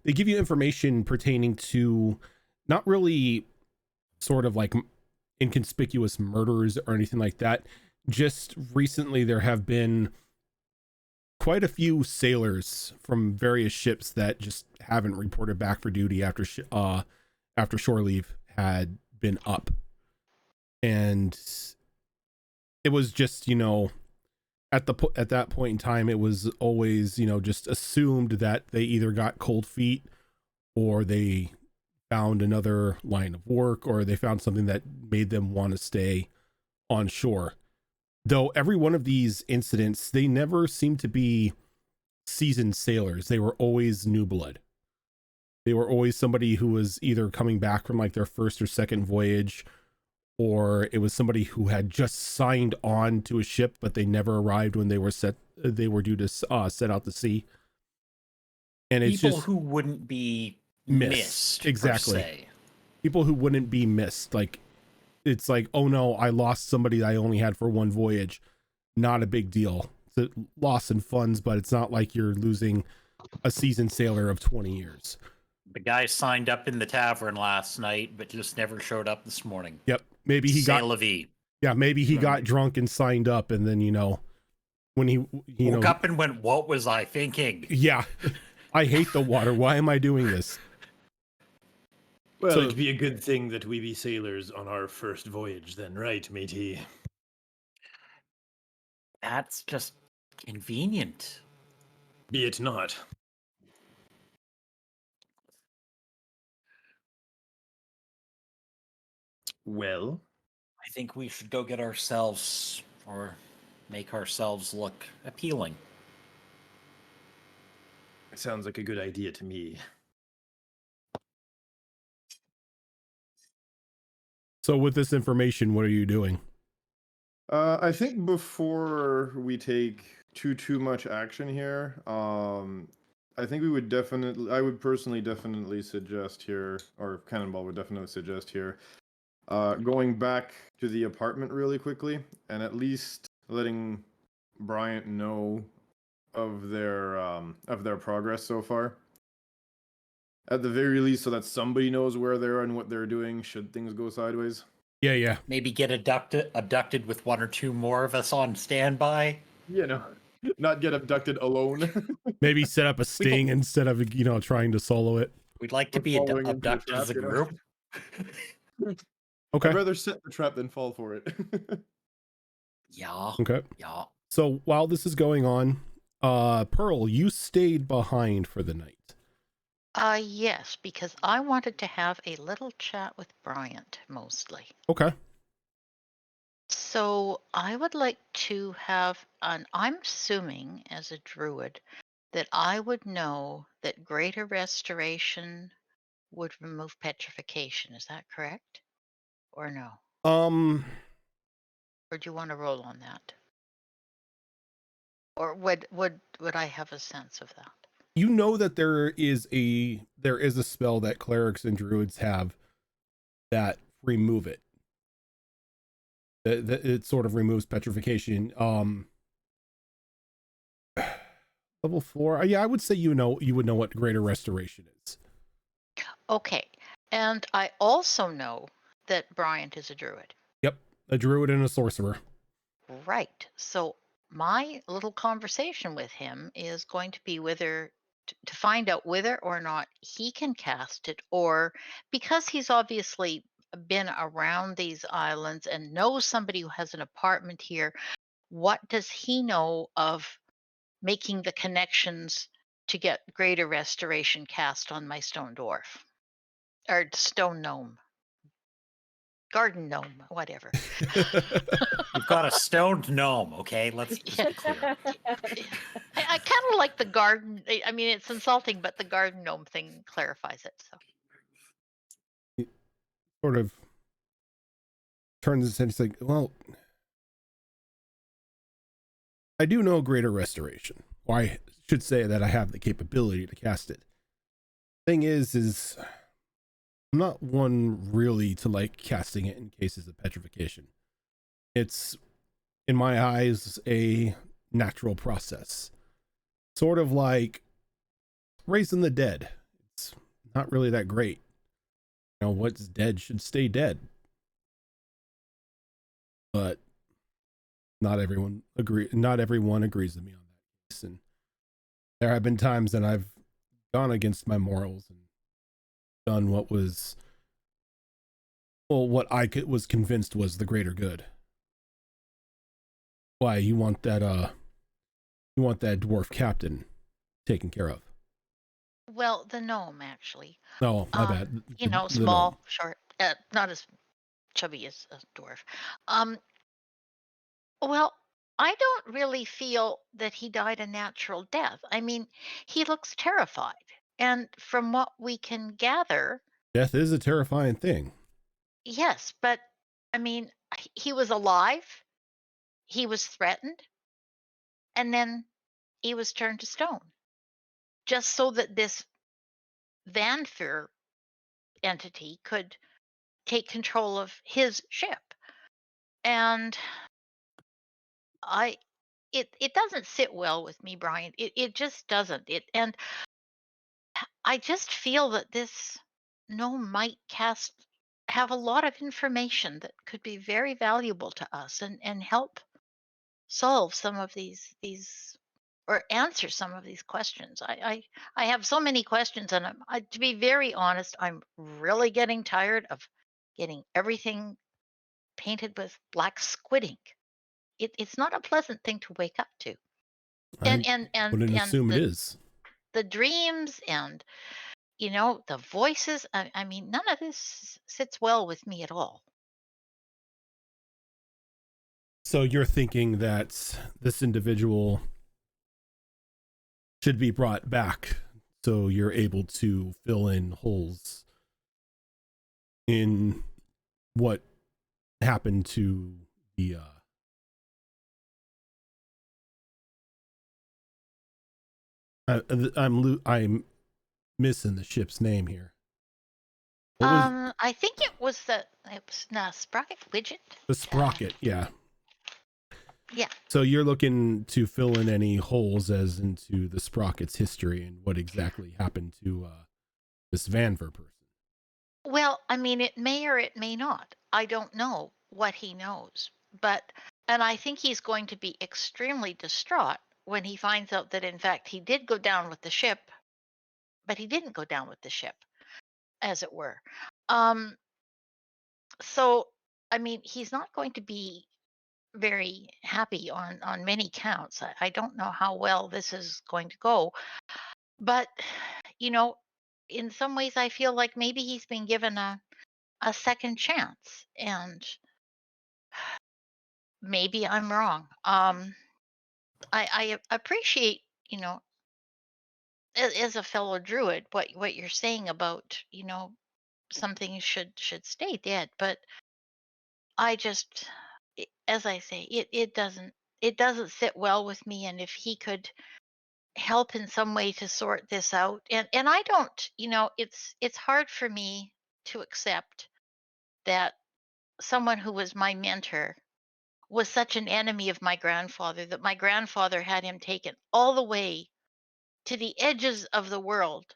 give you information pertaining to not really sort of like inconspicuous murders or anything like that. Just recently, there have been quite a few sailors from various ships that just haven't reported back for duty after shore leave had been up, and it was just, at that point in time, it was always, just assumed that they either got cold feet or they found another line of work or they found something that made them want to stay on shore. Though every one of these incidents, they never seemed to be seasoned sailors. They were always new blood. They were always somebody who was either coming back from like their first or second voyage, or it was somebody who had just signed on to a ship, but they never arrived when they were due to set out to sea. And it's people just who wouldn't be missed. Exactly. Per se. People who wouldn't be missed. Like, it's like, oh no, I lost somebody that I only had for one voyage. Not a big deal. It's a loss in funds, but it's not like you're losing a seasoned sailor of 20 years. The guy signed up in the tavern last night, but just never showed up this morning. Yep. Maybe he got drunk and signed up, and then when he woke up and went, "What was I thinking?" Yeah, I hate the water. Why am I doing this? Well, so, it'd be a good thing that we be sailors on our first voyage, then, right, matey? That's just convenient. Be it not. Well, I think we should go get ourselves, or make ourselves look appealing. It sounds like a good idea to me. So with this information, what are you doing? I think before we take too much action here, I think I would personally definitely suggest here, or Cannonball would definitely suggest here, going back to the apartment really quickly and at least letting Bryant know of their progress so far. At the very least, so that somebody knows where they are and what they're doing should things go sideways. Yeah. Maybe get abducted with one or two more of us on standby. You know, not get abducted alone. Maybe set up a sting instead of trying to solo it. We'd like to be Following into the abducted trap, as a you know? group. Okay. I'd rather set the trap than fall for it. Yeah. Okay. Yeah. So while this is going on, Pearl, you stayed behind for the night. Yes, because I wanted to have a little chat with Bryant mostly. Okay. So I would like to have I'm assuming as a druid that I would know that greater restoration would remove petrification. Is that correct? Or no? Or do you want to roll on that? Or would I have a sense of that? You know that there is a spell that clerics and druids have that remove it. That it sort of removes petrification. Level 4. Yeah, I would say you would know what greater restoration is. Okay. And I also know that Bryant is a druid. Yep, a druid and a sorcerer. Right. So my little conversation with him is going to be whether to find out whether or not he can cast it, or because he's obviously been around these islands and knows somebody who has an apartment here, what does he know of making the connections to get greater restoration cast on my stone dwarf or stone gnome, garden gnome, whatever. You've got a stoned gnome, okay? Let's just be clear. I kind of like the garden. I mean, it's insulting, but the garden gnome thing clarifies it. So Sort of turns his head. He's like, well, I do know greater restoration. Or I should say that I have the capability to cast it. Thing is I'm not one really to like casting it in cases of petrification. It's, in my eyes, a natural process. Sort of like raising the dead. It's not really that great. What's dead should stay dead. But not everyone agrees with me on that case. And there have been times that I've gone against my morals and done what I was convinced was the greater good. Why you want that dwarf captain taken care of? well, the gnome actually. Oh, my bad. Small, gnome. short, not as chubby as a dwarf. Well, I don't really feel that he died a natural death. I mean, he looks terrified. And from what we can gather, Death is a terrifying thing. yes, but I mean, he was alive, he was threatened, and then he was turned to stone. Just so that this Vanfir entity could take control of his ship. And it doesn't sit well with me, Brian. It just doesn't. And I just feel that this gnome might have a lot of information that could be very valuable to us and help solve some of these or answer some of these questions. I have so many questions, and to be very honest, I'm really getting tired of getting everything painted with black squid ink. It's not a pleasant thing to wake up to. And wouldn't assume it is. The dreams and the voices. I mean, none of this sits well with me at all. So you're thinking that this individual should be brought back so you're able to fill in holes in what happened to the I'm missing the ship's name here. I think it was Sprocket Widget. The Sprocket, yeah. Yeah. So you're looking to fill in any holes as into the Sprocket's history and what exactly happened to this Vanver person. Well, I mean, it may or it may not. I don't know what he knows, and I think he's going to be extremely distraught when he finds out that, in fact, he did go down with the ship, but he didn't go down with the ship, as it were. Um, so, I mean, he's not going to be very happy on many counts. I don't know how well this is going to go, but you know, in some ways, I feel like maybe he's been given a second chance, and maybe I'm wrong. I appreciate, as a fellow druid, what you're saying about, something should stay dead, but I just, as I say, it doesn't sit well with me, and if he could help in some way to sort this out, and I don't, it's hard for me to accept that someone who was my mentor was such an enemy of my grandfather that my grandfather had him taken all the way to the edges of the world,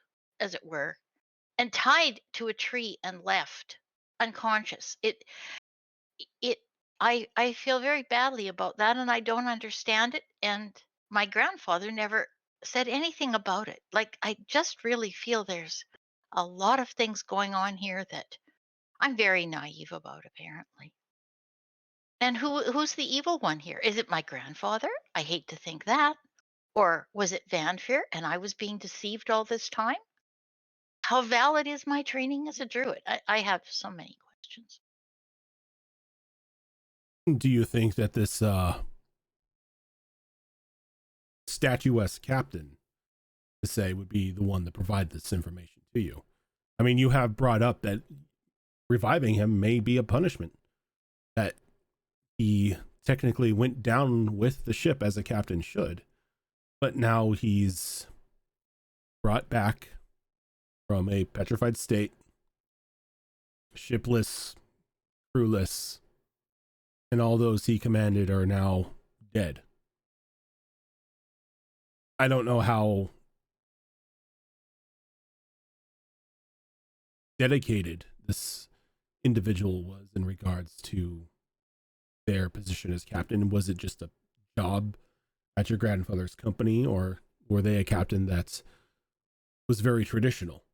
as it were, and tied to a tree and left unconscious. It I feel very badly about that, and I don't understand it, and my grandfather never said anything about it. Like, I just really feel there's a lot of things going on here that I'm very naive about, apparently. And who's the evil one here? Is it my grandfather? I hate to think that. Or was it Vanfear and I was being deceived all this time? How valid is my training as a druid? I have so many questions. Do you think that this statuesque captain, to say, would be the one to provide this information to you? I mean, you have brought up that reviving him may be a punishment, that he technically went down with the ship as a captain should, but now he's brought back from a petrified state, shipless, crewless, and all those he commanded are now dead. I don't know how dedicated this individual was in regards to their position as captain. Was it just a job at your grandfather's company, or were they a captain that was very traditional?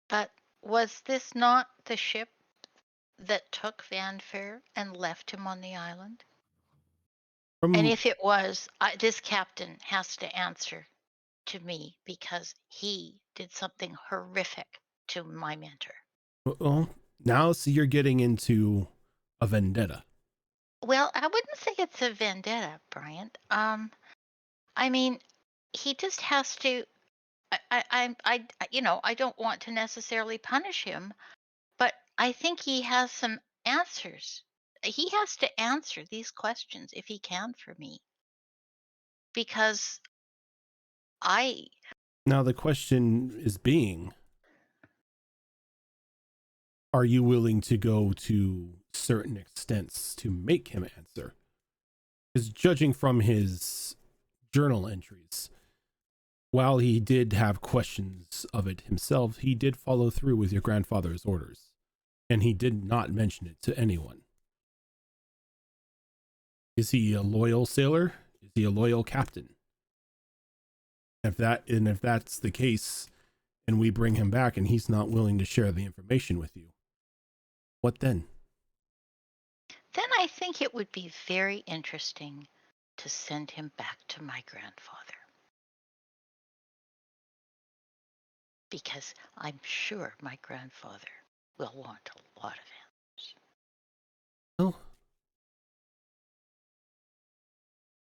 But was this not the ship that took Vanfair and left him on the island? And if it was, this captain has to answer to me because he did something horrific to my mentor. Well, now see, you're getting into a vendetta. Well, I wouldn't say it's a vendetta, Bryant. I mean, he just has to. I don't want to necessarily punish him, but I think he has some answers. He has to answer these questions if he can for me, because I. Now the question is being, are you willing to go to certain extents to make him answer? Because judging from his journal entries, while he did have questions of it himself, he did follow through with your grandfather's orders, and he did not mention it to anyone. Is he a loyal sailor? Is he a loyal captain? If that's the case, and we bring him back and he's not willing to share the information with you, what then? Then I think it would be very interesting to send him back to my grandfather. Because I'm sure my grandfather will want a lot of answers. Well,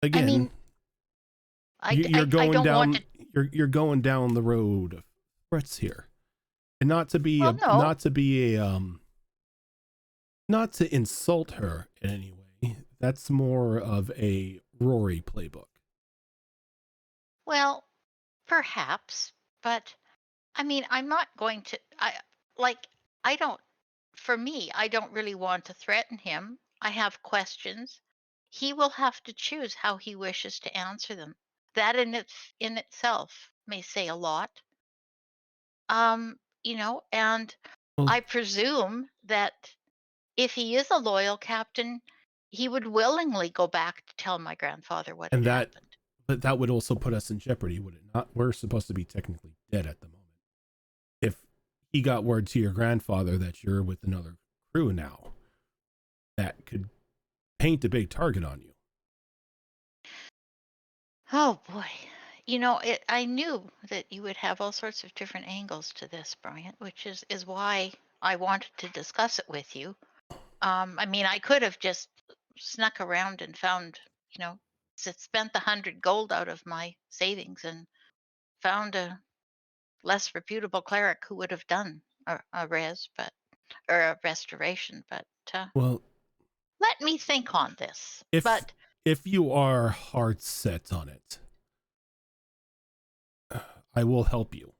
again, I mean, you're going I don't down. want to. You're going down the road of threats here, and not to be Well, no. not to insult her in any way. That's more of a Rory playbook. Well, perhaps, but I mean, I'm not going to. I don't. For me, I don't really want to threaten him. I have questions, he will have to choose how he wishes to answer them. That in itself may say a lot. And Well, I presume that if he is a loyal captain, he would willingly go back to tell my grandfather what and had that, happened. but that would also put us in jeopardy, would it not? We're supposed to be technically dead at the moment. If he got word to your grandfather that you're with another crew now, that could paint a big target on you. Oh boy. I knew that you would have all sorts of different angles to this, Bryant, which is why I wanted to discuss it with you. I mean, I could have just snuck around and found, spent the 100 gold out of my savings and found a less reputable cleric who would have done a or a restoration. But Well, let me think on this. if But if you are hard set on it, I will help you.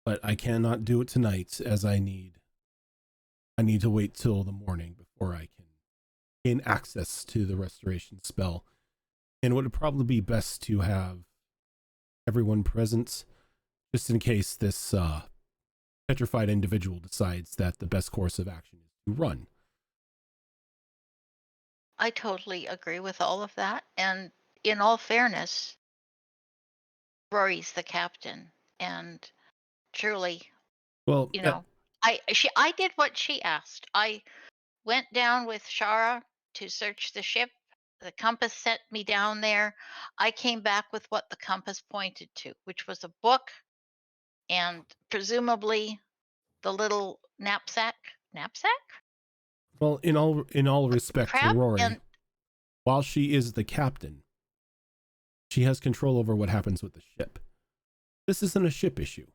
But I cannot do it tonight, as I need to wait till the morning before I can gain access to the restoration spell. And it would probably be best to have everyone present, just in case this petrified individual decides that the best course of action is to run. I totally agree with all of that. And in all fairness, Rory's the captain, and truly, Well, I did what she asked. I went down with Shara to search the ship. The compass sent me down there. I came back with what the compass pointed to, which was a book and presumably the little knapsack. Knapsack? well, in all respect to Crap. Rory, And while she is the captain, she has control over what happens with the ship. This isn't a ship issue.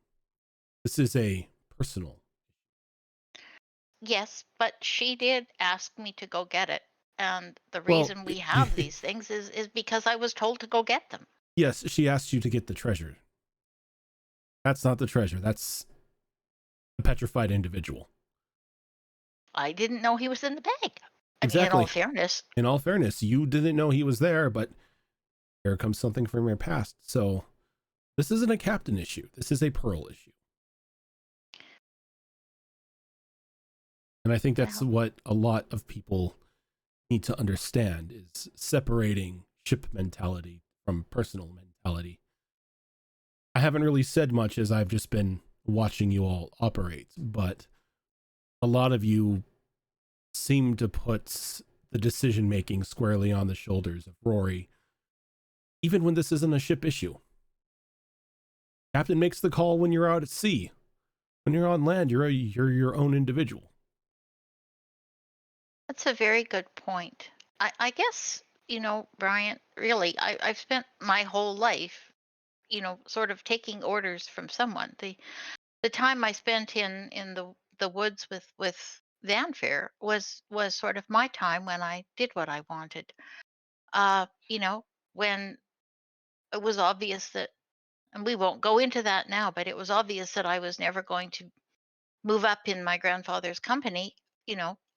This is a personal. yes, but she did ask me to go get it. And the Well, reason we have these things is because I was told to go get them. Yes, she asked you to get the treasure. That's not the treasure. That's a petrified individual. I didn't know he was in the bag. I mean, Exactly. in all fairness, you didn't know he was there, but here comes something from your past. So this isn't a captain issue. This is a Pearl issue. And I think that's what a lot of people need to understand, is separating ship mentality from personal mentality. I haven't really said much, as I've just been watching you all operate, but a lot of you seem to put the decision making squarely on the shoulders of Rory, even when this isn't a ship issue. Captain makes the call when you're out at sea. When you're on land, you're your own individual. That's a very good point. I guess, Bryant, really, I've spent my whole life, sort of taking orders from someone. The time I spent in the woods with Vanfair was sort of my time when I did what I wanted. When it was obvious that, and we won't go into that now, but it was obvious that I was never going to move up in my grandfather's company.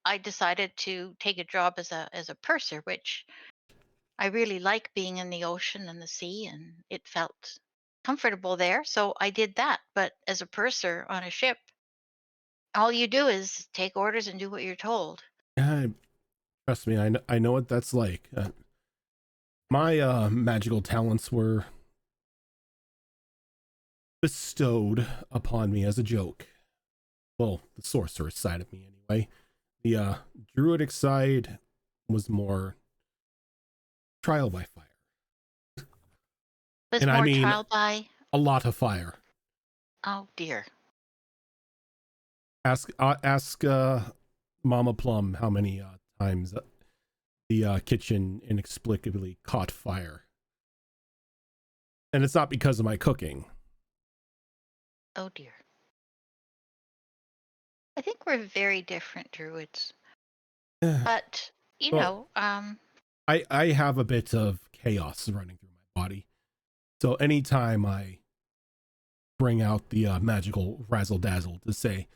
I decided to take a job as a purser, which I really like, being in the ocean and the sea, and it felt comfortable there. So I did that. But as a purser on a ship, all you do is take orders and do what you're told. Trust me, I know what that's like. My magical talents were bestowed upon me as a joke. Well, the sorceress side of me anyway. The druidic side was more trial by fire. Was And more I mean trial by? a lot of fire. Oh dear. Ask Mama Plum how many times the kitchen inexplicably caught fire. And it's not because of my cooking. Oh dear. I think we're very different druids. But, I have a bit of chaos running through my body. So anytime I bring out the magical razzle dazzle to say,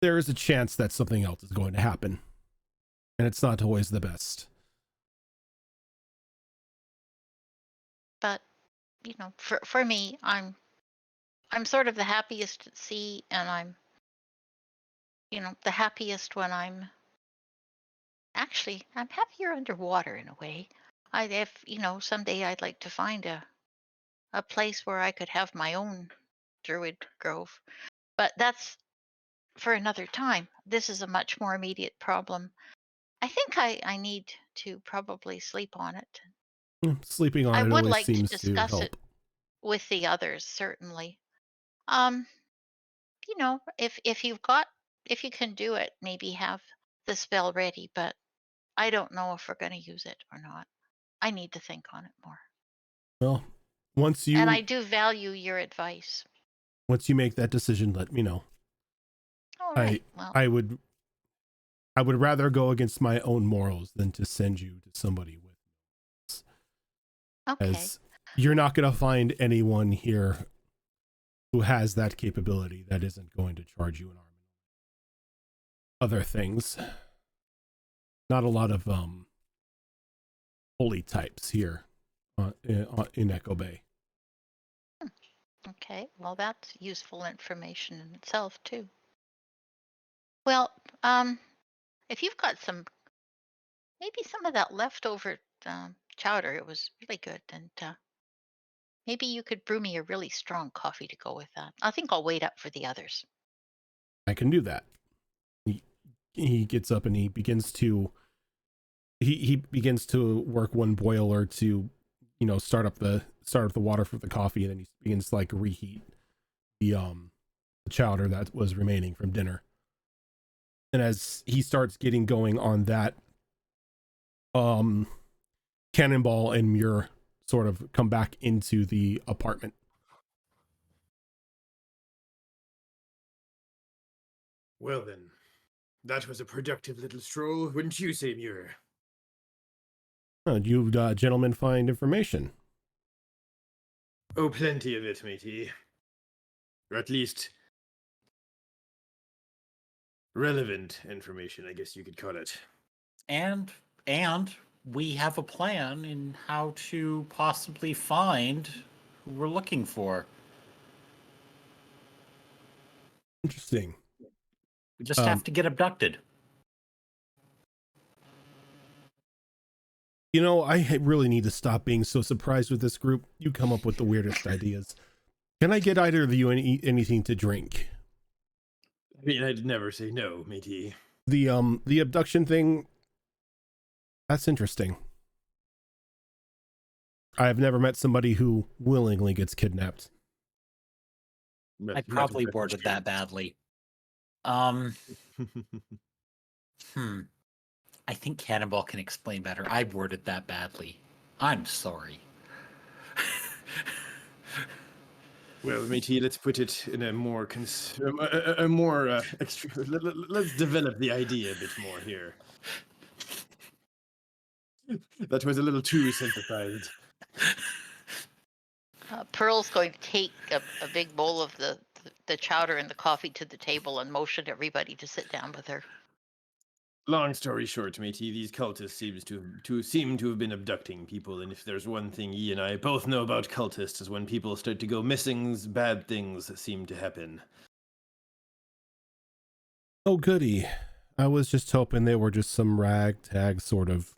there is a chance that something else is going to happen, and it's not always the best. But for me, I'm sort of the happiest at sea, and I'm the happiest when I'm happier underwater in a way. If someday I'd like to find a place where I could have my own druid grove, but that's for another time. This is a much more immediate problem. I think I need to probably sleep on it. Sleeping on I it would always like to seems to discuss help. it with the others, certainly. If you can do it, maybe have the spell ready, but I don't know if we're going to use it or not. I need to think on it more. Well, And I do value your advice. once you make that decision, let me know. All right. I would rather go against my own morals than to send you to somebody with this. Okay. As you're not going to find anyone here who has that capability that isn't going to charge you an arm. Other things. Not a lot of holy types here in Echo Bay. Okay. Well, that's useful information in itself too. Well, if you've got maybe some of that leftover chowder, it was really good, and maybe you could brew me a really strong coffee to go with that. I think I'll wait up for the others. I can do that. He gets up and he begins to work one boiler to start up the water for the coffee, and then he begins to like reheat the chowder that was remaining from dinner. And as he starts getting going on that, Cannonball and Muir sort of come back into the apartment. Well then, that was a productive little stroll, wouldn't you say, Muir? You gentlemen find information? Oh, plenty of it, matey. Or at least relevant information, I guess you could call it. And we have a plan in how to possibly find who we're looking for. Interesting. We just have to get abducted. I really need to stop being so surprised with this group. You come up with the weirdest ideas. Can I get either of you anything to drink? I mean, I'd never say no, matey. The abduction thing, that's interesting. I've never met somebody who willingly gets kidnapped. I probably worded that badly. I think Cannonball can explain better. I worded that badly. I'm sorry. Well, matey, let's put it in a more let's develop the idea a bit more here. That was a little too synthesized. Pearl's going to take a big bowl of the chowder and the coffee to the table and motion everybody to sit down with her. Long story short, matey, these cultists seem to have been abducting people, and if there's one thing ye and I both know about cultists is when people start to go missing, bad things seem to happen. Oh, goody. I was just hoping they were just some ragtag sort of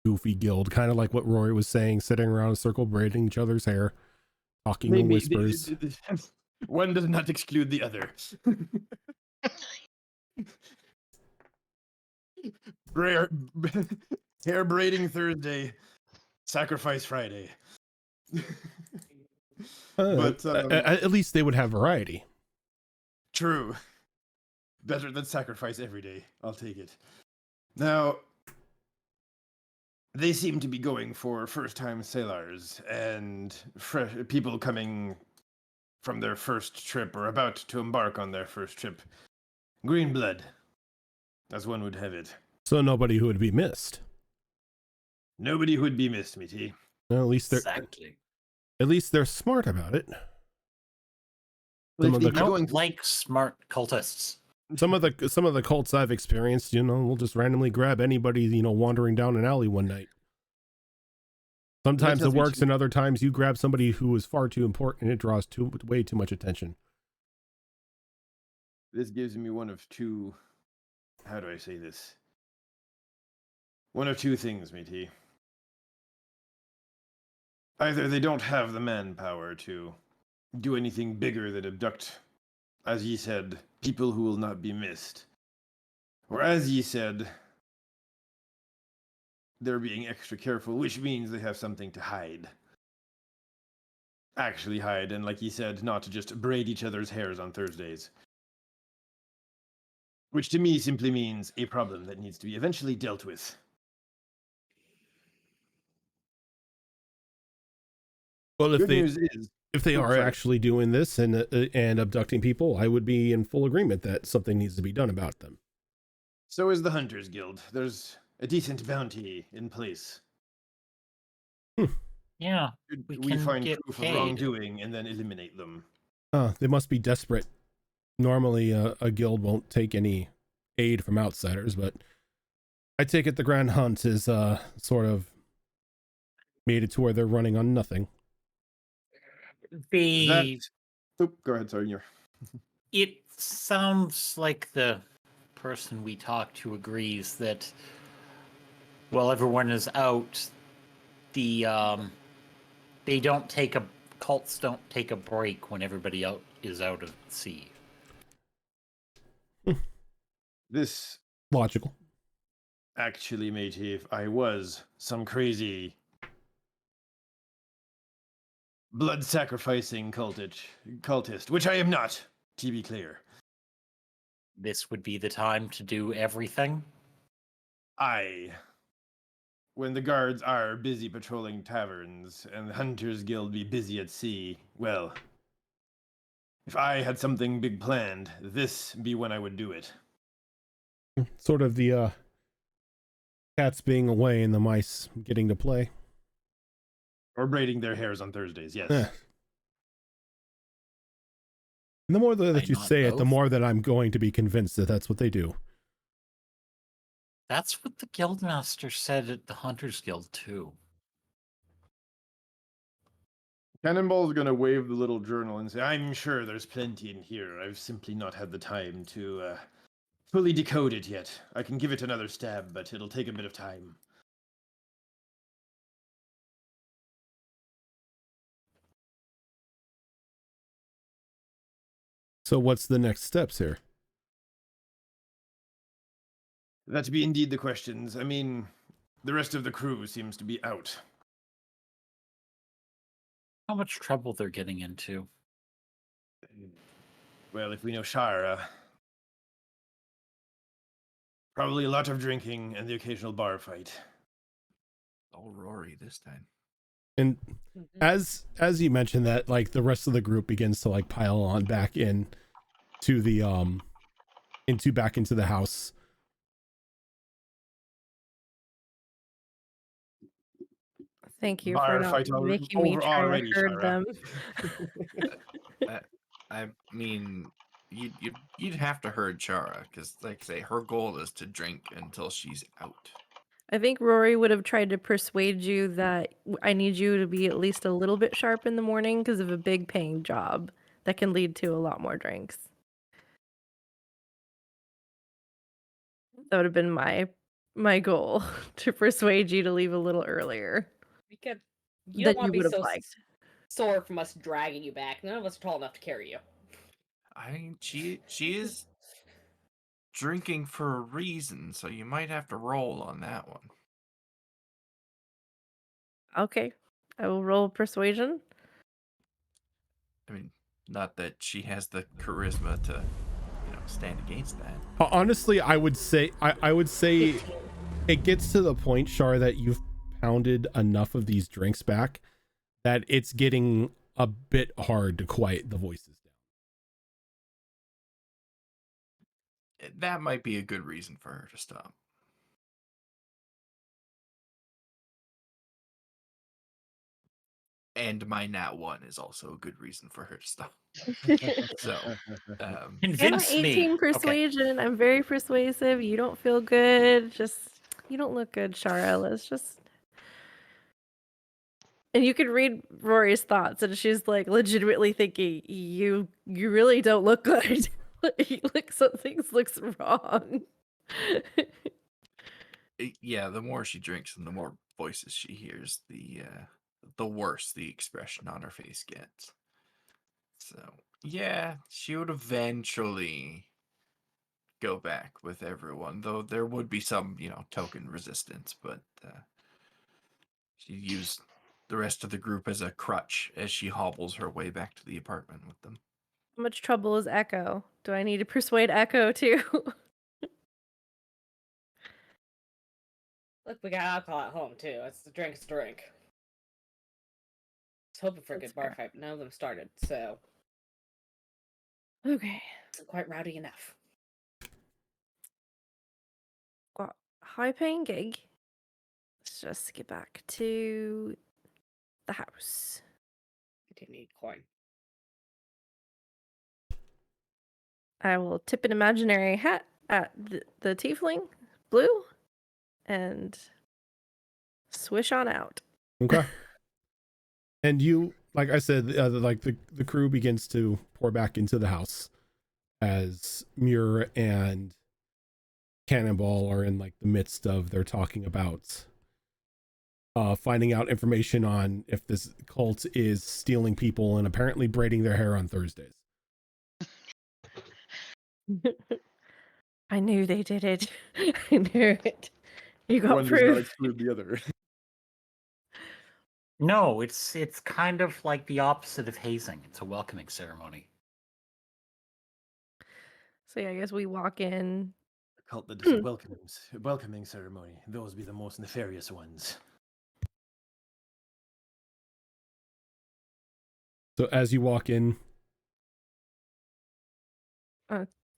goofy guild, kind of like what Rory was saying, sitting around in a circle, braiding each other's hair, talking in whispers. One does not exclude the other. Hair braiding Thursday, sacrifice Friday. But at least they would have variety. True. Better than sacrifice every day. I'll take it. Now, they seem to be going for first-time sailors and people coming from their first trip or about to embark on their first trip. Green blood, as one would have it. So nobody who would be missed. Nobody who would be missed, matey. Well, at least they're exactly. At least they're smart about it. Some of the don't like smart cultists. some of the cults I've experienced, we'll just randomly grab anybody, wandering down an alley one night. Sometimes it works, and other times you grab somebody who is far too important, and it draws way too much attention. This gives me one of two. How do I say this? One of two things, matey. Either they don't have the manpower to do anything bigger than abduct, as ye said, people who will not be missed. Or as ye said, they're being extra careful, which means they have something to hide. Actually hide, and like ye said, not to just braid each other's hairs on Thursdays. Which to me simply means a problem that needs to be eventually dealt with. Well, if they are sorry. actually doing this and abducting people, I would be in full agreement that something needs to be done about them. So is the Hunters Guild. There's a decent bounty in place. Yeah, we find proof of wrongdoing and then eliminate them. They must be desperate. Normally, a guild won't take any aid from outsiders, but I take it the Grand Hunt is sort of made it to where they're running on nothing. Go ahead, sorry. It sounds like the person we talked to agrees that while everyone is out, cults don't take a break when everybody is out of sea. This logical. Actually, matey, if I was some crazy blood-sacrificing cultist, which I am not, to be clear. This would be the time to do everything? Aye. When the guards are busy patrolling taverns and the Hunters Guild be busy at sea, well, if I had something big planned, this be when I would do it. Sort of the cats being away and the mice getting to play. Or braiding their hairs on Thursdays, yes. And the more that you say it, the more that I'm going to be convinced that that's what they do. That's what the guildmaster said at the Hunters Guild, too. Cannonball's gonna wave the little journal and say, I'm sure there's plenty in here. I've simply not had the time to fully decode it yet. I can give it another stab, but it'll take a bit of time. So what's the next steps here? That be indeed the questions. I mean, the rest of the crew seems to be out. How much trouble they're getting into? Well, if we know Shara, probably a lot of drinking and the occasional bar fight. Oh, Rory this time. And as you mentioned that, like, the rest of the group begins to like pile on back in to the back into the house. Thank you for not making me try to herd them. I mean, you'd have to herd Chara because, like I say, her goal is to drink until she's out. I think Rory would have tried to persuade you that I need you to be at least a little bit sharp in the morning because of a big paying job that can lead to a lot more drinks. That would have been my goal, to persuade you to leave a little earlier. You don't want to be so sore from us dragging you back. None of us are tall enough to carry you. I mean, she is drinking for a reason, so you might have to roll on that one. Okay, I will roll persuasion. I mean, not that she has the charisma to, stand against that. Honestly, I would say it gets to the point, Shar, that you've pounded enough of these drinks back that it's getting a bit hard to quiet the voices down. That might be a good reason for her to stop. and my nat 1 is also a good reason for her to stop. So, And my Convince me. 18 persuasion. I'm very persuasive. You don't feel good. You don't look good, Shara. Let's just. And you can read Rory's thoughts, and she's like legitimately thinking, "You really don't look good. Something looks wrong." yeah, the more she drinks and the more voices she hears, the worse the expression on her face gets. So, yeah, she would eventually go back with everyone, though there would be some, token resistance, but she used the rest of the group as a crutch as she hobbles her way back to the apartment with them. How much trouble is Echo? Do I need to persuade Echo too? Look, we got alcohol at home too. It's a drink. I was hoping for a That's good bar fair. fight, but none of them started, so Okay. it's quite rowdy enough. Got high paying gig. Let's just get back to the house. I do need coin. I will tip an imaginary hat at the tiefling, Blue, and swish on out. Okay. And you, like I said, the crew begins to pour back into the house as Muir and Cannonball are in like the midst of their talking about finding out information on if this cult is stealing people and apparently braiding their hair on Thursdays. I knew they did it. I knew it. You got One does not proof. exclude the other. No, it's kind of like the opposite of hazing. It's a welcoming ceremony. So yeah, I guess we walk in. A cult that does a welcoming ceremony. Those be the most nefarious ones. So as you walk in,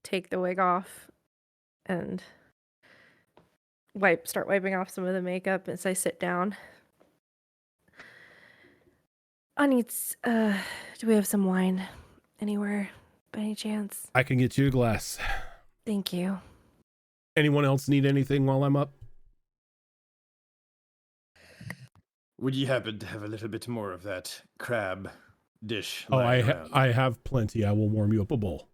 Take the wig off and start wiping off some of the makeup as I sit down. I need do we have some wine anywhere by any chance? I can get you a glass. Thank you. Anyone else need anything while I'm up? Would you happen to have a little bit more of that crab dish Oh, lying around? I have plenty. I will warm you up a bowl.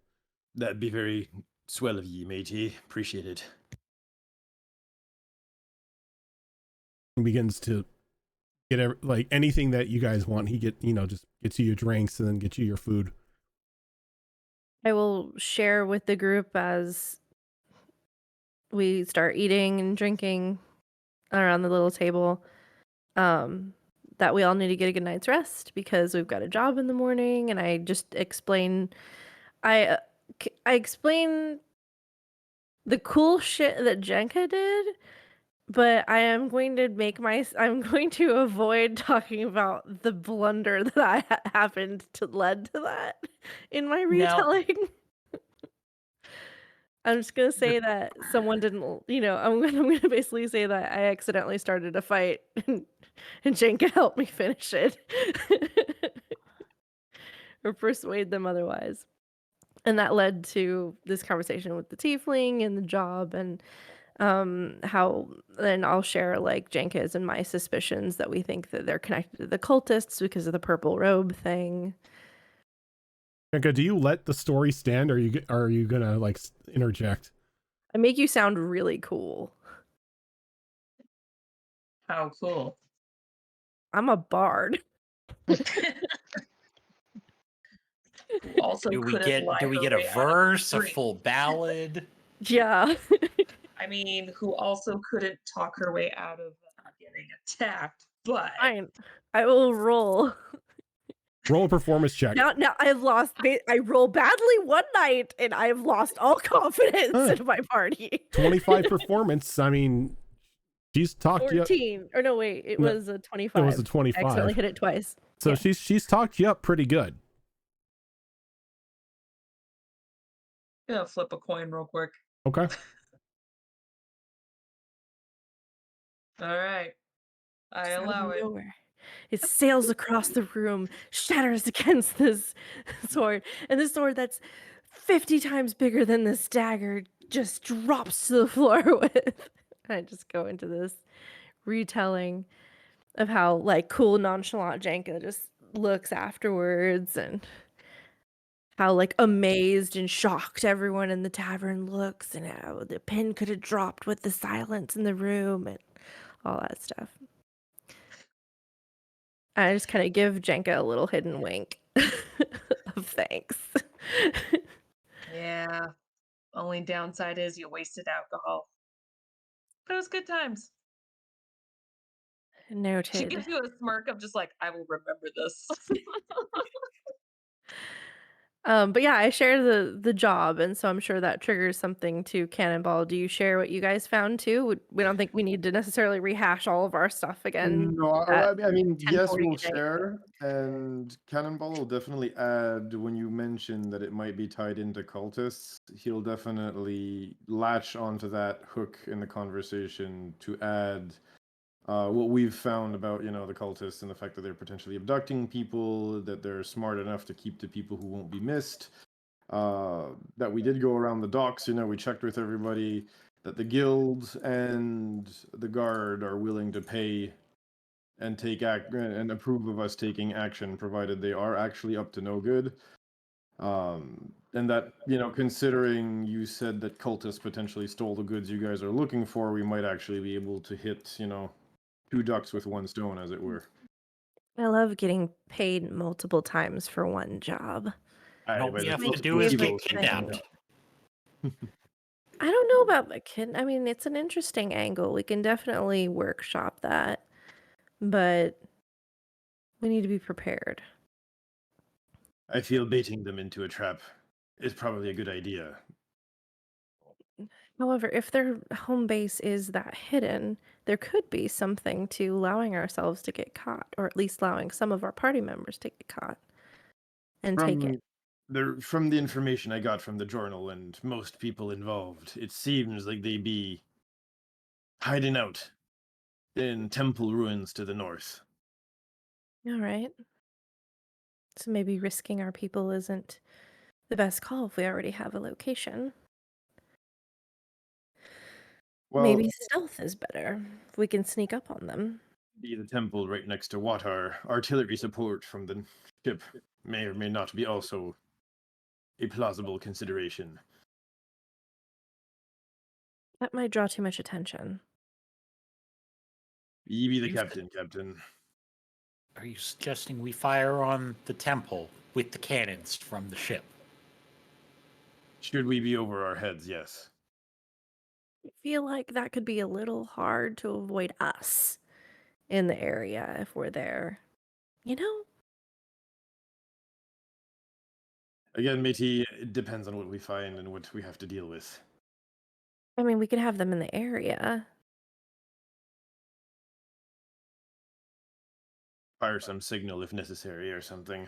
That'd be very swell of ye, matey. Appreciate it. He begins to get like anything that you guys want. He just gets you your drinks and then gets you your food. I will share with the group as we start eating and drinking around the little table. That we all need to get a good night's rest because we've got a job in the morning, and I just explain I explain the cool shit that Jenka did, but I'm going to avoid talking about the blunder that I happened to led to that in my retelling. I'm just gonna say that someone didn't, I'm gonna basically say that I accidentally started a fight and Jenka helped me finish it. Or persuade them otherwise. And that led to this conversation with the tiefling and the job and how then I'll share like Jenkins and my suspicions that we think that they're connected to the cultists because of the purple robe thing. Jenka, do you let the story stand, or are you gonna like interject? I make you sound really cool. How cool. I'm a bard. Also, do we get a verse, a full ballad? Yeah. I mean, who also couldn't talk her way out of getting attacked, but Fine. I will roll. Roll a performance check. Now I've lost. I roll badly one night, and I've lost all confidence in my party. 25 performance. I mean, she's talked you. 14. Or no, wait. It was a 25. It was a 25. I accidentally hit it twice. So yeah. she's talked you up pretty good. I'm gonna flip a coin real quick. Okay. All right. I allow it. It sails across the room, shatters against this sword, and this sword that's 50 times bigger than this dagger just drops to the floor with. I just go into this retelling of how like cool nonchalant Jenka just looks afterwards and how like amazed and shocked everyone in the tavern looks and how the pin could have dropped with the silence in the room and all that stuff. I just kind of give Jenka a little hidden wink of thanks. Yeah. Only downside is you wasted alcohol. But it was good times. She Noted. gives you a smirk of just like, I will remember this. But yeah, I share the job, and so I'm sure that triggers something to Cannonball. Do you share what you guys found too? We don't think we need to necessarily rehash all of our stuff again. No, at I mean, yes, 10:40 we'll at night. share, and Cannonball will definitely add when you mention that it might be tied into cultists. He'll definitely latch onto that hook in the conversation to add what we've found about the cultists and the fact that they're potentially abducting people, that they're smart enough to keep the people who won't be missed. That we did go around the docks. We checked with everybody that the guild and the guard are willing to pay and take act and approve of us taking action, provided they are actually up to no good. And that, considering you said that cultists potentially stole the goods you guys are looking for, we might actually be able to hit, two ducks with one stone, as it were. I love getting paid multiple times for one job. All But we have my to do is get favorite kidnapped. I don't know about the kid. I mean, it's an interesting angle. We can definitely workshop that, but we need to be prepared. I feel baiting them into a trap is probably a good idea. However, if their home base is that hidden, there could be something to allowing ourselves to get caught, or at least allowing some of our party members to get caught and take it. From the information I got from the journal and most people involved, it seems like they be hiding out in temple ruins to the north. All right. So maybe risking our people isn't the best call if we already have a location. Well, Maybe stealth is better if we can sneak up on them. be the temple right next to what our artillery support from the ship may or may not be also a plausible consideration. That might draw too much attention. Ye be the captain. Are you suggesting we fire on the temple with the cannons from the ship? Should we be over our heads, yes. I feel like that could be a little hard to avoid us in the area if we're there. Again, matey, it depends on what we find and what we have to deal with. I mean, we could have them in the area. Fire some signal if necessary or something.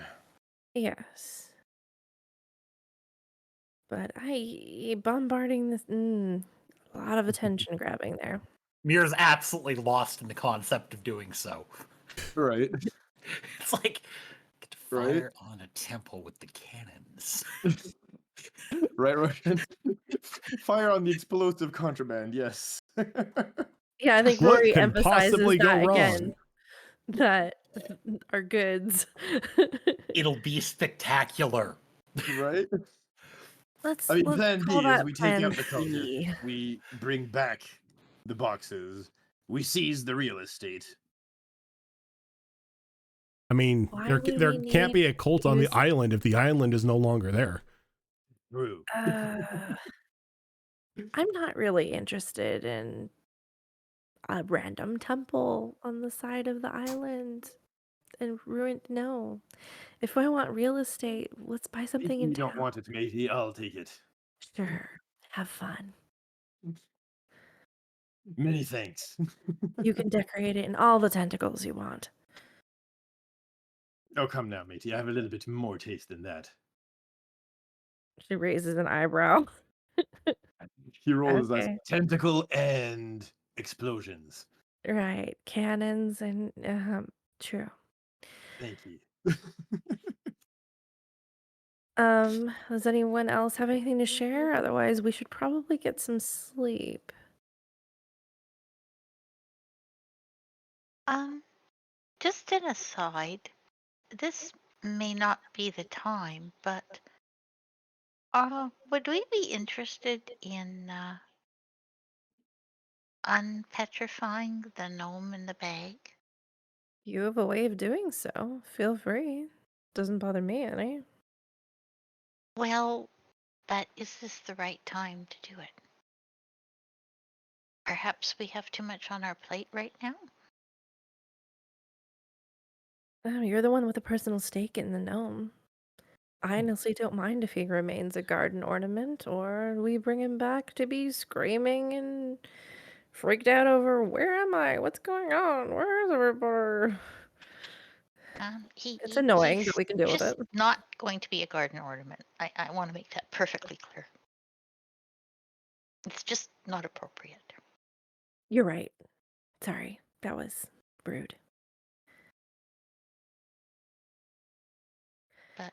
Yes. But bombarding this, a lot of attention grabbing there. Mir's absolutely lost in the concept of doing so. Right. It's like, get to fire on a temple with the cannons. Right, Russian. Fire on the explosive contraband, yes. Yeah, I think What Rory can emphasizes possibly go that wrong? again. That are goods. It'll be spectacular. Right? Let's plan call B is that we take plan out the C. cultists, we bring back the boxes, we seize the real estate. I mean, Why there would there we can't be need a cult to on the use- island if the island is no longer there. True. I'm not really interested in a random temple on the side of the island and ruined. No. If I want real estate, let's buy something If in you town. don't want it, matey, I'll take it. Sure. Have fun. Many thanks. You can decorate it in all the tentacles you want. Oh, come now, matey. I have a little bit more taste than that. She raises an eyebrow. He rolls his eyes. Okay. Tentacle and explosions. Right. Cannons and True. Thank you. Does anyone else have anything to share? Otherwise, we should probably get some sleep. Um, just an aside, this may not be the time, but would we be interested in unpetrifying the gnome in the bag? You have a way of doing so. Feel free. Doesn't bother me any. Well, but is this the right time to do it? Perhaps we have too much on our plate right now? Oh, you're the one with a personal stake in the gnome. I honestly don't mind if he remains a garden ornament, or we bring him back to be screaming and freaked out over where am I? What's going on? Where is everybody? It's annoying, but He's we can deal with just it. not going to be a garden ornament. I want to make that perfectly clear. It's just not appropriate. You're right. Sorry, that was rude. But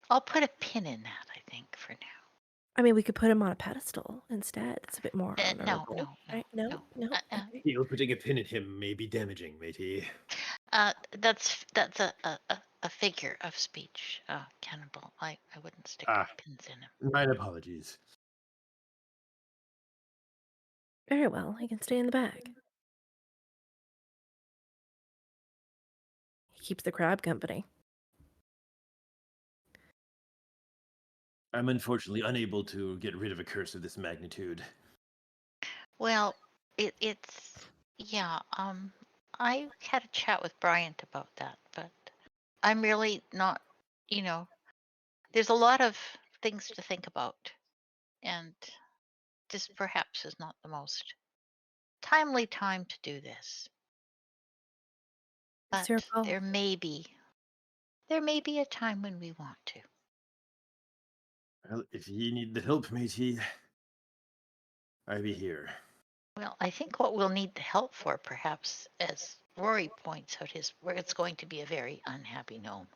I'll put a pin in that, I think, for now. I mean, we could put him on a pedestal instead. It's a bit more No, honorable, right? No. Okay. Feel putting a pin in him may be damaging, matey. That's a figure of speech, Cannibal. I wouldn't stick pins in him. My apologies. Very well. He can stay in the bag. He keeps the crab company. I'm unfortunately unable to get rid of a curse of this magnitude. Well, it's yeah. I had a chat with Bryant about that, but I'm really not. You know, there's a lot of things to think about, and this perhaps is not the most timely time to do this. It's your But call. there may be a time when we want to. Well, if ye need the help, matey, I be here. Well, I think what we'll need the help for, perhaps, as Rory points out, is where it's going to be a very unhappy gnome.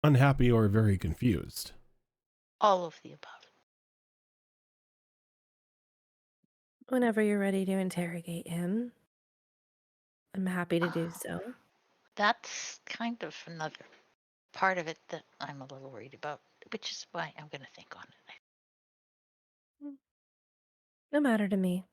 Unhappy or very confused? All of the above. Whenever you're ready to interrogate him, I'm happy to do so. That's kind of another part of it that I'm a little worried about, which is why I'm going to think on it. No matter to me.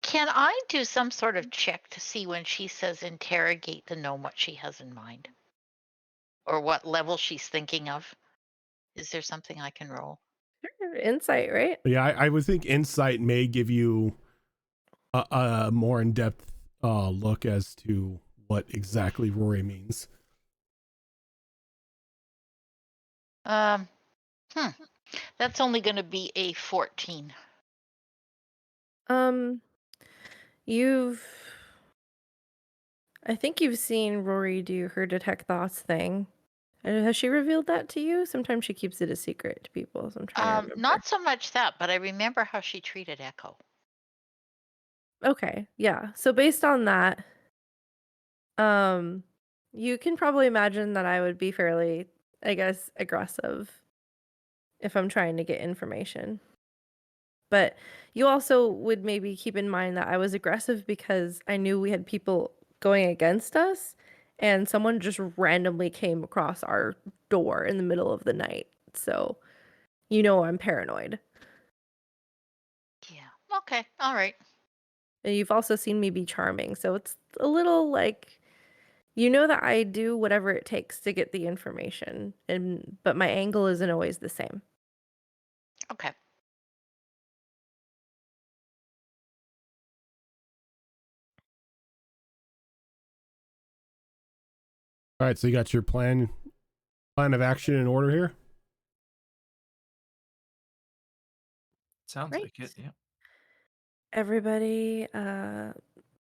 Can I do some sort of check to see when she says interrogate the gnome what she has in mind? Or what level she's thinking of? Is there something I can roll? Sure, insight, right? Yeah, I would think insight may give you a more in-depth look as to what exactly Rory means. That's only going to be a 14. I think you've seen Rory do her detect thoughts thing. Has she revealed that to you? Sometimes she keeps it a secret to people, so I'm trying to remember. Not so much that, but I remember how she treated Echo. Okay, yeah. So based on that, you can probably imagine that I would be fairly, I guess, aggressive if I'm trying to get information. But you also would maybe keep in mind that I was aggressive because I knew we had people going against us, and someone just randomly came across our door in the middle of the night. So, I'm paranoid. Yeah. Okay. All right. And you've also seen me be charming, so it's a little like that I do whatever it takes to get the information, but my angle isn't always the same. Okay. All right, so you got your plan of action in order here? Sounds Right. like it, yeah. Everybody,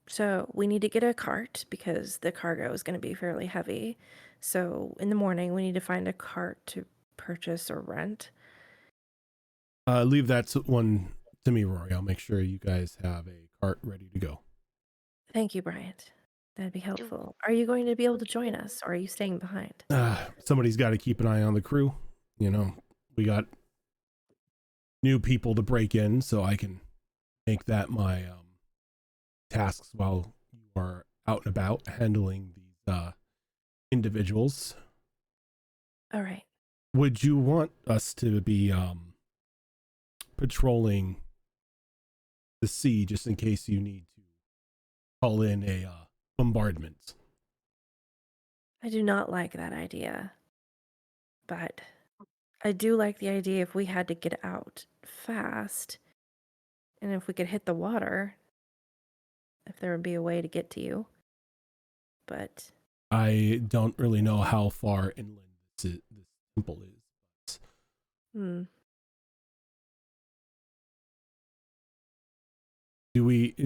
so we need to get a cart because the cargo is going to be fairly heavy. So in the morning, we need to find a cart to purchase or rent. Leave that one to me, Rory. I'll make sure you guys have a cart ready to go. Thank you, Bryant. That'd be helpful. Are you going to be able to join us, or are you staying behind? Somebody's got to keep an eye on the crew. You know, we got new people to break in, so I can make that my tasks while you are out and about handling these individuals. All right. Would you want us to be patrolling the sea just in case you need to call in a bombardment? I do not like that idea, but I do like the idea if we had to get out fast, and if we could hit the water, if there would be a way to get to you. But I don't really know how far inland this temple is.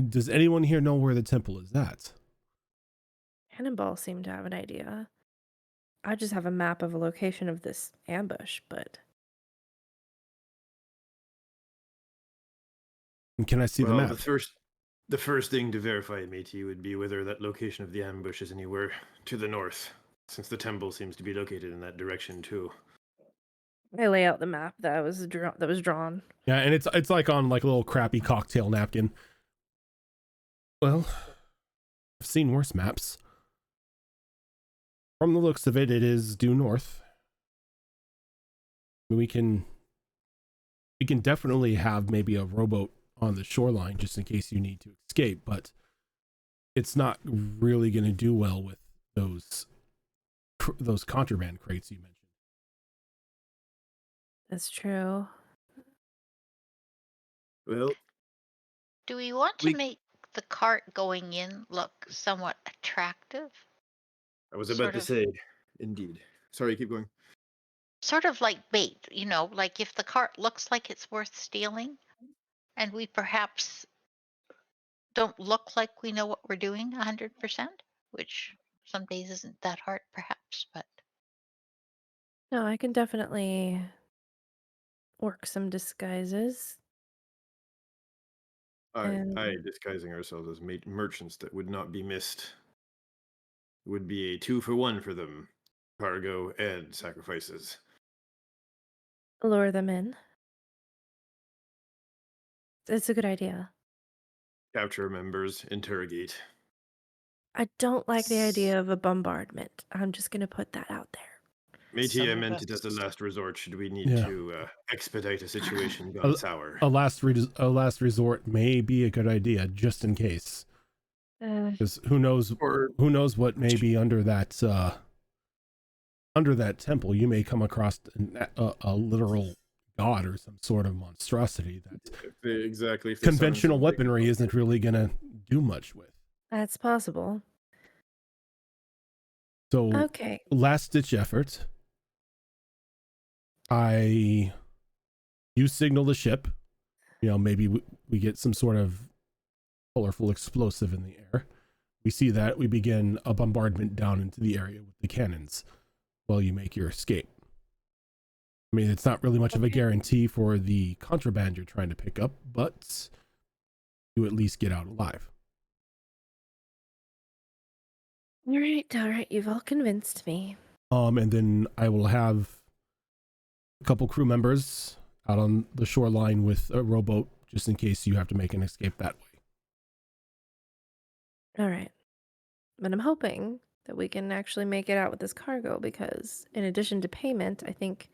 Does anyone here know where the temple is at? Cannonball seemed to have an idea. I just have a map of a location of this ambush, but And can I see the map? The first thing to verify, matey, would be whether that location of the ambush is anywhere to the north, since the temple seems to be located in that direction too. I lay out the map that was drawn. Yeah, and it's like on like a little crappy cocktail napkin. Well, I've seen worse maps. From the looks of it, it is due north. We can definitely have maybe a rowboat on the shoreline just in case you need to escape, but it's not really going to do well with those contraband crates you mentioned. That's true. Well, Do we want to make the cart going in look somewhat attractive? I was about to say, indeed. Sorry, keep going. Sort of like bait, you know, like if the cart looks like it's worth stealing, and we perhaps don't look like we know what we're doing 100%, which some days isn't that hard, perhaps, but. No, I can definitely work some disguises. Aye, disguising ourselves as merchants that would not be missed. It would be a 2-for-1 for them. Cargo and sacrifices. Lure them in. It's a good idea. Capture members, interrogate. I don't like the idea of a bombardment. I'm just going to put that out there. Matey, I meant it as a last resort should we need to expedite a situation gone sour. A last resort may be a good idea just in case. Because who knows what may be under that temple. You may come across a literal god or some sort of monstrosity that exactly conventional weaponry isn't really gonna do much with. That's possible. So okay, last ditch effort. You signal the ship. You know, maybe we get some sort of colorful explosive in the air. We see that. We begin a bombardment down into the area with the cannons while you make your escape. I mean, it's not really much of a guarantee for the contraband you're trying to pick up, but you at least get out alive. All right. You've all convinced me. And then I will have a couple crew members out on the shoreline with a rowboat just in case you have to make an escape that way. All right. But I'm hoping that we can actually make it out with this cargo because in addition to payment, I think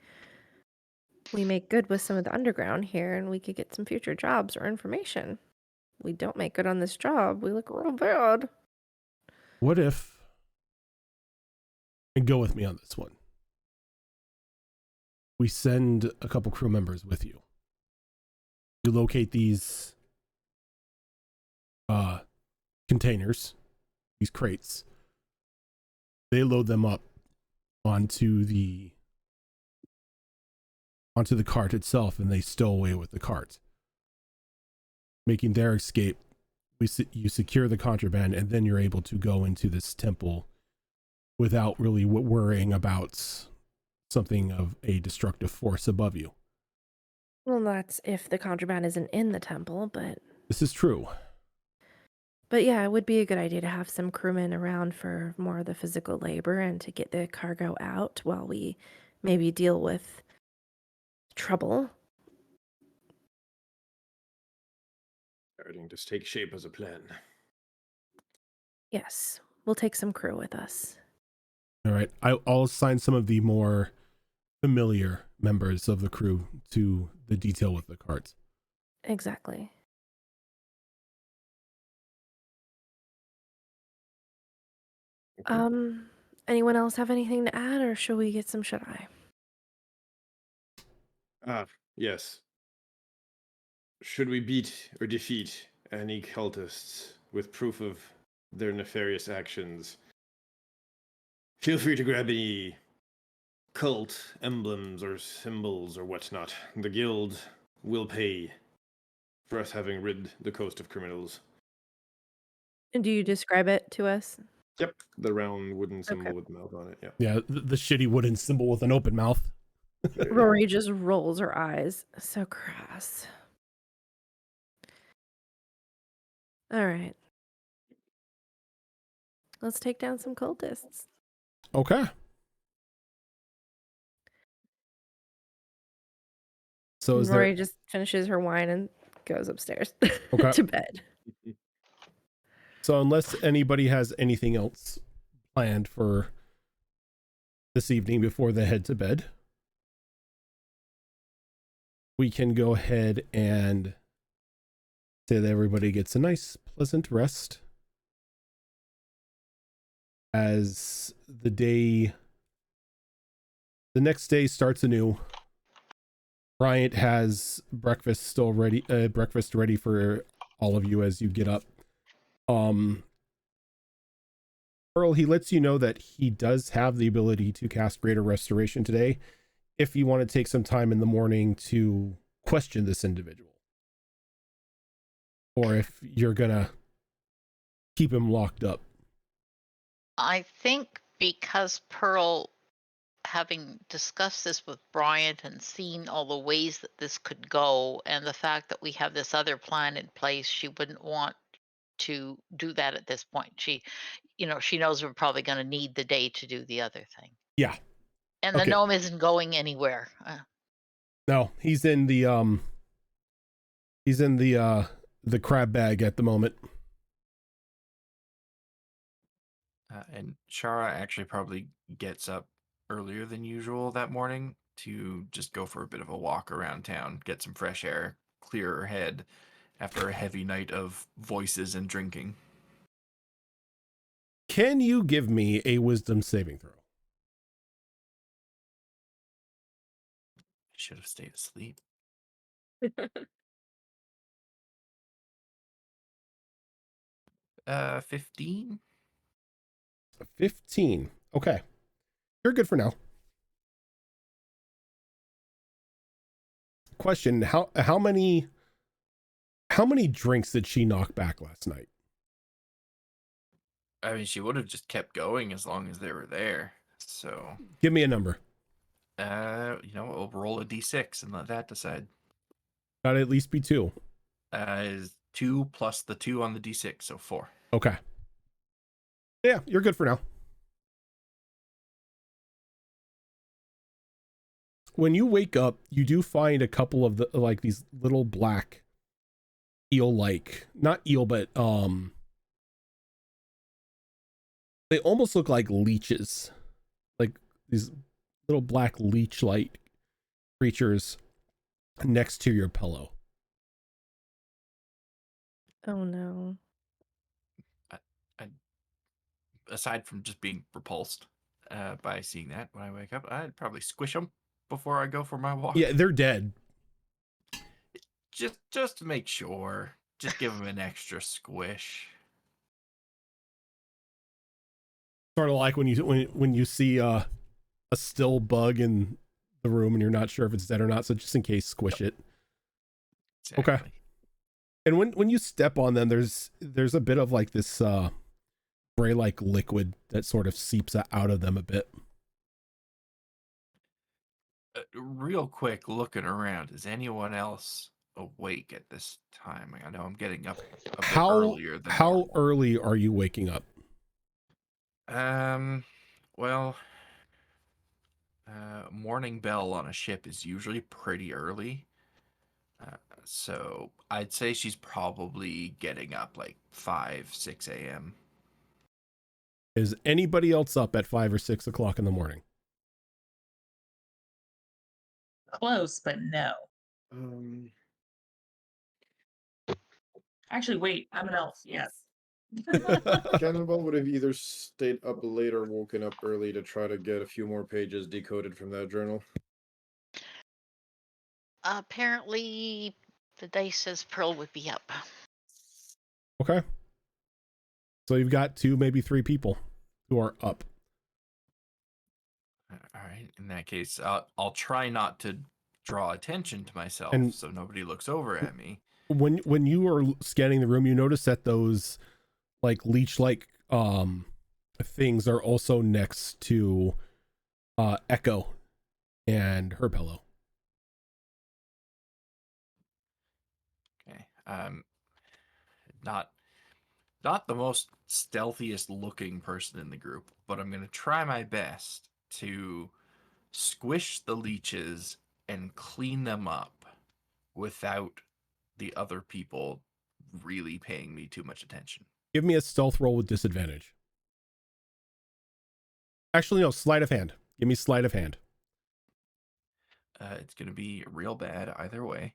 we make good with some of the underground here and we could get some future jobs or information. We don't make good on this job, we look real bad. What if, and go with me on this one, we send a couple crew members with you. You locate these containers, these crates. They load them up onto the cart itself, and they stow away with the cart, making their escape. You secure the contraband, and then you're able to go into this temple without really worrying about something of a destructive force above you. Well, that's if the contraband isn't in the temple, but This is true. yeah, it would be a good idea to have some crewmen around for more of the physical labor and to get the cargo out while we maybe deal with trouble. Starting to take shape as a plan. Yes, we'll take some crew with us. All right. I'll assign some of the more familiar members of the crew to the detail with the carts. Exactly. Okay. Anyone else have anything to add, or shall we get some shut-eye? Yes. Should we beat or defeat any cultists with proof of their nefarious actions, feel free to grab any cult emblems or symbols or whatnot. The guild will pay for us having rid the coast of criminals. And do you describe it to us? Yep. The round wooden symbol Okay. with mouth on it. Yeah. Yeah, the shitty wooden symbol with an open mouth. Rory just rolls her eyes. So crass. All right. Let's take down some cultists. Okay. So is Rory there... just finishes her wine and goes upstairs Okay. to bed. So unless anybody has anything else planned for this evening before they head to bed, we can go ahead and say that everybody gets a nice, pleasant rest as the next day starts anew. Bryant has breakfast ready for all of you as you get up. Earl, he lets you know that he does have the ability to cast Greater Restoration today if you want to take some time in the morning to question this individual. Or if you're gonna keep him locked up. I think because Pearl, having discussed this with Bryant and seen all the ways that this could go, and the fact that we have this other plan in place, she wouldn't want to do that at this point. She knows we're probably going to need the day to do the other thing. Yeah. And the Okay. gnome isn't going anywhere. No, he's in the crab bag at the moment. And Shara actually probably gets up earlier than usual that morning to just go for a bit of a walk around town, get some fresh air, clear her head after a heavy night of voices and drinking. Can you give me a wisdom saving throw? I should have stayed asleep. 15. 15. Okay. You're good for now. Question, how many drinks did she knock back last night? I mean, she would have just kept going as long as they were there. So, Give me a number. we'll roll a d6 and let that decide. Gotta at least be 2. Is 2 plus the 2 on the d6, so 4. Okay. Yeah, you're good for now. When you wake up, you do find a couple of these little black eel-like, not eel, but they almost look like leeches, like these little black leech-like creatures next to your pillow. Oh no. I aside from just being repulsed by seeing that when I wake up, I'd probably squish them before I go for my walk. Yeah, they're dead. Just to make sure. Just give them an extra squish. Sort of like when you see a still bug in the room and you're not sure if it's dead or not, so just in case, squish it. Exactly. Okay. And when you step on them, there's a bit of like this gray-like liquid that sort of seeps out of them a bit. Real quick, looking around, is anyone else awake at this time? I know I'm getting up a bit earlier than how normal. early are you waking up? Well, morning bell on a ship is usually pretty early. So I'd say she's probably getting up like 5, 6 a.m. Is anybody else up at 5 or 6 o'clock in the morning? Close, but no. Actually, wait, I'm an elf. Yes. Cannonball would have either stayed up late or woken up early to try to get a few more pages decoded from that journal. Apparently, the dice says Pearl would be up. Okay. So you've got 2, maybe 3 people who are up. All right. In that case, I'll try not to draw attention to myself, And so nobody looks over at me. When you are scanning the room, you notice that those like leech-like things are also next to Echo and her pillow. Okay. Not the most stealthiest looking person in the group, but I'm gonna try my best to squish the leeches and clean them up without the other people really paying me too much attention. Give me a stealth roll with disadvantage. Actually, no, sleight of hand. Give me sleight of hand. It's gonna be real bad either way.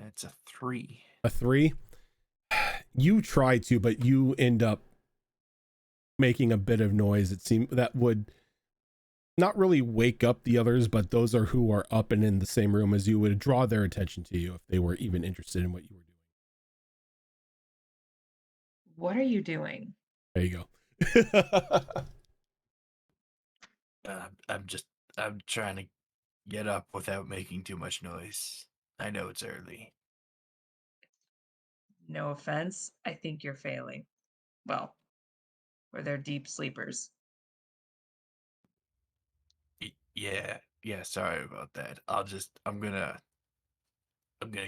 It's a 3. A 3. You try to, but you end up making a bit of noise. It seemed that would not really wake up the others, but those are who are up and in the same room as you, would draw their attention to you if they were even interested in what you were doing. What are you doing? There you go. I'm trying to get up without making too much noise. I know it's early. No offense, I think you're failing. Well, or they're deep sleepers. Yeah, sorry about that. I'm gonna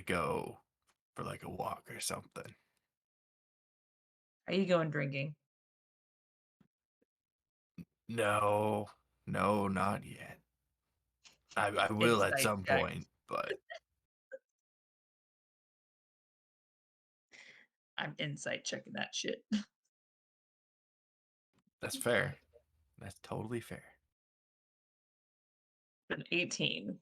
go for like a walk or something. Are you going drinking? No, not yet. I will at Insight some check. point, but I'm insight checking that shit. that's fair. That's totally fair. An 18.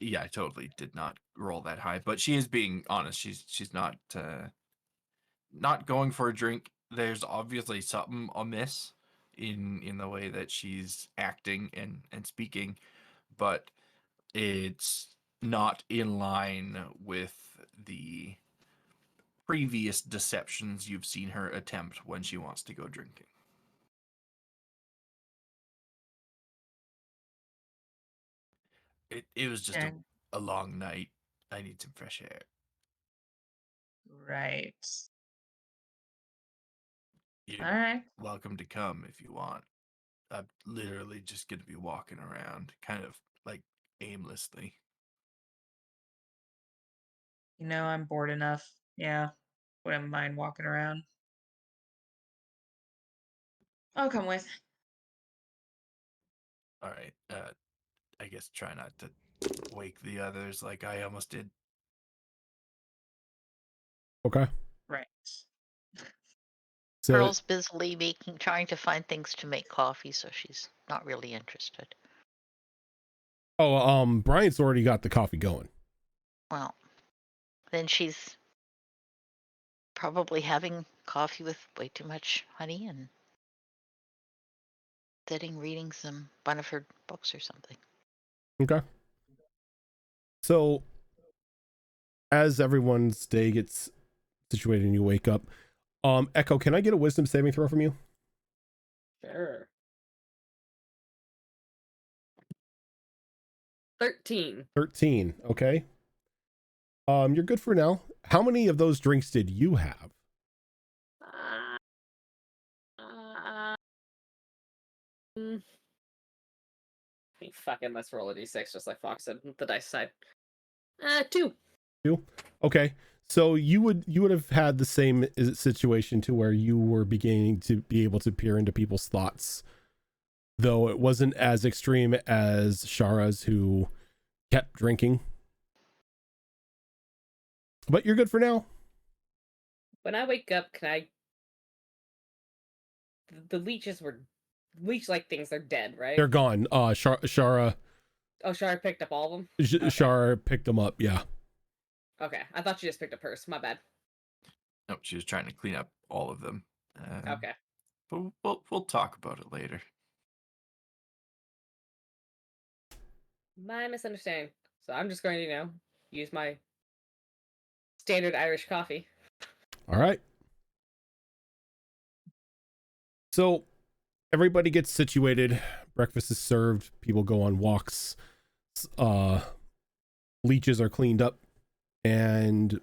Yeah, I totally did not roll that high, but she is being honest. She's not going for a drink. There's obviously something amiss in the way that she's acting and speaking, but it's not in line with the previous deceptions you've seen her attempt when she wants to go drinking. It was just Okay. a long night. I need some fresh air. Right. You're All right. welcome to come if you want. I'm literally just going to be walking around, kind of like aimlessly. You know, I'm bored enough. Yeah. Wouldn't mind walking around. I'll come with. All right. I guess try not to wake the others like I almost did. Okay. Right. So, Pearl's busily trying to find things to make coffee, so she's not really interested. Brian's already got the coffee going. Well, then she's probably having coffee with way too much honey and sitting reading one of her books or something. Okay. So, as everyone's day gets situated and you wake up, Echo, can I get a wisdom saving throw from you? Sure. 13. 13. Okay. You're good for now. How many of those drinks did you have? Mm. I mean, fucking let's roll a d6, just like Fox said. The dice side. 2. 2. Okay. So you would have had the same situation to where you were beginning to be able to peer into people's thoughts, though it wasn't as extreme as Shara's, who kept drinking. But you're good for now. When I wake up, can I? The leeches were leech-like things. They're dead, right? They're gone. Shara. Oh, Shara picked up all of them. Okay. Shara picked them up. Yeah. Okay, I thought she just picked up hers. My bad. No, she was trying to clean up all of them. Okay. But we'll talk about it later. My misunderstanding. So I'm just going to, use my standard Irish coffee. All right. So everybody gets situated. Breakfast is served. People go on walks. Leeches are cleaned up, and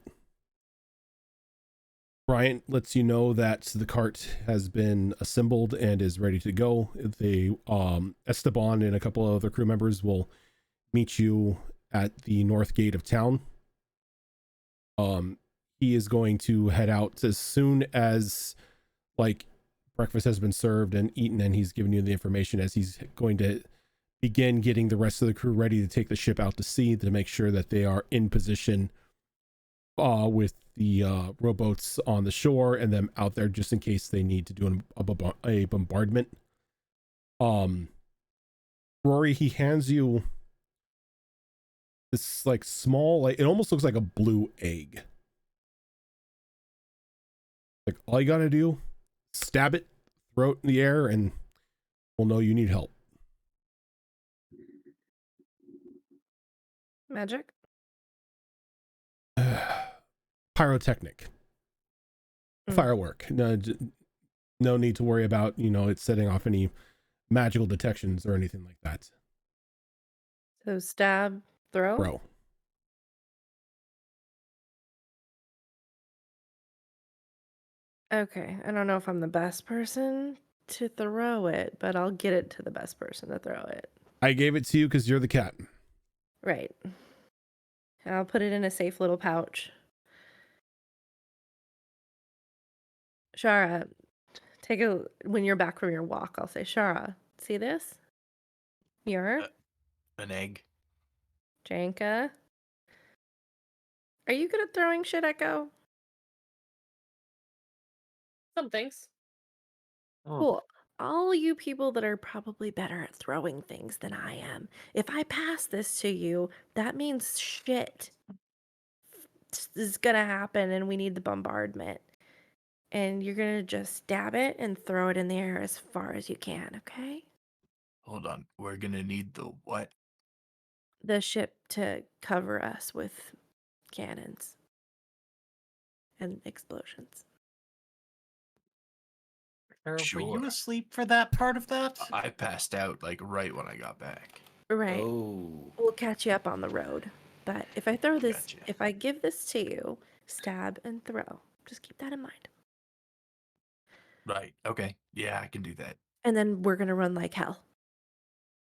Bryant lets you know that the cart has been assembled and is ready to go. They Esteban and a couple of other crew members will meet you at the north gate of town. He is going to head out as soon as breakfast has been served and eaten, and he's giving you the information as he's going to begin getting the rest of the crew ready to take the ship out to sea to make sure that they are in position with the rowboats on the shore and them out there just in case they need to do a bombardment. Rory, he hands you this small, it almost looks like a blue egg. All you gotta do, stab it, throw it in the air, and we'll know you need help. Magic? Pyrotechnic. Firework. No need to worry about, it setting off any magical detections or anything like that. So stab, throw? Throw. Okay, I don't know if I'm the best person to throw it, but I'll get it to the best person to throw it. I gave it to you because you're the cat. Right. I'll put it in a safe little pouch. Shara, when you're back from your walk, I'll say, Shara, see this? You're An egg. Janka. Are you good at throwing shit, Echo? Some things. Cool. All you people that are probably better at throwing things than I am, if I pass this to you, that means shit is gonna happen and we need the bombardment. And you're gonna just stab it and throw it in the air as far as you can, okay? Hold on. We're gonna need the what? The ship to cover us with cannons and explosions. Were Sure. you asleep for that part of that? I passed out right when I got back. Right. Oh. We'll catch you up on the road. But if I throw this, Gotcha. if I give this to you, stab and throw. Just keep that in mind. Right. Okay. Yeah, I can do that. And then we're gonna run like hell.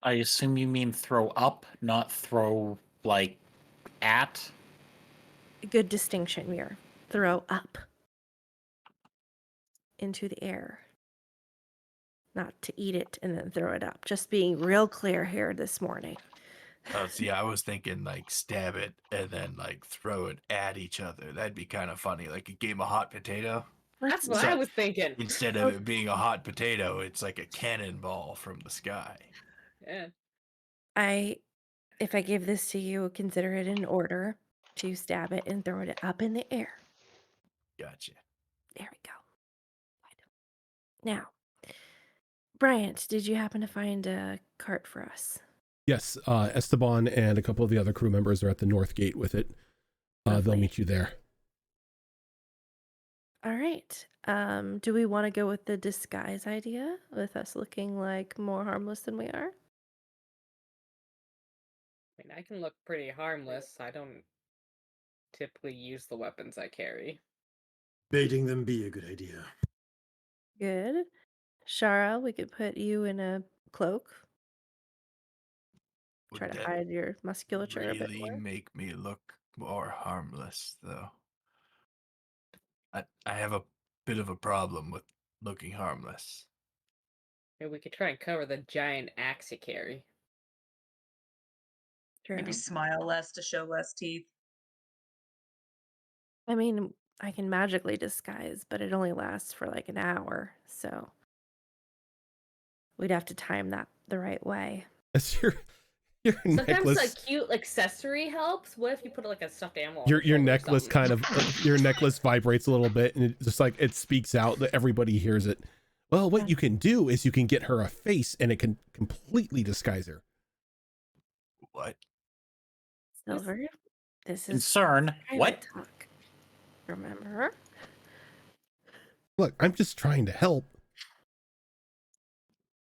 I assume you mean throw up, not throw at. Good distinction here. Throw up into the air. Not to eat it and then throw it up. Just being real clear here this morning. See, I was thinking stab it and then throw it at each other. That'd be kind of funny, like a game of hot potato. That's what I was thinking. Instead of it being a hot potato, it's like a cannonball from the sky. Yeah. If I give this to you, consider it an order to stab it and throw it up in the air. Gotcha. There we go. Now, Bryant, did you happen to find a cart for us? Yes, Esteban and a couple of the other crew members are at the north gate with it. They'll Lovely. meet you there. All right. Do we want to go with the disguise idea with us looking like more harmless than we are? I mean, I can look pretty harmless. I don't typically use the weapons I carry. Baiting them be a good idea. Good. Shara, we could put you in a cloak? Would Try to that hide your musculature a bit really more. make me look more harmless, though? I have a bit of a problem with looking harmless. Maybe we could try and cover the giant axe you carry. Maybe True. smile less to show less teeth. I mean, I can magically disguise, but it only lasts for like an hour, so we'd have to time that the right way. As your Sometimes necklace, a cute accessory helps. What if you put like a stuffed animal? On your shoulder or necklace something? kind of your necklace vibrates a little bit, and it just like it speaks out that everybody hears it. Well, what you can do is you can get her a face, and it can completely disguise her. What? Silver, this is Concern. What? private talk. Remember? Look, I'm just trying to help.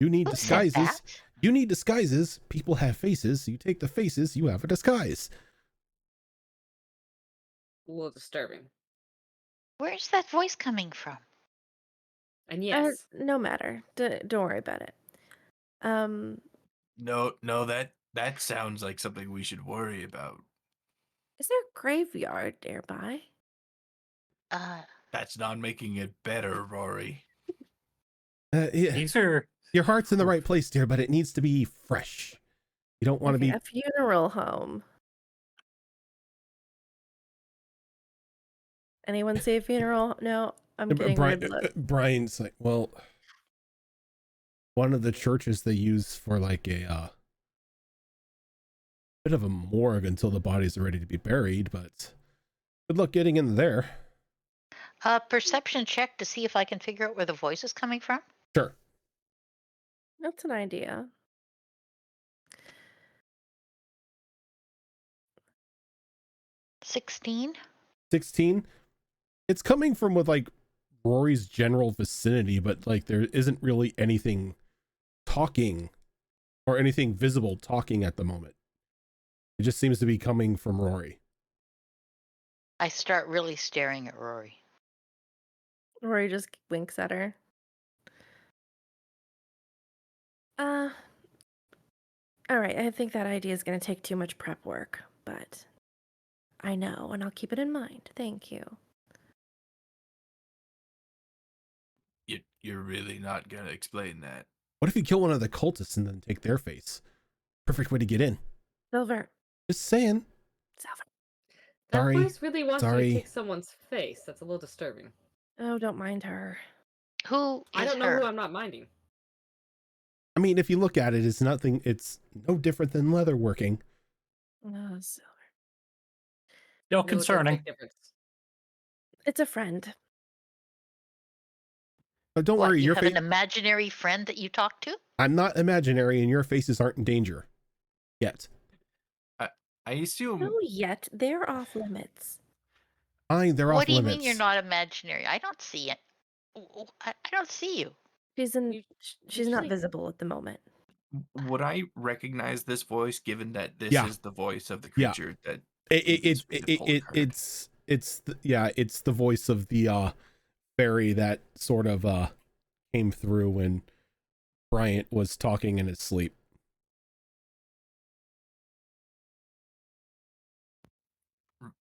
You need Who said disguises. that? You need disguises. People have faces. You take the faces, you have a disguise. A little disturbing. Where's that voice coming from? And yes, No matter. Don't worry about it. No, that sounds like something we should worry about. Is there a graveyard nearby? That's not making it better, Rory. Yeah, These are your heart's in the right place, dear, but it needs to be fresh. You don't want to Okay, be a funeral home. Anyone say funeral? No, I'm getting red blood. Brian's like, well, one of the churches they use for like a bit of a morgue until the bodies are ready to be buried, but good luck getting in there. Perception check to see if I can figure out where the voice is coming from. Sure. That's an idea. $16. 16. It's coming from with like Rory's general vicinity, but like there isn't really anything talking or anything visible talking at the moment. It just seems to be coming from Rory. I start really staring at Rory. Rory just winks at her. All right, I think that idea is going to take too much prep work, but I know, and I'll keep it in mind. Thank you. You're really not gonna explain that. What if you kill one of the cultists and then take their face? Perfect way to get in. Silver. Just saying. Silver. that Sorry, voice really wants you sorry. to take someone's face. That's a little disturbing. Oh, don't mind her. Who is I don't know her? who I'm not minding. I mean, if you look at it, it's nothing. It's no different than leatherworking. Oh, Silver. no No, it does concerning. make difference. It's a friend. But don't What, worry, you your have face. an imaginary friend that you talk to? I'm not imaginary, and your faces aren't in danger yet. I assume No, yet they're off limits. Fine, they're What off do you limits. mean you're not imaginary? I don't see it. I don't see you. You- She's not usually- visible at the moment. would I recognize this voice given that this Yeah. is the voice of the Yeah. creature that It's the voice of the fairy that sort of came through when Bryant was talking in his sleep.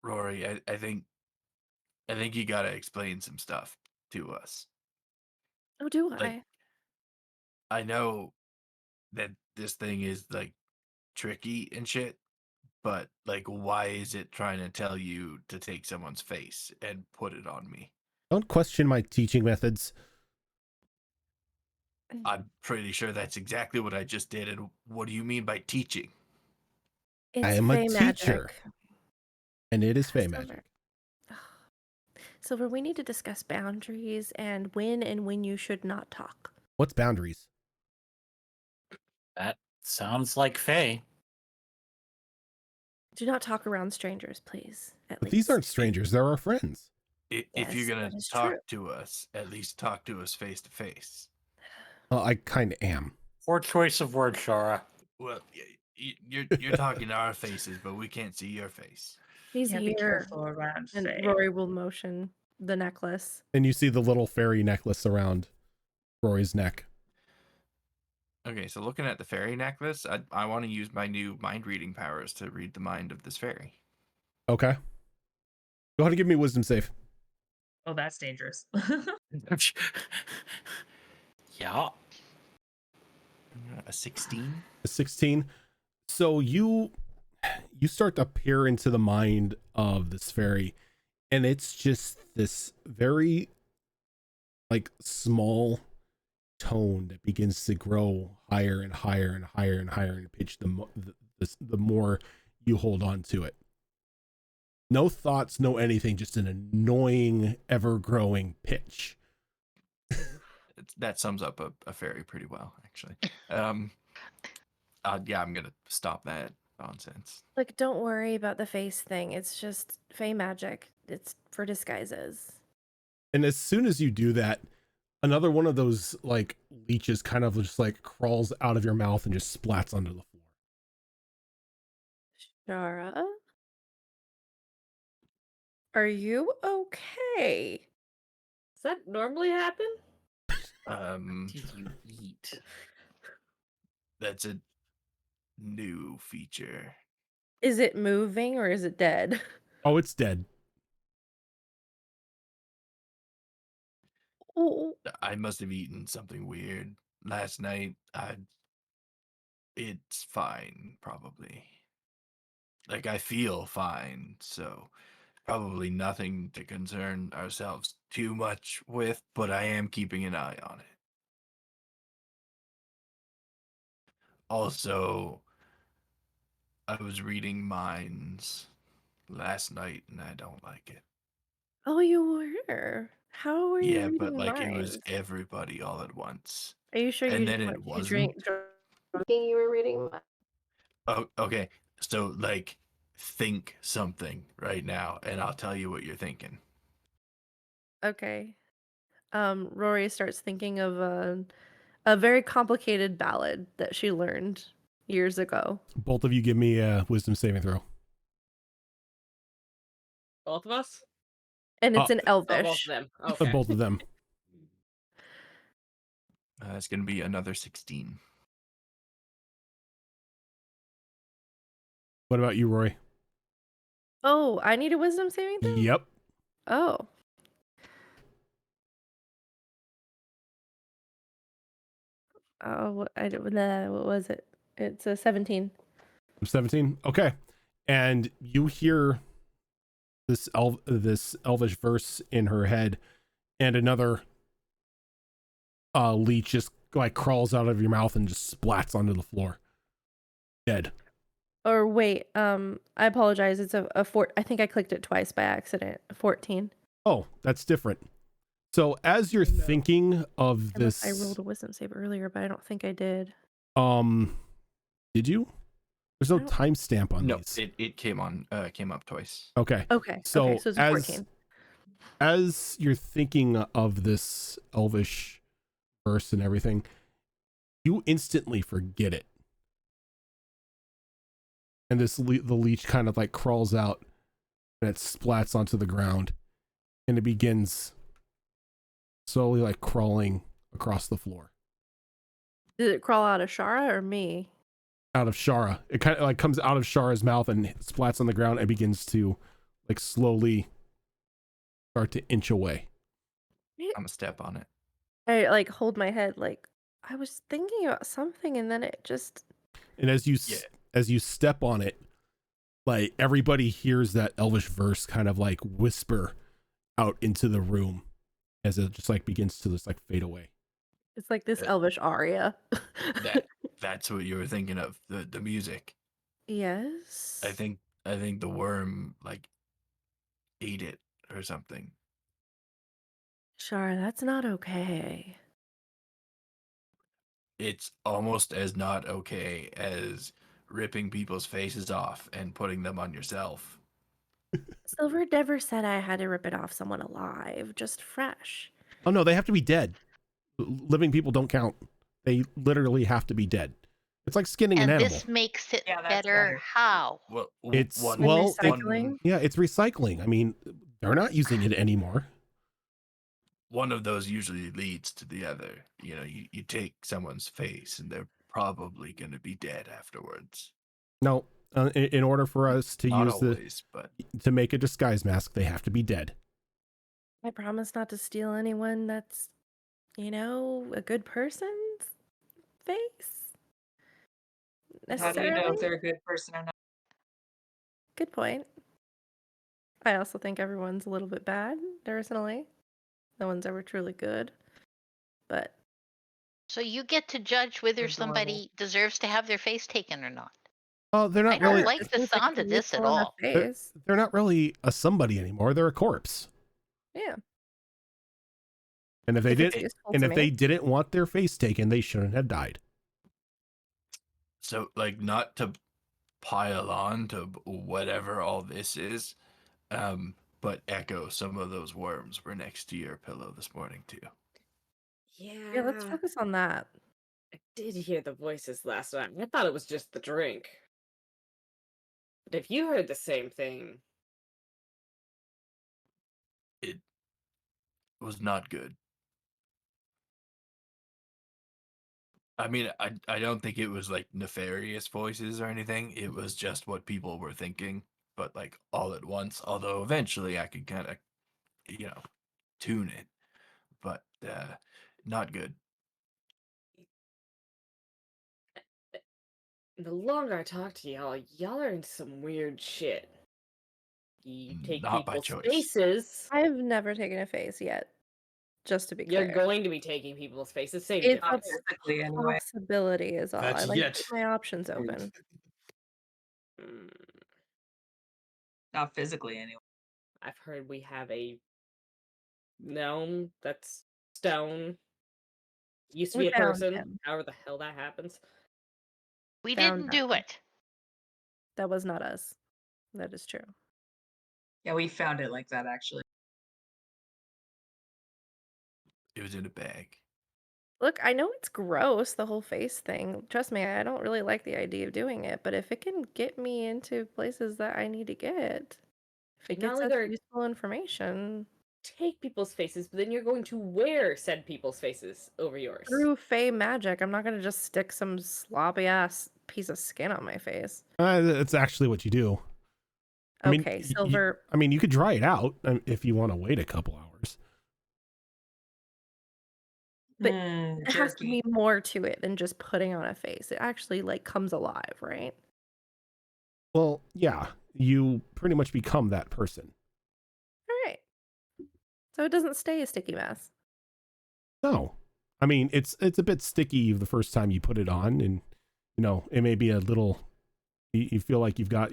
Rory, I think you gotta explain some stuff to us. Oh, do I? Like, I know that this thing is like tricky and shit, but like, why is it trying to tell you to take someone's face and put it on me? Don't question my teaching methods. I'm pretty sure that's exactly what I just did. And what do you mean by teaching? It's I am a fey teacher. magic. And it is fey Silver. magic. Silver, we need to discuss boundaries and when you should not talk. What's boundaries? That sounds like Faye. Do not talk around strangers, please. At But least. these aren't strangers, they're our friends. If Yes, you're gonna that is talk true. to us, at least talk to us face to face. Well, I kind of am. Poor choice of words, Shara. Well, you're talking to our faces, but we can't see your face. He's Yeah, be here. careful around And Faye. Rory will motion the necklace. And you see the little fairy necklace around Rory's neck. Okay, so looking at the fairy necklace, I want to use my new mind reading powers to read the mind of this fairy. Okay. Go ahead and give me a wisdom save. Oh, that's dangerous. Yeah. A 16. A 16. So you start to peer into the mind of this fairy, and it's just this very like small tone that begins to grow higher and higher and higher and higher in pitch the more you hold on to it. No thoughts, no anything, just an annoying, ever-growing pitch. That sums up a fairy pretty well, actually. Yeah, I'm gonna stop that nonsense. Like, don't worry about the face thing. It's just fey magic. It's for disguises. And as soon as you do that, another one of those like leeches kind of just like crawls out of your mouth and just splats onto the floor. Shara? Are you okay? Does that normally happen? Did you eat? That's a new feature. Is it moving or is it dead? Oh, it's dead. Oh, I must have eaten something weird last night. It's fine, probably. Like, I feel fine, so probably nothing to concern ourselves too much with, but I am keeping an eye on it. Also, I was reading minds last night, and I don't like it. oh, you were. How were you Yeah, but reading like it was minds? everybody all at once. Are you sure And you then didn't it like you wasn't. Thinking you were reading my. Oh, okay. So like think something right now and I'll tell you what you're thinking. Okay. Rory starts thinking of a very complicated ballad that she learned years ago. Both of you give me a wisdom saving throw. Both of us? And it's in Oh, both Elvish. of them. Okay. Both of them. It's going to be another 16. What about you, Rory? Oh, I need a wisdom saving throw? Yep. Oh. Oh, what was it? It's a 17. 17. Okay. And you hear this elvish verse in her head, and another leech just like crawls out of your mouth and just splats onto the floor. Dead. Or wait, I apologize. It's a I think I clicked it twice by accident. 14. Oh, that's different. So as you're thinking of this, I rolled a wisdom save earlier, but I don't think I did. did you? There's no timestamp on No, these. it came up twice. Okay. Okay. So okay, so it's a 14. As you're thinking of this elvish verse and everything, you instantly forget it. And the leech kind of like crawls out and it splats onto the ground, and it begins slowly like crawling across the floor. Did it crawl out of Shara or me? Out of Shara. It kind of like comes out of Shara's mouth and splats on the ground and begins to like slowly start to inch away. I'm gonna step on it. I like hold my head like I was thinking about something and then it just. And as you step on it, like everybody hears that elvish verse kind of like whisper out into the room as it just like begins to just like fade away. It's like this elvish aria. That's what you were thinking of, the music. Yes. I think the worm like ate it or something. Shara, that's not okay. It's almost as not okay as ripping people's faces off and putting them on yourself. Silver never said I had to rip it off someone alive, just fresh. Oh no, they have to be dead. Living people don't count. They literally have to be dead. It's like skinning And an animal. this makes it Yeah, that's better. better. How? Well, It's recycling? yeah, it's recycling. I mean, they're not using it anymore. one of those usually leads to the other. You know, you take someone's face and they're probably going to be dead afterwards. No, in order for us to Not use always, but to make a disguise mask, they have to be dead. I promise not to steal anyone that's, a good person's face. How do you Necessarily. know if they're a good person or not? Good point. I also think everyone's a little bit bad, personally. No one's ever truly good. But So you get to judge whether Adorable. somebody deserves to have their face taken or not. Oh, they're I not don't really. like the seems like sound it's a of this at useful enough all. face. They're not really a somebody anymore. They're a corpse. Yeah. And if they If it's did, useful and to if me. they didn't want their face taken, they shouldn't have died. so like not to pile on to whatever all this is, but Echo, some of those worms were next to your pillow this morning too. Yeah, let's Yeah, focus on that. I did hear the voices last night. I thought it was just the drink. But if you heard the same thing, It was not good. I mean, I don't think it was like nefarious voices or anything. It was just what people were thinking, but like all at once. Although eventually I could kind of, tune it, but not good. the longer I talk to y'all are in some weird shit. You take Not by people's choice. faces. I've never taken a face yet. Just to be You're clear. going to be taking people's faces. Same It's Not a difference. physically, anyway. possibility is all. That's I like to yet. keep my options open. Mm, Not physically, anyway. I've heard we have a gnome that's stone. Used to We be a found person. him. However the hell that happens. We Found didn't do that. it. That was not us. That is true. Yeah, we found it like that, actually. It was in a bag. Look, I know it's gross, the whole face thing. Trust me, I don't really like the idea of doing it, but if it can get me into places that I need to get, if it Not gets only us they're useful information take people's faces, but then you're going to wear said people's faces over yours. through fey magic, I'm not going to just stick some sloppy ass piece of skin on my face. That's actually what you do. I mean, Okay, Silver. you could dry it out if you want to wait a couple hours. But it has to Jerky. be more to it than just putting on a face. It actually comes alive, right? Well, yeah, you pretty much become that person. All right. So it doesn't stay a sticky mess. No, I mean it's a bit sticky the first time you put it on, and it may be a little. You feel like you've got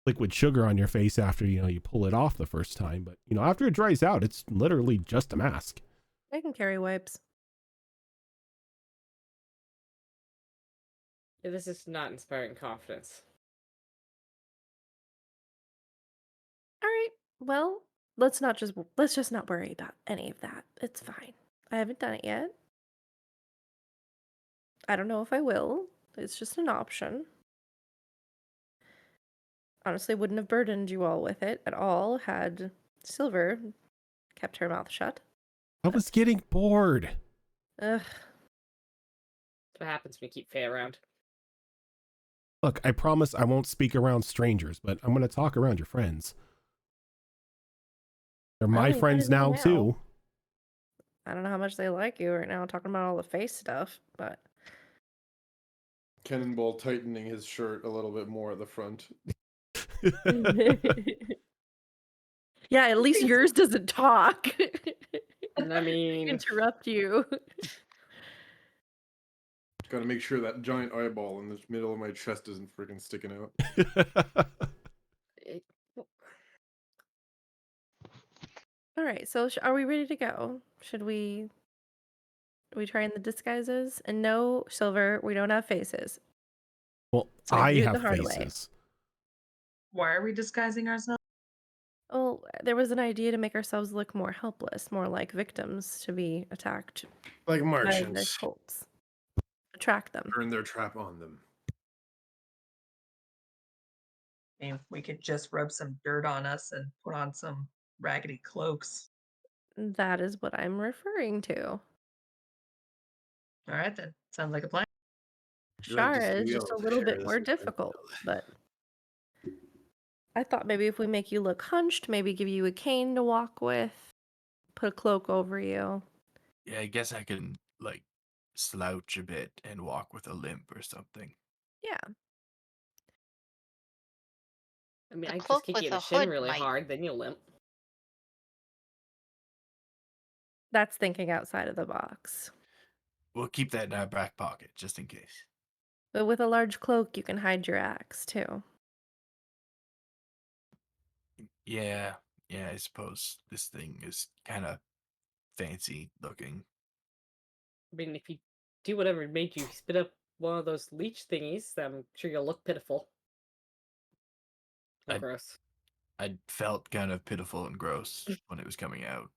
liquid sugar on your face after you pull it off the first time, but after it dries out, it's literally just a mask. I can carry wipes. This is not inspiring confidence. All right. Well, let's just not worry about any of that. It's fine. I haven't done it yet. I don't know if I will. It's just an option. Honestly, wouldn't have burdened you all with it at all had Silver kept her mouth shut. I was getting bored. Ugh. That's what happens when you keep Faye around. Look, I promise I won't speak around strangers, but I'm going to talk around your friends. They're Well, my you friends might as well now too. I don't know how much they like you right now talking about all the face stuff, but Cannonball tightening his shirt a little bit more at the front. yeah, at least yours doesn't talk. I mean, Interrupt you. Got to make sure that giant eyeball in the middle of my chest isn't freaking sticking out. it, All right, so are we ready to go? Are we trying the disguises? And no, Silver, we don't have faces. Well, So I do it the have hard way. faces. Why are we disguising ourselves? Well, there was an idea to make ourselves look more helpless, more like victims to be attacked Like by the Martians. cults. Attract them. Turn their trap on them. I mean, we could just rub some dirt on us and put on some raggedy cloaks. That is what I'm referring to. All right, then. Sounds like a plan. Shara is just a little bit more difficult, but I thought maybe if we make you look hunched, maybe give you a cane to walk with, put a cloak over you. Yeah, I guess I can like slouch a bit and walk with a limp or something. Yeah. I mean, The I just cloak kick with you in a the shin hood really might. hard, then you'll limp. That's thinking outside of the box. We'll keep that in our back pocket just in case. But with a large cloak, you can hide your axe too. Yeah, I suppose this thing is kind of fancy looking. I mean, if you do whatever made you spit up one of those leech thingies, I'm sure you'll look pitiful. Or gross. I felt kind of pitiful and gross when it was coming out.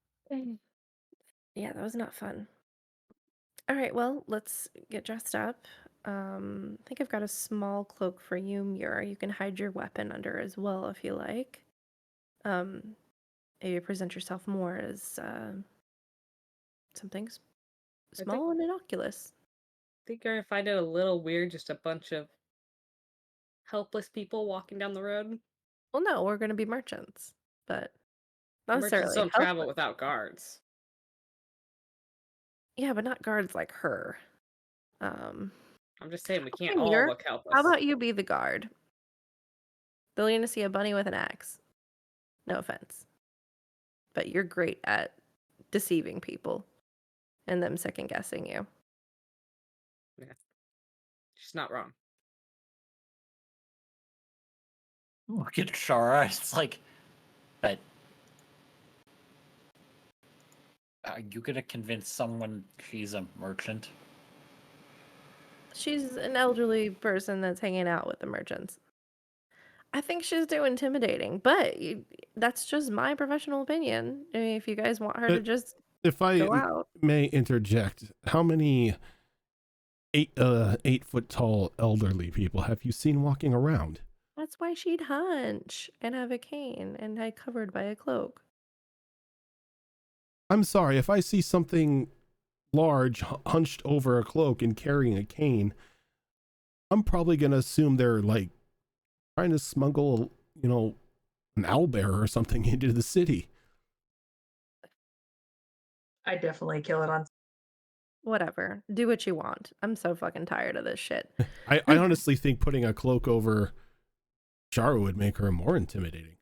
Yeah, that was not fun. All right, well, let's get dressed up. I think I've got a small cloak for you, Muir. You can hide your weapon under as well if you like. Maybe present yourself more as something small and innocuous. I think you're gonna find it a little weird, just a bunch of helpless people walking down the road. Well, no, we're going to be merchants, but not Merchants necessarily don't travel helpless. without guards. Yeah, but not guards like her. I'm just saying we Okay, can't all Muir, look helpless. how about you be the guard? They're going to see a bunny with an axe. No offense. But you're great at deceiving people and them second guessing you. Yeah. She's not wrong. Look at Shara. It's like, but are you gonna convince someone she's a merchant? She's an elderly person that's hanging out with the merchants. I think she's too intimidating, but that's just my professional opinion. I mean, if you guys want her to just if I go out. may interject, how many 8 foot tall elderly people have you seen walking around? That's why she'd hunch and have a cane and hide covered by a cloak. I'm sorry, if I see something large hunched over a cloak and carrying a cane, I'm probably gonna assume they're like trying to smuggle, an owlbear or something into the city. I definitely kill it on. Whatever. Do what you want. I'm so fucking tired of this shit. I honestly think putting a cloak over Charo would make her more intimidating.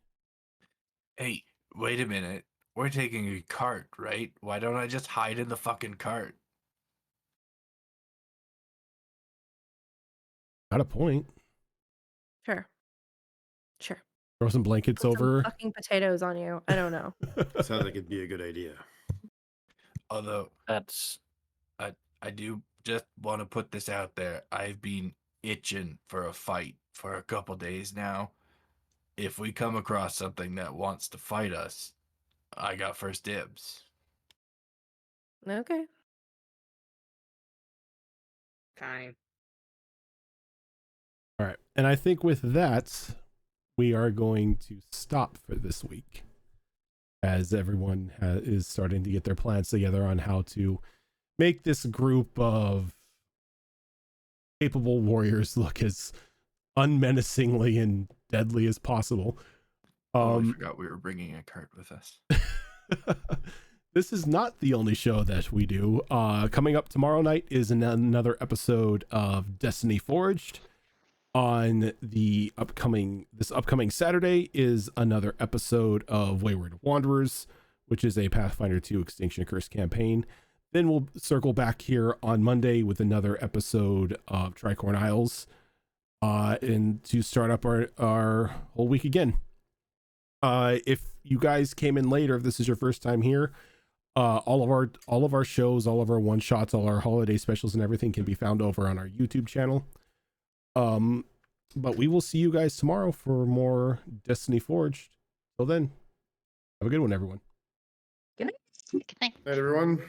Hey, wait a minute. We're taking a cart, right? Why don't I just hide in the fucking cart? Got a point. Sure. Throw some blankets Put over. some fucking potatoes on you. I don't know. Sounds like it'd be a good idea. Although That's I do just want to put this out there. I've been itching for a fight for a couple days now. If we come across something that wants to fight us, I got first dibs. Okay. Fine. All right. And I think with that, we are going to stop for this week, as everyone is starting to get their plans together on how to make this group of capable warriors look as unmenacingly and deadly as possible. I forgot we were bringing a cart with us. This is not the only show that we do. Coming up tomorrow night is another episode of Destiny Forged. On this upcoming Saturday is another episode of Wayward Wanderers, which is a Pathfinder 2 Extinction Curse campaign. Then we'll circle back here on Monday with another episode of Tricorn Isles, and to start up our whole week again. If you guys came in later, if this is your first time here, all of our shows, all of our one shots, all our holiday specials and everything can be found over on our YouTube channel. But we will see you guys tomorrow for more Destiny Forged. Till then, have a good one, everyone. Good night. Good night. Night, everyone.